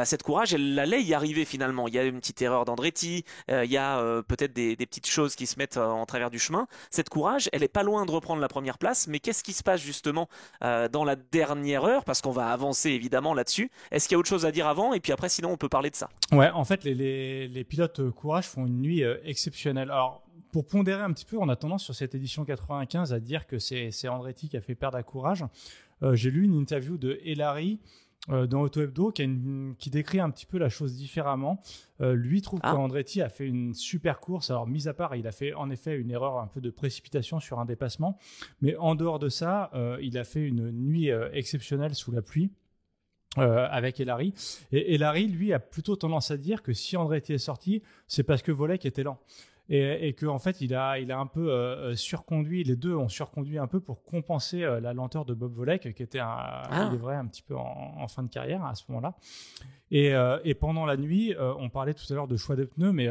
cette Courage, elle allait y arriver finalement. Il y a une petite erreur d'Andretti, il y a peut-être des petites choses qui se mettent en travers du chemin. Cette Courage, elle est pas loin de reprendre la première place, mais qu'est-ce qui se passe justement dans la dernière heure? Parce qu'on va avancer évidemment là-dessus. Est-ce qu'il y a autre chose à dire avant? Et puis après, sinon, on peut parler de ça. Ouais, en fait, les pilotes Courage font une nuit exceptionnelle. Alors, pour pondérer un petit peu, on a tendance sur cette édition 95 à dire que c'est Andretti qui a fait perdre à Courage. J'ai lu une interview de Elari dans Auto Hebdo qui décrit un petit peu la chose différemment. Lui trouve qu'Andretti a fait une super course. Alors, mis à part, il a fait en effet une erreur un peu de précipitation sur un dépassement, mais en dehors de ça, il a fait une nuit exceptionnelle sous la pluie. Avec Elari. Et Elari, lui, a plutôt tendance à dire que si Andretti est sorti, c'est parce que Volek était lent. Et que en fait il a un peu surconduit, les deux ont surconduit un peu pour compenser la lenteur de Bob Volek, qui était il est vrai un petit peu en fin de carrière à ce moment-là. Et pendant la nuit, on parlait tout à l'heure de choix de pneus, mais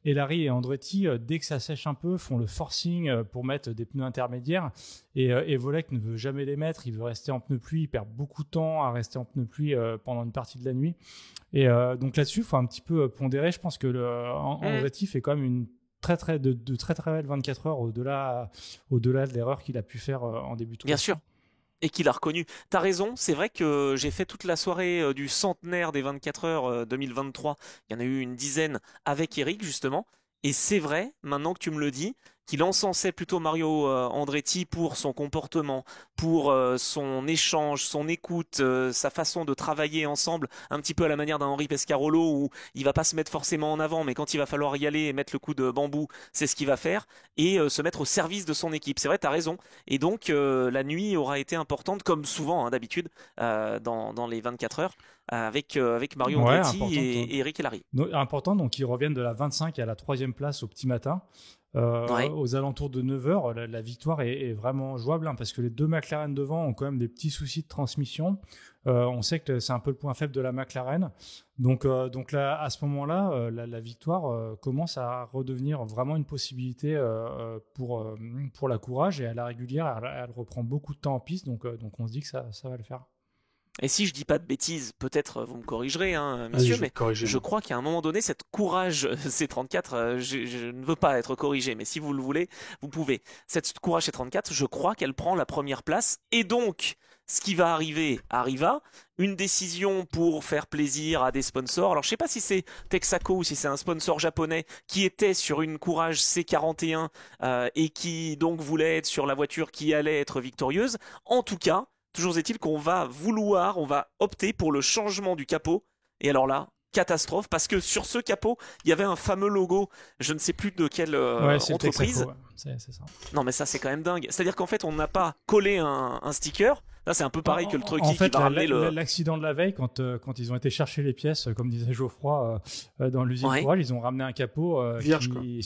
Elari et Andretti, dès que ça sèche un peu, font le forcing pour mettre des pneus intermédiaires, et Volek ne veut jamais les mettre, il veut rester en pneus pluie, il perd beaucoup de temps à rester en pneus pluie pendant une partie de la nuit. Et donc là-dessus, il faut un petit peu pondérer. Je pense que Andretti fait quand même une de très belles 24 heures au-delà de l'erreur qu'il a pu faire en début de course. Bien sûr. Et qu'il a reconnu. T'as raison, c'est vrai que j'ai fait toute la soirée du centenaire des 24 heures 2023. Il y en a eu une dizaine avec Eric, justement. Et c'est vrai, maintenant que tu me le dis, qu'il encensait plutôt Mario Andretti pour son comportement, pour son échange, son écoute, sa façon de travailler ensemble, un petit peu à la manière d'un Henri Pescarolo où il va pas se mettre forcément en avant, mais quand il va falloir y aller et mettre le coup de bambou, c'est ce qu'il va faire, et se mettre au service de son équipe. C'est vrai, t'as raison. Et donc la nuit aura été importante, comme souvent d'habitude, dans les 24 heures, avec Mario Andretti et Eric Hellary. Important, donc ils reviennent de la 25 à la 3e place au petit matin. Aux alentours de 9h, la victoire est vraiment jouable, parce que les 2 McLaren devant ont quand même des petits soucis de transmission. On sait que c'est un peu le point faible de la McLaren. Donc là, à ce moment-là, la victoire commence à redevenir vraiment une possibilité pour la Courage, et à la régulière, elle reprend beaucoup de temps en piste. Donc on se dit que ça va le faire. Et si je dis pas de bêtises, peut-être vous me corrigerez, messieurs, mais je crois qu'à un moment donné, cette Courage C34, je ne veux pas être corrigé, mais si vous le voulez, vous pouvez. Cette Courage C34, je crois qu'elle prend la première place, et donc, ce qui va arriver arriva. Une décision pour faire plaisir à des sponsors. Alors, je sais pas si c'est Texaco ou si c'est un sponsor japonais qui était sur une Courage C41 et qui donc voulait être sur la voiture qui allait être victorieuse. En tout cas, toujours est-il qu'on va opter pour le changement du capot. Et alors là, catastrophe, parce que sur ce capot, il y avait un fameux logo, je ne sais plus de quelle entreprise. Texaco, c'est ça. Non, mais ça, c'est quand même dingue. C'est-à-dire qu'en fait, on n'a pas collé un sticker. Là, c'est un peu pareil que le truc qui va ramener l'accident de la veille, quand ils ont été chercher les pièces, comme disait Geoffroy, dans l'usine Courage, ils ont ramené un capot vierge, qui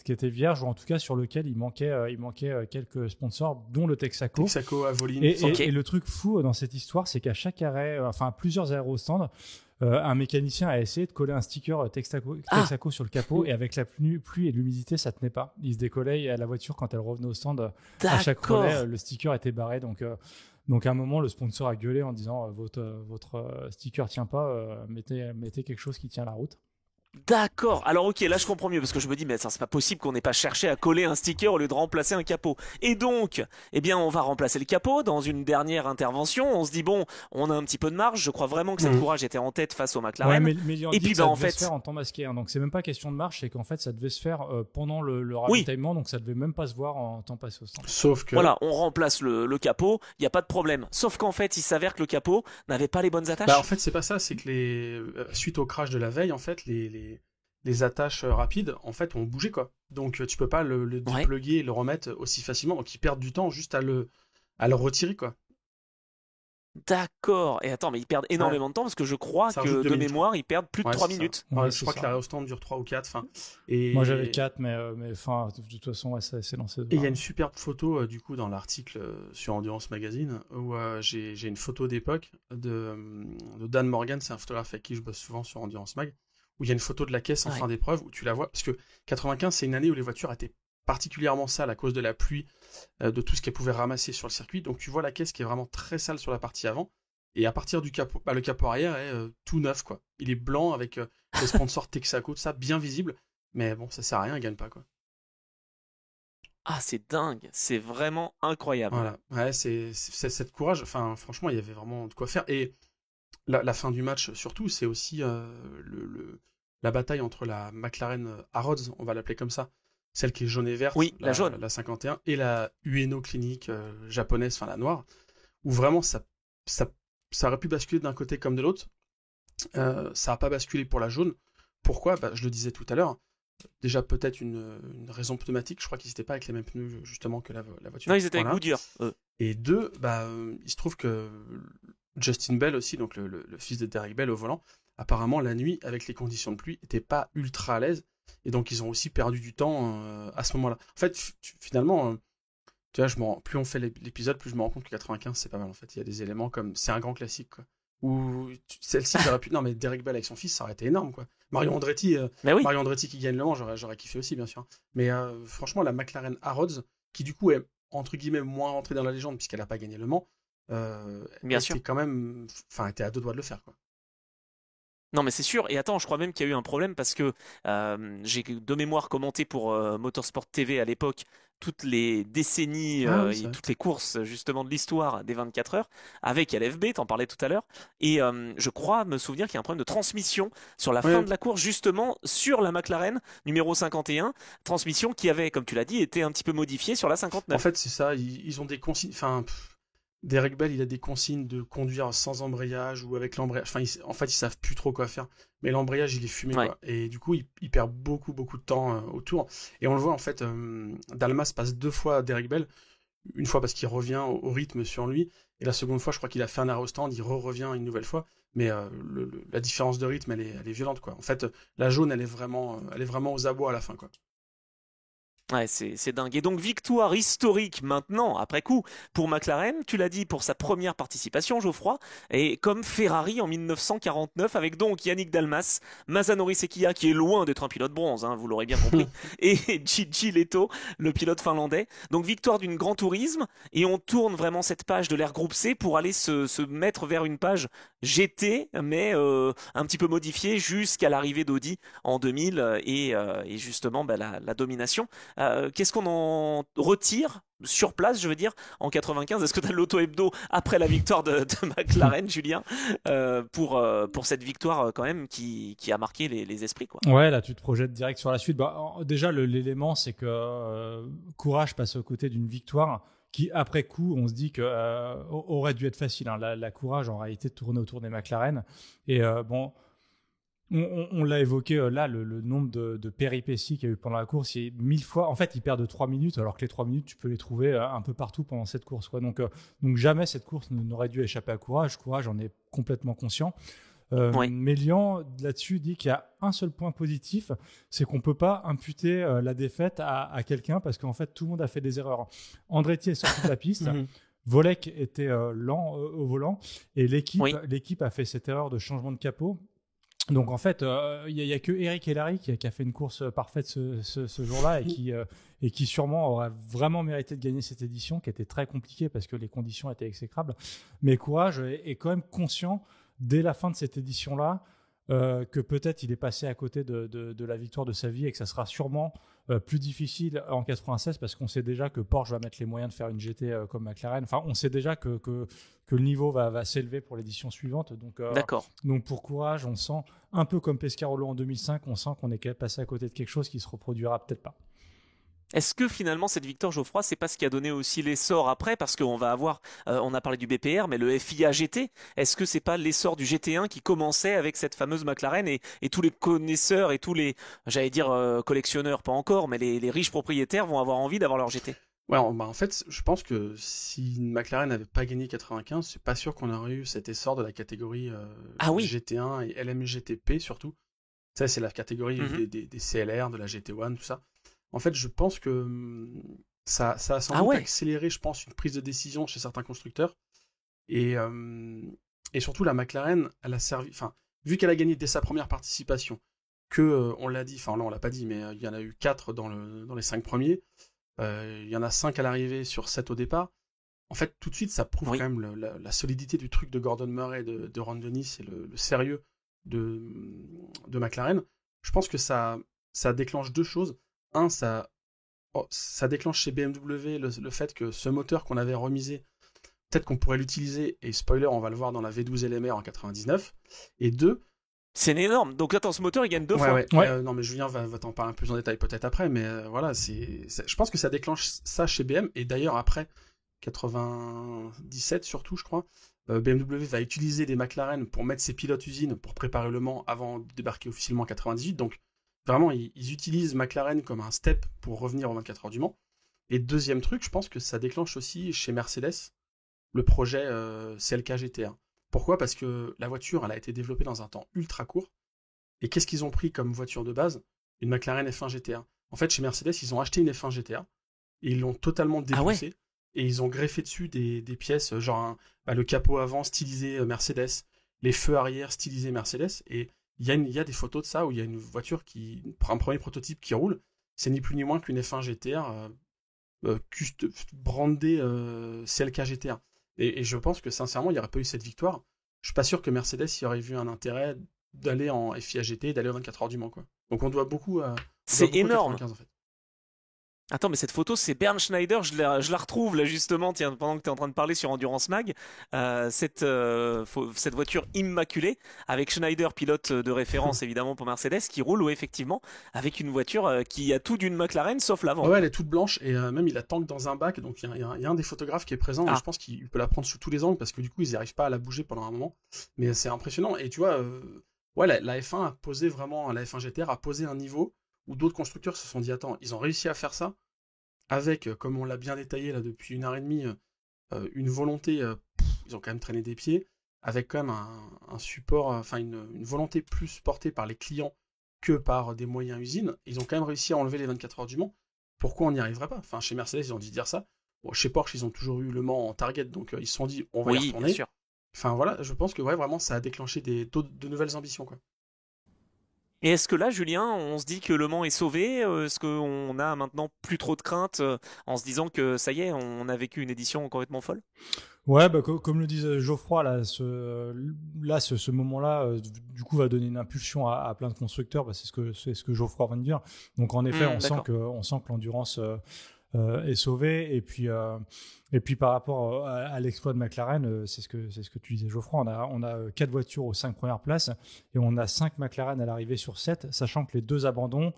était vierge, ou en tout cas sur lequel il manquait quelques sponsors, dont le Texaco. Texaco, Avoline. Et le truc fou dans cette histoire, c'est qu'à chaque arrêt, à plusieurs aérostands, un mécanicien a essayé de coller un sticker Texaco sur le capot, et avec la pluie et l'humidité, ça tenait pas. Il se décollait, et à la voiture, quand elle revenait au stand, à chaque relais, le sticker était barré. Donc à un moment, le sponsor a gueulé en disant votre sticker tient pas, mettez quelque chose qui tient la route. D'accord, alors ok, là je comprends mieux, parce que je me dis, mais ça c'est pas possible qu'on n'ait pas cherché à coller un sticker au lieu de remplacer un capot. Et donc, eh bien on va remplacer le capot dans une dernière intervention. On se dit, bon, on a un petit peu de marge, je crois vraiment que cette Courage était en tête face au McLaren. Ouais, mais et puis ça devait se faire en temps masqué, donc c'est même pas question de marge, c'est qu'en fait ça devait se faire pendant le ravitaillement, donc ça devait même pas se voir en temps passé au stand. Sauf que... Voilà, on remplace le capot, il n'y a pas de problème. Sauf qu'en fait, il s'avère que le capot n'avait pas les bonnes attaches. En fait, c'est pas ça, c'est que suite au crash de la veille, en fait, les attaches rapides, en fait, ont bougé, quoi. Donc, tu peux pas le dépluguer et le remettre aussi facilement. Donc, ils perdent du temps juste à le retirer, quoi. D'accord. Et attends, mais ils perdent énormément de temps, parce que je crois que de mémoire, ils perdent plus de 3 minutes. Je crois que l'arrêt au stand dure 3 ou 4. Moi, j'avais 4, mais de toute façon, ça s'est lancé. Et il y a une superbe photo, du coup, dans l'article sur Endurance Magazine, où j'ai une photo d'époque de Dan Morgan, c'est un photographe avec qui je bosse souvent sur Endurance Mag, où il y a une photo de la caisse en fin d'épreuve, où tu la vois, parce que 95, c'est une année où les voitures étaient particulièrement sales à cause de la pluie, de tout ce qu'elles pouvaient ramasser sur le circuit. Donc tu vois la caisse qui est vraiment très sale sur la partie avant, et à partir du capot, le capot arrière est tout neuf, quoi. Il est blanc avec le sponsor Texaco, tout ça bien visible, mais bon, ça sert à rien, il gagne pas, quoi. Ah, c'est dingue, c'est vraiment incroyable. Voilà, ouais, c'est cette Courage, enfin franchement, il y avait vraiment de quoi faire. Et la fin du match, surtout, c'est aussi la bataille entre la McLaren Harrods, on va l'appeler comme ça, celle qui est jaune et verte, la jaune, la 51, et la Ueno Clinique japonaise, enfin la noire, où vraiment ça aurait pu basculer d'un côté comme de l'autre. Ça n'a pas basculé pour la jaune. Pourquoi ? Je le disais tout à l'heure. Déjà, peut-être une raison pneumatique. Je crois qu'ils n'étaient pas avec les mêmes pneus, justement, que la voiture. Non, ils étaient avec Goodyear. Et deux, il se trouve que Justin Bell aussi, donc le fils de Derek Bell au volant, apparemment, la nuit, avec les conditions de pluie, n'était pas ultra à l'aise. Et donc, ils ont aussi perdu du temps à ce moment-là. En fait, finalement, tu vois, plus on fait l'épisode, plus je me rends compte que 95, c'est pas mal, en fait. Il y a des éléments comme... C'est un grand classique, quoi. Ou celle-ci, j'aurais pu... Non, mais Derek Bell avec son fils, ça aurait été énorme, quoi. Mario Andretti qui gagne Le Mans, j'aurais kiffé aussi, bien sûr. Mais franchement, la McLaren Harrods, qui du coup est, entre guillemets, moins rentrée dans la légende, puisqu'elle n'a pas gagné Le Mans, bien sûr, quand même... Enfin, était à deux doigts de le faire, quoi. Non, mais c'est sûr. Et attends, je crois même qu'il y a eu un problème parce que j'ai de mémoire commenté pour Motorsport TV à l'époque toutes les décennies Ah oui, et c'est vrai. toutes les courses justement de l'histoire des 24 heures avec LFB, t'en parlais tout à l'heure. Et je crois me souvenir qu'il y a un problème de transmission sur la fin Ouais, de la course, justement sur la McLaren numéro 51, transmission qui avait, comme tu l'as dit, été un petit peu modifiée sur la en 59. fait, c'est ça, ils ont des consignes, enfin, Derek Bell, il a des consignes de conduire sans embrayage ou avec l'embrayage. Enfin, en fait, ils savent plus trop quoi faire. Mais l'embrayage, il est fumé, Ouais. quoi. Et du coup, il perd beaucoup, beaucoup de temps autour. Et on le voit, en fait, Dalmas passe 2 fois à Derek Bell. Une fois parce qu'il revient au rythme sur lui. Et la seconde fois, je crois qu'il a fait un arrêt au stand, il revient une nouvelle fois. Mais la différence de rythme, elle est violente, quoi. En fait, la jaune, elle est vraiment aux abois à la fin, quoi. Ouais, c'est dingue. Et donc, victoire historique maintenant, après coup, pour McLaren, tu l'as dit, pour sa première participation, Geoffroy, et comme Ferrari en 1949, avec donc Yannick Dalmas, Mazanori Sekija, qui est loin d'être un pilote bronze, hein, vous l'aurez bien compris, et Gigi Leto, le pilote finlandais. Donc, victoire d'une Grand Tourisme, et on tourne vraiment cette page de l'ère groupe C pour aller se mettre vers une page GT, mais un petit peu modifiée jusqu'à l'arrivée d'Audi en 2000 et justement bah, la domination. Qu'est-ce qu'on en retire sur place, je veux dire, en 95? Est-ce que tu as l'auto-hebdo après la victoire de McLaren, Julien, pour cette victoire quand même qui a marqué les esprits, quoi. Ouais, là tu te projettes direct sur la suite. Déjà, l'élément, c'est que Courage passe aux côtés d'une victoire qui, après coup, on se dit que aurait dû être facile, hein. La Courage, en réalité, tournait autour des McLaren. Et bon, on l'a évoqué là, le nombre de péripéties qu'il y a eu pendant la course, il y a 1000 fois. En fait, ils perdent 3 minutes, alors que les 3 minutes, tu peux les trouver un peu partout pendant cette course, quoi. Donc jamais cette course n'aurait dû échapper à Courage. Courage, j'en ai complètement conscient. Oui, Mélian, là-dessus, dit qu'il y a un seul point positif, c'est qu'on ne peut pas imputer la défaite à quelqu'un parce qu'en fait, tout le monde a fait des erreurs. Andretti est sorti de la piste. Mhm. Volek était lent au volant et oui, l'équipe a fait cette erreur de changement de capot. Donc en fait, il y a que Eric Hellary qui a fait une course parfaite ce jour-là et qui sûrement aurait vraiment mérité de gagner cette édition qui était très compliquée parce que les conditions étaient exécrables. Mais Courage est quand même conscient dès la fin de cette édition-là que peut-être il est passé à côté de la victoire de sa vie et que ça sera sûrement plus difficile en 96 parce qu'on sait déjà que Porsche va mettre les moyens de faire une GT comme McLaren. Enfin, on sait déjà que le niveau va s'élever pour l'édition suivante. d'accord. Donc pour Courage, on sent un peu comme Pescarolo en 2005, on sent qu'on est passé à côté de quelque chose qui se reproduira peut-être pas. Est-ce que finalement cette victoire, Geoffroy, c'est pas ce qui a donné aussi l'essor après, parce qu'on va avoir, on a parlé du BPR, mais le FIA GT, est-ce que c'est pas l'essor du GT1 qui commençait avec cette fameuse McLaren et tous les connaisseurs et tous les, j'allais dire collectionneurs, pas encore, mais les riches propriétaires vont avoir envie d'avoir leur GT. Ouais, en fait, je pense que si McLaren n'avait pas gagné 95, c'est pas sûr qu'on aurait eu cet essor de la catégorie Ah oui. GT1 et LMGTP surtout. Ça, c'est la catégorie Mhm. des CLR, de la GT1, tout ça. En fait, je pense que ça a sans Ah doute ouais. accéléré, je pense, une prise de décision chez certains constructeurs. Et, euh, et surtout, la McLaren, elle a servi. Enfin, vu qu'elle a gagné dès sa première participation, que, on l'a dit, enfin, non, on l'a pas dit, mais il y en a eu 4 dans les 5 premiers. Il y en a 5 à l'arrivée sur 7 au départ. En fait, tout de suite, ça prouve Oui. quand même la solidité du truc de Gordon Murray, de Ron Dennis et le sérieux de, de McLaren. Je pense que ça déclenche deux choses. Un, ça déclenche chez BMW le fait que ce moteur qu'on avait remisé, peut-être qu'on pourrait l'utiliser, et spoiler, on va le voir dans la V12 LMR en 99. Et deux, C'est énorme. Donc attends, ce moteur, il gagne deux ouais, fois. ouais, Ouais. non mais Julien va t'en parler un peu plus en détail peut-être après, mais voilà, je pense que ça déclenche ça chez BM, et d'ailleurs après, 97 surtout, je crois, BMW va utiliser des McLaren pour mettre ses pilotes usines pour préparer le Mans avant de débarquer officiellement en 98. Donc vraiment, ils utilisent McLaren comme un step pour revenir aux 24 heures du Mans. Et deuxième truc, je pense que ça déclenche aussi chez Mercedes le projet CLK GT1. Pourquoi? Parce que la voiture, elle a été développée dans un temps ultra court. Et qu'est-ce qu'ils ont pris comme voiture de base? Une McLaren F1 GT1. En fait, chez Mercedes, ils ont acheté une F1 GT1 et ils l'ont totalement Ah ouais. dépoussée. Et ils ont greffé dessus des pièces, genre le capot avant stylisé Mercedes, les feux arrière stylisés Mercedes. Et il y a des photos de ça où il y a une voiture un premier prototype qui roule. C'est ni plus ni moins qu'une F1 GT1 brandée CLK GT1. Et je pense que sincèrement, il n'y aurait pas eu cette victoire. Je suis pas sûr que Mercedes y aurait vu un intérêt d'aller en FIA GT, d'aller aux 24 heures du Mans, quoi. Donc on doit beaucoup à C'est énorme. 95, en fait. Attends, mais cette photo, c'est Bernd Schneider, je la retrouve là justement, tiens, pendant que tu es en train de parler sur Endurance Mag, cette voiture immaculée, avec Schneider, pilote de référence évidemment pour Mercedes, qui roule, ouais, effectivement, avec une voiture qui a tout d'une McLaren sauf l'avant. Ouais, elle est toute blanche, et même il la tank dans un bac, donc il y a un des photographes qui est présent, et je pense qu'il peut la prendre sous tous les angles, parce que du coup, ils n'y arrivent pas à la bouger pendant un moment, mais c'est impressionnant, et tu vois, ouais, la F1 a posé vraiment, la F1 GTR a posé un niveau où d'autres constructeurs se sont dit, attends, ils ont réussi à faire ça, avec, comme on l'a bien détaillé là depuis 1 heure et demie, une volonté, ils ont quand même traîné des pieds, avec quand même un support, enfin une volonté plus portée par les clients que par des moyens usines. Ils ont quand même réussi à enlever les 24 heures du Mans. Pourquoi on n'y arriverait pas? Enfin, chez Mercedes, ils ont dû dire ça. Bon, chez Porsche, ils ont toujours eu le Mans en target, donc ils se sont dit, on va y retourner. Bien sûr. Enfin voilà, je pense que ouais, vraiment, ça a déclenché de nouvelles ambitions, quoi. Et est-ce que là, Julien, on se dit que Le Mans est sauvé? Est-ce qu'on a maintenant plus trop de crainte en se disant que ça y est, on a vécu une édition complètement folle? Ouais, bah, comme le disait Geoffroy, là, ce moment-là, du coup, va donner une impulsion à plein de constructeurs. Bah, c'est ce que Geoffroy vient de dire. Donc, en effet, on sent que l'endurance est sauvée. Et puis par rapport à l'exploit de McLaren, c'est ce que tu disais, Geoffroy. On a 4 voitures aux 5 premières places et on a 5 McLaren à l'arrivée sur 7, sachant que les deux abandons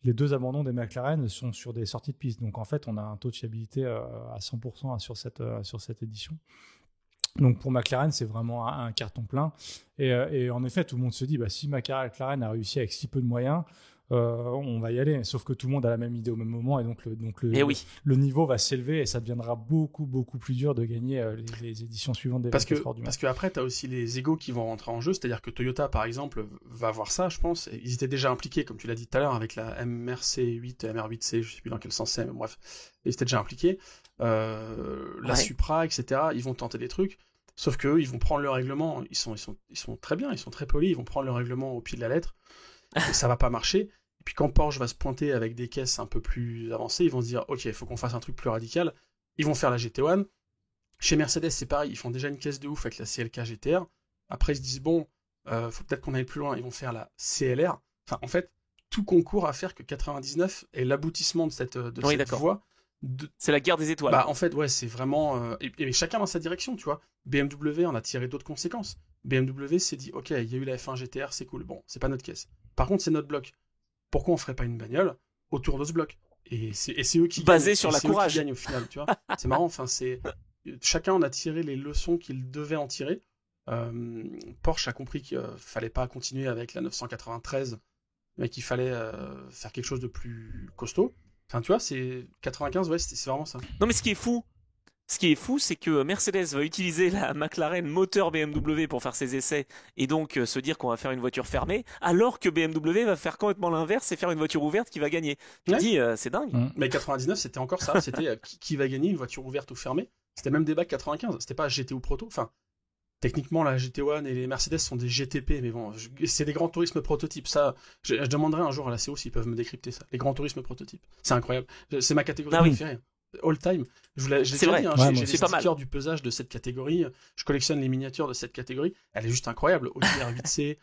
des McLaren sont sur des sorties de piste. Donc en fait, on a un taux de fiabilité à 100% sur cette édition. Donc pour McLaren, c'est vraiment un carton plein. Et en effet, tout le monde se dit, si McLaren a réussi avec si peu de moyens, on va y aller. Sauf que tout le monde a la même idée au même moment, et donc le niveau va s'élever et ça deviendra beaucoup beaucoup plus dur de gagner les éditions suivantes des 24 heures du Mans. Parce qu'après, tu as aussi les égos qui vont rentrer en jeu, c'est-à-dire que Toyota, par exemple, va voir ça, je pense. Ils étaient déjà impliqués, comme tu l'as dit tout à l'heure, avec la MRC8, MR8C, je sais plus dans quel sens c'est, mais bref, ils étaient déjà impliqués. La Supra, etc. Ils vont tenter des trucs. Sauf qu'eux, ils vont prendre le règlement, ils sont très bien, ils sont très polis, ils vont prendre le règlement au pied de la lettre, et ça va pas marcher. Et puis quand Porsche va se pointer avec des caisses un peu plus avancées, ils vont se dire, ok, il faut qu'on fasse un truc plus radical. Ils vont faire la GT1. Chez Mercedes, c'est pareil, ils font déjà une caisse de ouf avec la CLK GTR. Après, ils se disent, bon, faut peut-être qu'on aille plus loin, ils vont faire la CLR. Enfin, en fait, tout concourt à faire que 99 est l'aboutissement de cette voie. C'est la guerre des étoiles. En fait, ouais, c'est vraiment... et chacun dans sa direction, tu vois. BMW en a tiré d'autres conséquences. BMW s'est dit, ok, il y a eu la F1 GTR, c'est cool. Bon, c'est pas notre caisse. Par contre, c'est notre bloc. Pourquoi on ferait pas une bagnole autour de ce bloc? Et c'est eux qui basé sur la courage. Qui gagnent au final, tu vois. C'est marrant, enfin, chacun en a tiré les leçons qu'il devait en tirer. Porsche a compris qu'il fallait pas continuer avec la 993, mais qu'il fallait faire quelque chose de plus costaud. Enfin, tu vois, c'est 95, ouais, c'est vraiment ça. Non, mais ce qui est fou, c'est que Mercedes va utiliser la McLaren moteur BMW pour faire ses essais et donc se dire qu'on va faire une voiture fermée, alors que BMW va faire complètement l'inverse et faire une voiture ouverte qui va gagner. Tu te dis, c'est dingue. Mais 99, c'était encore ça. C'était qui va gagner, une voiture ouverte ou fermée. C'était même débat que 95. C'était pas GT ou Proto. Enfin, techniquement, la GT1 et les Mercedes sont des GTP, mais bon, c'est des grands tourismes prototypes. Ça, je demanderai un jour à la CO s'ils peuvent me décrypter ça. Les grands tourismes prototypes. C'est incroyable. C'est ma catégorie préférée. All time. C'est vrai. J'ai des stickers du pesage de cette catégorie. Je collectionne les miniatures de cette catégorie. Elle est juste incroyable. Audi R8C,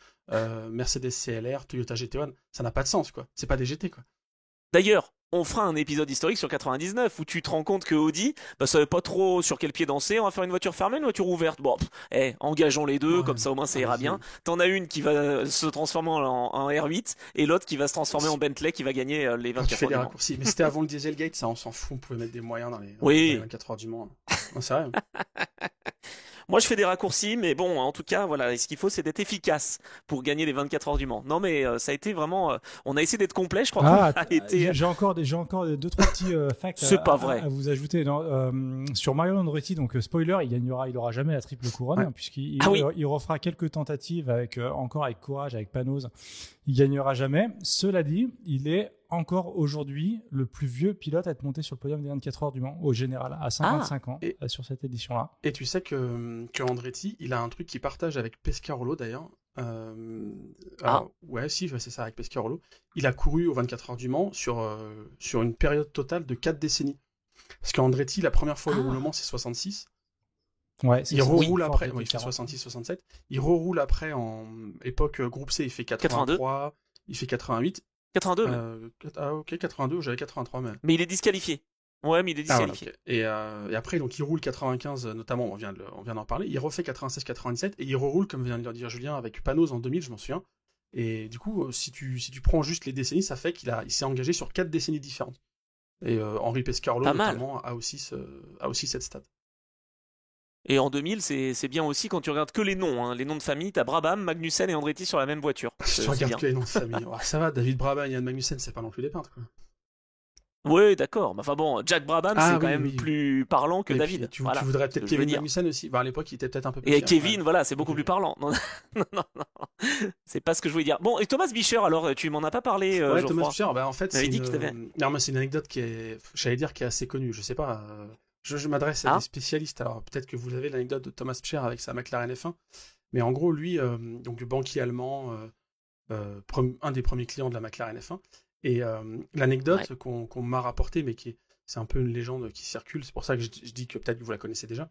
Mercedes CLR, Toyota GT1. Ça n'a pas de sens, quoi. C'est pas des GT, quoi. D'ailleurs, on fera un épisode historique sur 99 où tu te rends compte que Audi, savait pas trop sur quel pied danser. On va faire une voiture fermée, une voiture ouverte. Bon, engageons les deux, comme ça au moins ça ira bien. T'en as une qui va se transformer en R8 et l'autre qui va se transformer en Bentley qui va gagner les 24 heures du Mans. Tu fais des raccourcis. Mais c'était avant le Dieselgate, ça, on s'en fout. On pouvait mettre des moyens dans les 24 heures du Mans. Non, c'est vrai. Moi, je fais des raccourcis, mais bon, en tout cas, voilà, ce qu'il faut, c'est d'être efficace pour gagner les 24 heures du Mans. Non, mais ça a été vraiment... on a essayé d'être complet, je crois. J'ai encore 2-3 petits facts à vous ajouter. Sur Mario Andretti, donc spoiler, il aura jamais la triple couronne, puisqu'il refera quelques tentatives avec courage, avec Panos. Il gagnera jamais. Cela dit, il est encore aujourd'hui le plus vieux pilote à être monté sur le podium des 24 heures du Mans au général, à 55 ans, sur cette édition-là. Et tu sais que Andretti, il a un truc qu'il partage avec Pescarolo d'ailleurs. Ouais, si, c'est ça, avec Pescarolo. Il a couru aux 24 heures du Mans sur une période totale de 4 décennies. Parce qu'Andretti, la première fois le roulement, c'est 66. Ouais, c'est Il ça. reroule Ford après, était il fait 40. 66-67. Il reroule après en époque groupe C, il fait 83, il fait 88. 82 même. Ah ok, 82, j'avais 83 même. Mais il est disqualifié. Ouais, mais il est Ah voilà, disqualifié. ok. Et après, donc il roule 95, notamment, on vient d'en parler. Il refait 96-97 et il reroule, comme vient de le dire Julien, avec Panos en 2000, je m'en souviens. Et du coup, si tu prends juste les décennies, ça fait il s'est engagé sur 4 décennies différentes. Et Henri Pescarolo, Pas mal. notamment, a aussi cette stat. Et en 2000, c'est bien aussi quand tu regardes que les noms. Hein. Les noms de famille, t'as Brabham, Magnussen et Andretti sur la même voiture. Si tu C'est regardes bien. que les noms de famille. Oh, ça va, David Brabham et Yann Magnussen, c'est pas non plus des peintres, quoi. Ouais, d'accord. Mais enfin bon, Jack Brabham, c'est quand même oui. plus parlant que Et David. puis, tu Voilà, voudrais ce que peut-être je veux Kevin dire. Magnussen aussi. Bah, à l'époque, il était peut-être un peu plus Et fier, Kevin, ouais. voilà, c'est beaucoup Ok. plus parlant. Non, non, non, non. C'est pas ce que je voulais dire. Bon, et Thomas Bicher, alors, tu m'en as pas parlé, Ouais, Thomas Geoffroy. Fischer, bah en fait, Tu m'avais c'est dit que t'avais... non, mais c'est une anecdote j'allais dire, qui est assez connue. Je sais pas. Je m'adresse à des Ah, spécialistes. Alors peut-être que vous avez l'anecdote de Thomas Fischer avec sa McLaren F1. Mais en gros, lui, donc banquier allemand, un des premiers clients de la McLaren F1. Et l'anecdote ouais. qu'on m'a rapportée, mais c'est un peu une légende qui circule. C'est pour ça que je dis que peut-être que vous la connaissez déjà.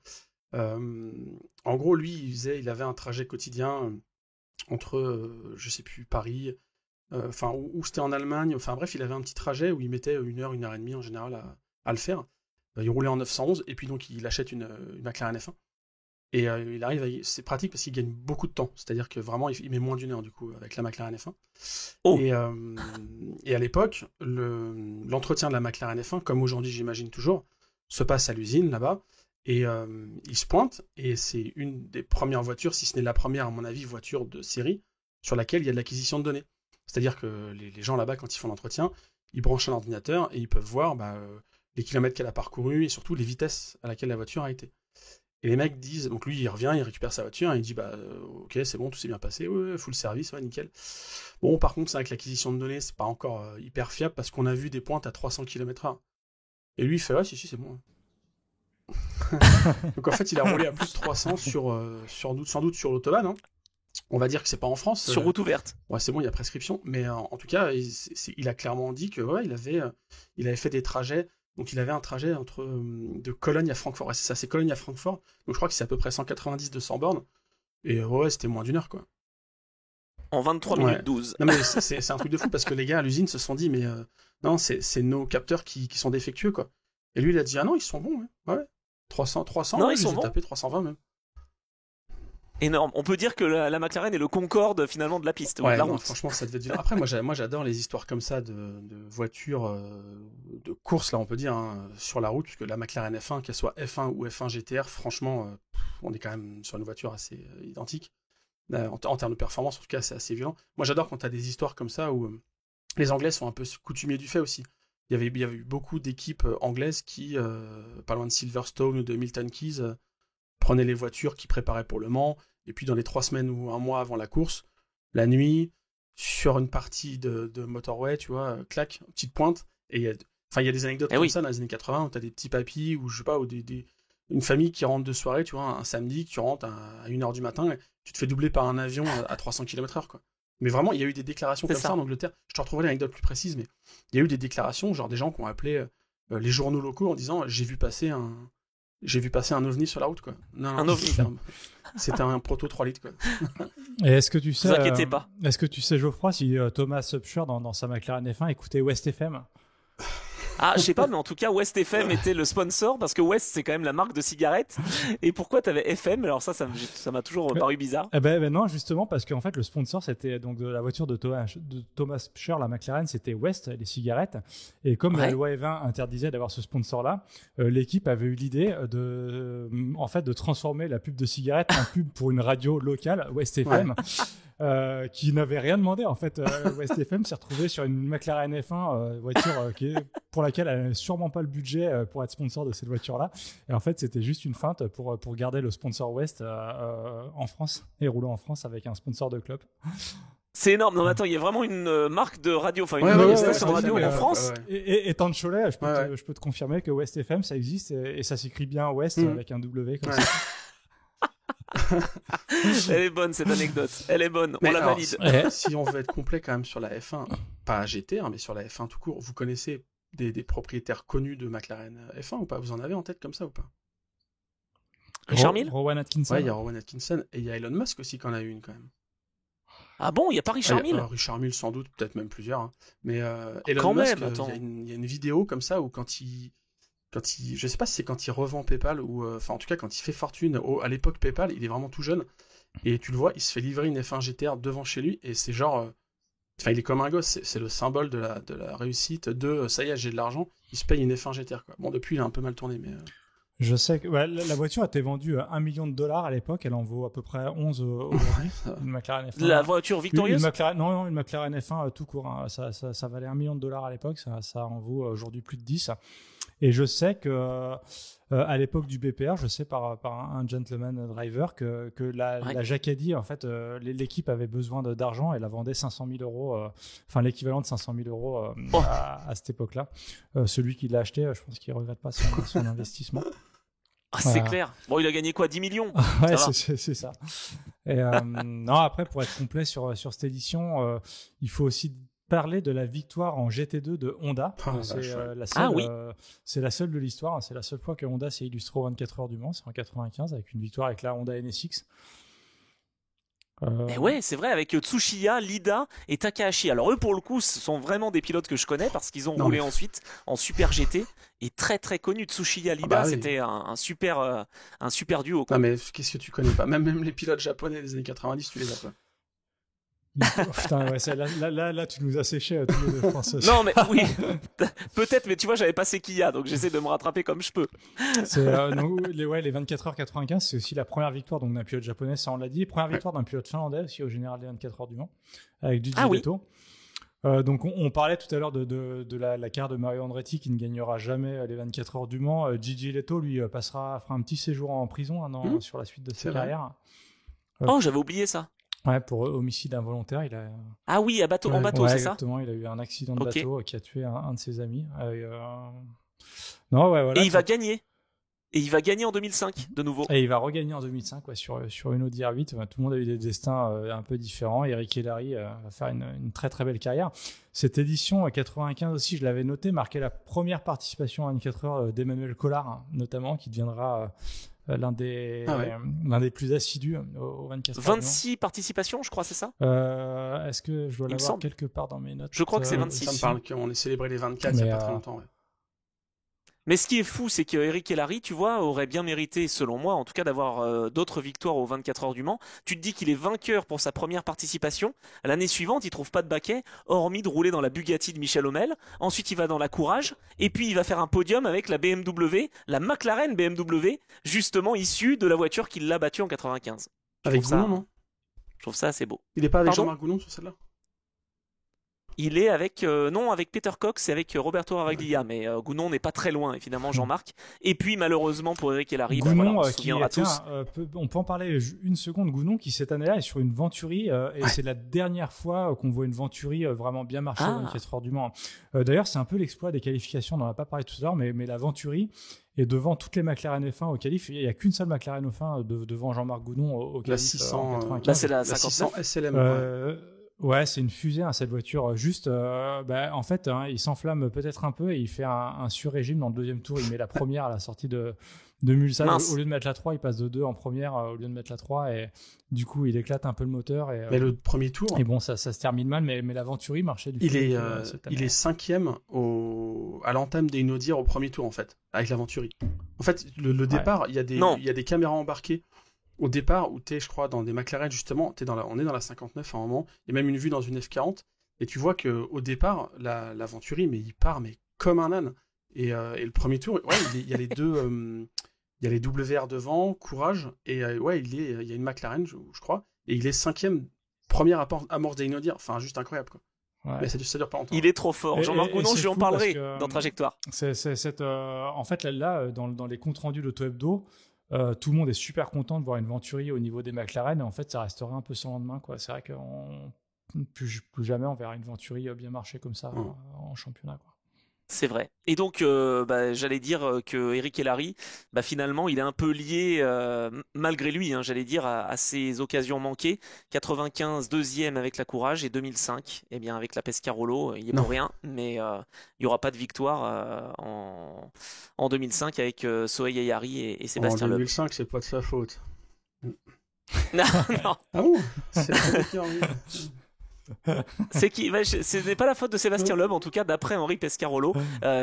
En gros, lui, il avait un trajet quotidien entre, je sais plus, Paris, enfin, ou c'était en Allemagne, enfin bref, il avait un petit trajet où il mettait 1 heure et demie en général à le faire. Il roulait en 911, et puis donc il achète une McLaren F1. Et il arrive, c'est pratique parce qu'il gagne beaucoup de temps, c'est-à-dire que vraiment il met moins d'1 heure du coup avec la McLaren F1. Oh, Et à l'époque, l'entretien de la McLaren F1, comme aujourd'hui j'imagine toujours, se passe à l'usine là-bas, et il se pointe, et c'est une des premières voitures, si ce n'est la première à mon avis, voiture de série, sur laquelle il y a de l'acquisition de données. C'est-à-dire que les gens là-bas, quand ils font l'entretien, ils branchent un ordinateur et ils peuvent voir les kilomètres qu'elle a parcourus et surtout les vitesses à laquelle la voiture a été. Et les mecs disent, donc lui il revient, il récupère sa voiture et il dit ok, c'est bon, tout s'est bien passé, ouais, full service, ouais, nickel. Bon, par contre, c'est vrai que l'acquisition de données, c'est pas encore hyper fiable parce qu'on a vu des pointes à 300 km/h. Et lui il fait, ouais, si, c'est bon. Donc en fait, il a roulé à plus de 300 sans doute sur l'autobahn, hein. On va dire que c'est pas en France. sur route ouverte. Ouais, c'est bon, il y a prescription. Mais en tout cas, il a clairement dit que ouais, il avait fait des trajets. Donc il avait un trajet de Cologne à Francfort. Ouais, c'est ça, c'est Cologne à Francfort. Donc je crois que c'est à peu près 190-200 bornes. Et ouais, c'était moins d'1 heure, quoi. En 23 Ouais. minutes 12. Non mais c'est un truc de fou parce que les gars à l'usine se sont dit, mais non, c'est nos capteurs qui sont défectueux, quoi. Et lui, il a dit, ah non, ils sont bons, ouais. Ouais. 300, Non, ouais, ils je sont les ai bons. tapés, 320 même. Énorme. On peut dire que la McLaren est le Concorde finalement de la piste, ou de Ouais, la non, route. franchement, ça devait être... Après, moi, j'adore les histoires comme ça de voitures de course, là, on peut dire, hein, sur la route, puisque la McLaren F1, qu'elle soit F1 ou F1 GTR, franchement, on est quand même sur une voiture assez identique. En termes de performance, en tout cas, c'est assez violent. Moi, j'adore quand tu as des histoires comme ça où les Anglais sont un peu coutumiers du fait aussi. Il y avait eu beaucoup d'équipes anglaises qui, pas loin de Silverstone ou de Milton Keynes, prenaient les voitures qui préparaient pour Le Mans, et puis dans les 3 semaines ou un mois avant la course, la nuit, sur une partie de motorway, tu vois, clac, petite pointe, et il y a des anecdotes comme ça dans les années 80 où t'as des petits papis, ou je sais pas, ou une famille qui rentre de soirée, tu vois, un samedi, tu rentres à 1h du matin, et tu te fais doubler par un avion à 300 km/h, quoi. Mais vraiment, il y a eu des déclarations comme ça en Angleterre. Je te retrouverai l'anecdote plus précise, mais il y a eu des déclarations, genre des gens qui ont appelé les journaux locaux en disant j'ai vu passer un ovni sur la route, quoi. Non, Un ovni. C'était un proto 3 litres, quoi. Et est-ce que tu sais, Ne vous inquiétez pas. Est-ce que tu sais, Geoffroy, si Thomas Upshur dans sa McLaren F1 écoutait West FM? Ah, je sais pas, mais en tout cas, West FM était le sponsor parce que West, c'est quand même la marque de cigarettes. Et pourquoi t'avais FM? Alors ça m'a toujours paru bizarre. Eh ben non, justement, parce qu'en fait, le sponsor, c'était donc de la voiture de Thomas Pscher, la McLaren, c'était West, les cigarettes. Et comme la loi E20 interdisait d'avoir ce sponsor-là, l'équipe avait eu l'idée de transformer la pub de cigarettes en pub pour une radio locale, West FM. Qui n'avait rien demandé en fait. West FM s'est retrouvé sur une McLaren F1 voiture pour laquelle elle n'avait sûrement pas le budget pour être sponsor de cette voiture-là. Et en fait, c'était juste une feinte pour garder le sponsor West en France et rouler en France avec un sponsor de club. C'est énorme. Non, mais attends, il y a vraiment une marque de radio, enfin une station de radio en France. Et étant de Cholet, je peux te confirmer que West FM, ça existe et ça s'écrit bien West avec un W comme ça. Elle est bonne cette anecdote, elle est bonne, mais on la alors, valide. Si on veut être complet quand même sur la F1, pas GT1, mais sur la F1 tout court, vous connaissez des propriétaires connus de McLaren F1 ou pas? Vous en avez en tête comme ça ou pas? Richard Mille. Rowan Atkinson. Ouais, il y a Rowan Atkinson et il y a Elon Musk aussi qui en a eu une quand même. Ah bon, il n'y a pas Richard Mille? Richard Mille sans doute, peut-être même plusieurs. Hein. Mais Elon Quand Musk, même, attends. il y a une vidéo comme ça où quand il, je sais pas si c'est quand il revend PayPal ou, enfin en tout cas quand il fait fortune à l'époque PayPal, il est vraiment tout jeune et tu le vois, il se fait livrer une F1 GTR devant chez lui et c'est genre, enfin il est comme un gosse, c'est le symbole de la réussite de ça y est j'ai de l'argent, il se paye une F1 GTR quoi. Bon depuis il a un peu mal tourné mais. Je sais que la voiture a été vendue à $1 million à l'époque. Elle en vaut à peu près 11 aujourd'hui. Une McLaren F1. La voiture victorieuse? Une McLaren F1 tout court. Hein. Ça valait $1 million à l'époque. Ça en vaut aujourd'hui plus de 10. Et je sais que à l'époque du BPR, je sais par un gentleman driver que la Jacadi, en fait, l'équipe avait besoin d'argent et la vendait 500 000 euros, enfin l'équivalent de 500 000 euros à cette époque-là. Celui qui l'a acheté, je pense qu'il ne regrette pas son investissement. Ah, c'est clair. Bon, il a gagné quoi, 10 millions? Ouais, c'est ça. Et, non, après, pour être complet sur cette édition, il faut aussi parler de la victoire en GT2 de Honda. C'est la seule de l'histoire. C'est la seule fois que Honda s'est illustré aux 24 heures du Mans. C'est en 95 avec une victoire avec la Honda NSX. Et ouais, c'est vrai, avec Tsuchiya, Lida et Takahashi. Alors eux, pour le coup, ce sont vraiment des pilotes que je connais parce qu'ils ont roulé ensuite en Super GT et très très connus. Tsuchiya, Lida, c'était un super duo. Quoi. Non mais qu'est-ce que tu connais pas? Même les pilotes japonais des années 90, tu les as pas. Oh, putain, ouais, là, tu nous as séché tous les deux, je pense. Non, mais oui, peut-être, mais tu vois, j'avais pas Sekiya, donc j'essaie de me rattraper comme je peux. Les 24 heures 95, c'est aussi la première victoire d'un pilote japonais, ça on l'a dit. Première victoire d'un pilote finlandais aussi au général des 24 heures du Mans, avec Gigi Leto. Donc on parlait tout à l'heure de la carrière de Mario Andretti qui ne gagnera jamais les 24 heures du Mans. Gigi Leto, lui, fera un petit séjour en prison sur la suite de sa carrière. Oh, j'avais oublié ça. Ouais, pour homicide involontaire, il a. Ah oui, en bateau, c'est ça? Exactement, il a eu un accident de bateau qui a tué un de ses amis. Non, ouais, voilà. Et il va gagner. Et il va gagner en 2005, de nouveau. Et il va regagner en 2005, sur une Audi R8. Tout le monde a eu des destins un peu différents. Eric Hellary va faire une très très belle carrière. Cette édition 95 aussi, je l'avais noté, marquait la première participation à 24 heures d'Emmanuel Collard, notamment, qui deviendra l'un des plus assidus au 24 heures. 26 participations, je crois, c'est ça? Est-ce que je dois l'avoir quelque part dans mes notes? Je crois que c'est 26. Ça me parle qu'on ait célébré les 24 il n'y a pas très longtemps. Ouais. Mais ce qui est fou, c'est qu'Eric Hellary, tu vois, aurait bien mérité, selon moi, en tout cas, d'avoir d'autres victoires aux 24 heures du Mans. Tu te dis qu'il est vainqueur pour sa première participation. L'année suivante, il trouve pas de baquet, hormis de rouler dans la Bugatti de Michel Hommel. Ensuite, il va dans la Courage. Et puis, il va faire un podium avec la BMW, la McLaren BMW, justement issue de la voiture qui l'a battue en 95. Avec Gounon, non? Je trouve ça assez beau. Il est pas avec Jean-Marc Gounon sur celle-là? Il est avec avec Peter Cox et avec Roberto Araglia, mais Gounon n'est pas très loin, évidemment, Jean-Marc. Et puis malheureusement pour Eric Hellary, Gounon, on se souviendra tous. On peut en parler une seconde. Gounon qui cette année-là est sur une Venturi et c'est la dernière fois qu'on voit une Venturi vraiment bien marcher dans 24 heures du Mans. D'ailleurs, c'est un peu l'exploit des qualifications. On n'en a pas parlé tout à l'heure, mais la Venturi est devant toutes les McLaren F1 au qualif. Il n'y a qu'une seule McLaren F1 devant Jean-Marc Gounon au qualif. La 600, 95. Là, c'est la 600 SLM. Ouais, c'est une fusée, cette voiture. Juste, en fait, il s'enflamme peut-être un peu et il fait un sur-régime dans le deuxième tour. Il met la première à la sortie de Mulsanne. Au lieu de mettre la 3, il passe de 2 en première au lieu de mettre la 3. Et du coup, il éclate un peu le moteur. Mais le premier tour. Et bon, ça se termine mal, mais la Venturi marchait du coup. Il est 5e à l'entame des Inaudières au premier tour, en fait, avec la Venturi. En fait, le départ, il y a des caméras embarquées. Au départ, où t'es, je crois, dans des McLaren, justement, on est dans la 59 à un moment, il y a même une vue dans une F40, et tu vois qu'au départ, la Venturi, mais il part comme un âne. Et le premier tour, il y a les deux, il y a les WR devant, Courage, et il y a une McLaren, je crois, et il est 5e, première amorce des Inaudières, enfin, juste incroyable, quoi. Ouais. Mais ça dure pas longtemps. Il est trop fort. Jean-Marc Gounon, je lui en parlerai dans Trajectoire. En fait, là, dans les comptes rendus d'Auto-Hebdo, tout le monde est super content de voir une Venturi au niveau des McLaren et en fait ça resterait un peu sans lendemain quoi. C'est vrai que plus jamais on verra une Venturi bien marcher comme ça en championnat quoi. C'est vrai. Et donc, j'allais dire que Eric Hellary, finalement, il est un peu lié, malgré lui, hein, j'allais dire, à ses occasions manquées. 95, deuxième avec la Courage, et 2005, eh bien, avec la Pescarolo, il est Non. pour rien, mais il n'y aura pas de victoire en 2005 avec Soheil Ayari et En Sébastien Loeb. 2005, c'est pas de sa faute. Non, non, Ah bon? C'est pas qui c'est qui? Ce n'est pas la faute de Sébastien Loeb, en tout cas d'après Henri Pescarolo.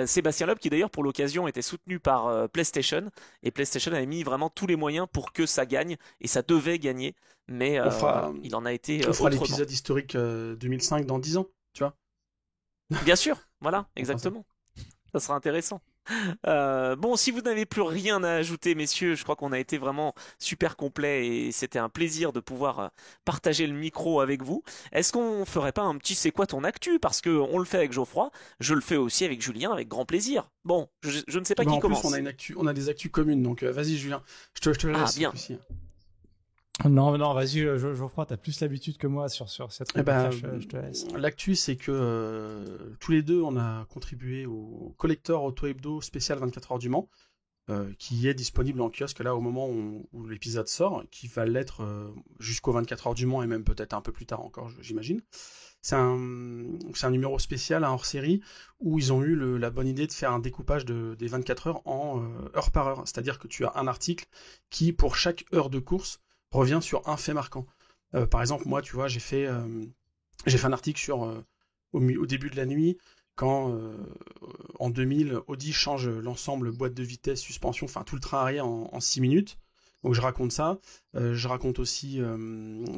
Sébastien Loeb qui d'ailleurs pour l'occasion était soutenu par PlayStation et PlayStation avait mis vraiment tous les moyens pour que ça gagne et ça devait gagner, mais On voilà, fera, il en a été on fera autrement. l'épisode historique 2005 dans 10 ans, tu vois. Bien sûr, voilà, On fera ça. exactement. Ça sera intéressant. Bon, si vous n'avez plus rien à ajouter, messieurs, je crois qu'on a été vraiment super complet et c'était un plaisir de pouvoir partager le micro avec vous. Est-ce qu'on ferait pas un petit c'est quoi ton actu? Parce que on le fait avec Geoffroy, je le fais aussi avec Julien avec grand plaisir. Bon, je ne sais pas Bah, qui en plus, commence. on a des actus communes, donc vas-y Julien, je te la Ah, laisse ce bien. coup-ci. Non, non, vas-y, Geoffroy, t'as plus l'habitude que moi sur cette Eh ben, rubrique-là, je te laisse. l'actu, c'est que tous les deux, on a contribué au collector Auto Hebdo spécial 24 heures du Mans, qui est disponible en kiosque là au moment où l'épisode sort, qui va l'être jusqu'au 24 heures du Mans et même peut-être un peu plus tard encore, j'imagine. C'est un numéro spécial, un hors-série, où ils ont eu la bonne idée de faire un découpage des 24 heures en heure par heure. C'est-à-dire que tu as un article qui, pour chaque heure de course, revient sur un fait marquant. Par exemple, moi, tu vois, j'ai fait un article sur au début de la nuit, quand en 2000, Audi change l'ensemble boîte de vitesse, suspension, enfin tout le train arrière en 6 minutes. Donc je raconte ça. Je raconte aussi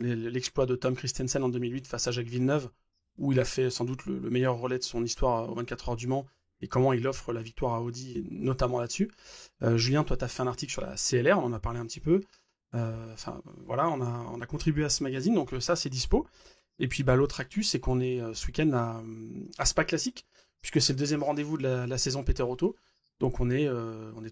l'exploit de Tom Christensen en 2008 face à Jacques Villeneuve, où il a fait sans doute le meilleur relais de son histoire aux 24 heures du Mans, et comment il offre la victoire à Audi, notamment là-dessus. Julien, toi, tu as fait un article sur la CLR, on en a parlé un petit peu. Voilà, on a contribué à ce magazine, donc ça, c'est dispo. Et puis l'autre actu, c'est qu'on est ce week-end à Spa Classique, puisque c'est le deuxième rendez-vous de la saison Peter Otto. Donc on est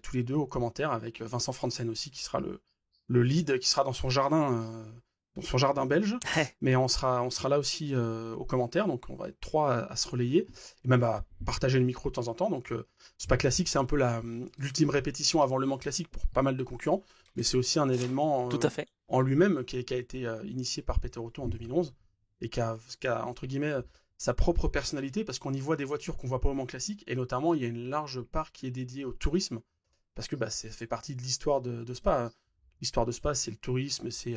tous les deux aux commentaires avec Vincent Franzen aussi, qui sera le lead, qui sera dans son jardin belge. Mais on sera là aussi aux commentaires, donc on va être trois à se relayer, et même à partager le micro de temps en temps. Donc Spa Classique, c'est un peu l'ultime répétition avant le Mans Classique pour pas mal de concurrents, mais c'est aussi un événement Tout à fait. en lui-même qui a été initié par Peter Otto en 2011 et qui a entre guillemets sa propre personnalité, parce qu'on y voit des voitures qu'on voit pas au Mans Classique, et notamment il y a une large part qui est dédiée au tourisme, parce que ça fait partie de l'histoire de Spa. L'histoire de Spa, c'est le tourisme, c'est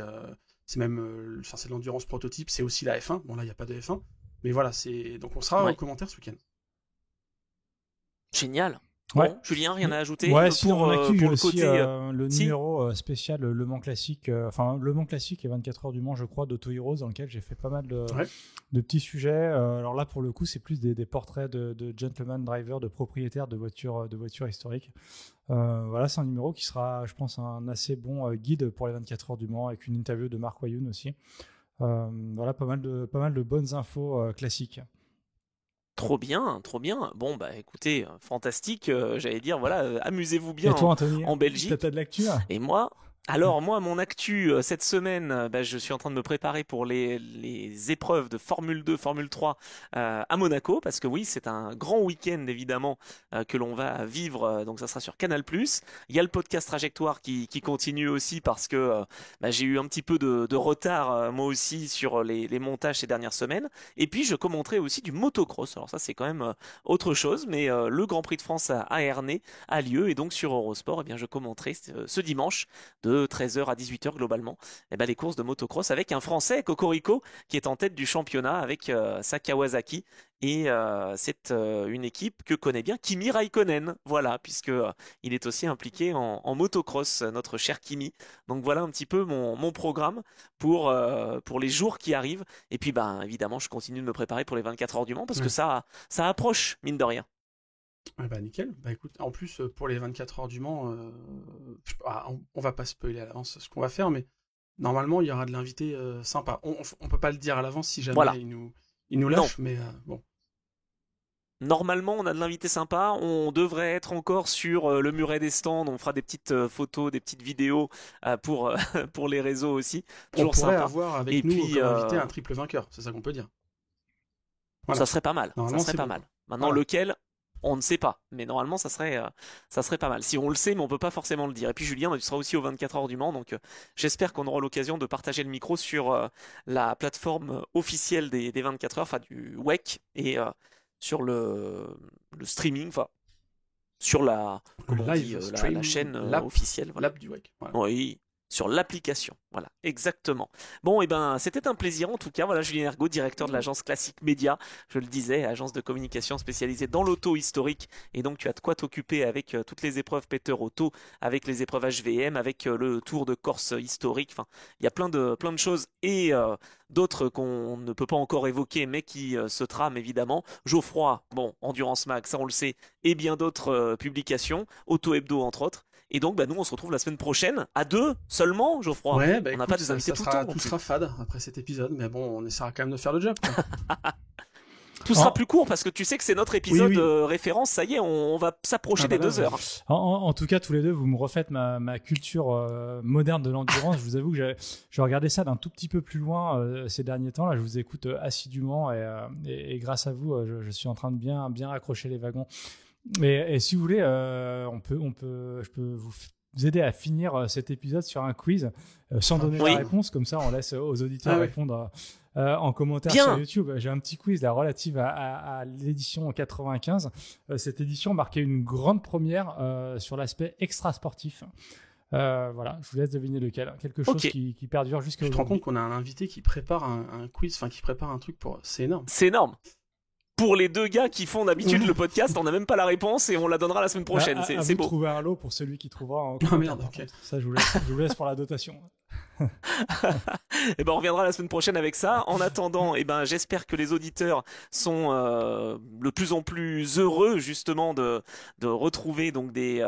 même c'est l'endurance prototype, c'est aussi la F1. Bon, là il n'y a pas de F1, mais voilà, donc on sera Ouais. aux commentaires ce week-end. Génial. Ouais. Bon, Julien, rien à ajouter Ouais, si dans mon actu, pour j'ai le aussi côté. le si numéro spécial Le Mans Classique, Le Mans Classique et 24 heures du Mans, je crois, d'Auto Heroes, dans lequel j'ai fait pas mal de petits sujets. Alors là, pour le coup, c'est plus des portraits de gentleman drivers, de propriétaires de voitures historiques. Voilà, c'est un numéro qui sera, je pense, un assez bon guide pour les 24 heures du Mans, avec une interview de Mark Wayun aussi. Voilà, pas mal de bonnes infos classiques. Trop bien, trop bien. Bon, écoutez, fantastique. J'allais dire, voilà, amusez-vous bien Et toi, Anthony, en Belgique. t'as de l'actu? Et moi, mon actu cette semaine, je suis en train de me préparer pour les épreuves de Formule 2, Formule 3 à Monaco, parce que oui, c'est un grand week-end évidemment que l'on va vivre, donc ça sera sur Canal+. Il y a le podcast Trajectoire qui continue aussi, parce que j'ai eu un petit peu de retard moi aussi sur les montages ces dernières semaines. Et puis je commenterai aussi du motocross, alors ça c'est quand même autre chose, mais le Grand Prix de France à Ernée a lieu, et donc sur Eurosport, je commenterai ce dimanche de 13h à 18h globalement, les courses de motocross avec un Français, Cocorico, qui est en tête du championnat avec sa Kawasaki. Et c'est une équipe que connaît bien Kimi Raikkonen, voilà, puisque il est aussi impliqué en motocross, notre cher Kimi. Donc voilà un petit peu mon programme pour les jours qui arrivent. Et puis évidemment, je continue de me préparer pour les 24 heures du Mans, parce que ça approche, mine de rien. Nickel. Écoute, en plus, pour les 24 heures du Mans, on va pas spoiler à l'avance ce qu'on va faire, mais normalement, il y aura de l'invité sympa. On peut pas le dire à l'avance si jamais Voilà. il nous lâche, mais bon. Normalement, on a de l'invité sympa. On devrait être encore sur le muret des stands. On fera des petites photos, des petites vidéos pour, pour les réseaux aussi. Toujours on pourrait sympa. avoir avec Et nous puis, comme invité un triple vainqueur, c'est ça qu'on peut dire. Voilà. Ça serait pas mal. Normalement, Ça serait c'est pas bon. mal. Maintenant, Voilà. lequel? On ne sait pas, mais normalement ça serait pas mal. Si on le sait, mais on peut pas forcément le dire. Et puis Julien, tu seras aussi aux 24 heures du Mans, donc j'espère qu'on aura l'occasion de partager le micro sur la plateforme officielle des 24 heures, enfin du WEC, et sur le streaming, enfin sur la, comment on dit, Live la stream, chaîne l'app, officielle, voilà. l'app du WEC. Voilà. Oui, sur l'application. Voilà, exactement. Bon, et ben, c'était un plaisir en tout cas. Voilà, Julien Ergaud, directeur de l'agence Classique Média. Je le disais, agence de communication spécialisée dans l'auto historique. Et donc, tu as de quoi t'occuper avec toutes les épreuves Peter Auto, avec les épreuves HVM, avec le Tour de Corse historique. Enfin, il y a plein de choses et d'autres qu'on ne peut pas encore évoquer, mais qui se trament évidemment. Geoffroy, bon, Endurance Mag, ça on le sait, et bien d'autres publications, Auto Hebdo entre autres. Et donc, bah, nous, on se retrouve la semaine prochaine, à 2 seulement, Geoffroy. Ouais, bah On n'a écoute, pas des invités tout le temps. tout sera fade après cet épisode, mais bon, on essaiera quand même de faire le job, quoi. Tout sera plus court parce que tu sais que c'est notre épisode référence. Ça y est, on va s'approcher des 2 heures. En tout cas, tous les deux, vous me refaites ma culture moderne de l'endurance. Je vous avoue que j'ai regardé ça d'un tout petit peu plus loin ces derniers temps. Là, je vous écoute assidûment et grâce à vous, je suis en train de bien accrocher les wagons. Et si vous voulez, je peux vous aider à finir cet épisode sur un quiz sans donner la réponse. Comme ça, on laisse aux auditeurs répondre en commentaire sur YouTube. J'ai un petit quiz là, relative à l'édition 95. Cette édition marquait une grande première sur l'aspect extra-sportif. Voilà, je vous laisse deviner lequel. Quelque chose qui perdure jusqu'à aujourd'hui. Tu te rends compte qu'on a un invité qui prépare un quiz, enfin qui prépare un truc pour... C'est énorme. C'est énorme. Pour les 2 gars qui font d'habitude le podcast, on n'a même pas la réponse et on la donnera la semaine prochaine. C'est beau. Trouver un lot pour celui qui trouvera. Ah merde, ok. Ça, je vous laisse pour la dotation. Et ben on reviendra la semaine prochaine avec ça. En attendant, et ben j'espère que les auditeurs sont de plus en plus heureux justement de retrouver donc des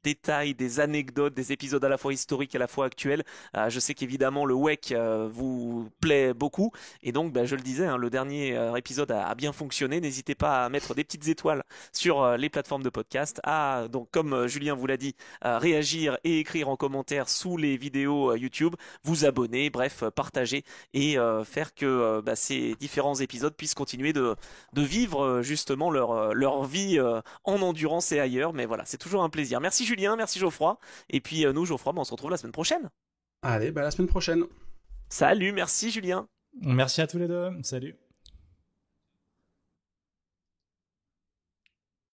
détails, des anecdotes, des épisodes à la fois historiques et à la fois actuels. Je sais qu'évidemment le WEC vous plaît beaucoup et donc ben, je le disais, hein, le dernier épisode a bien fonctionné. N'hésitez pas à mettre des petites étoiles sur les plateformes de podcast, à donc comme Julien vous l'a dit, réagir et écrire en commentaire sous les vidéos YouTube, vous abonner, bref, partager et faire que ces différents épisodes puissent continuer de vivre justement leur vie en endurance et ailleurs. Mais voilà, c'est toujours un plaisir. Merci Julien, merci Geoffroy. Et puis nous, Geoffroy, on se retrouve la semaine prochaine. Allez, la semaine prochaine. Salut, merci Julien. Merci à tous les deux. Salut.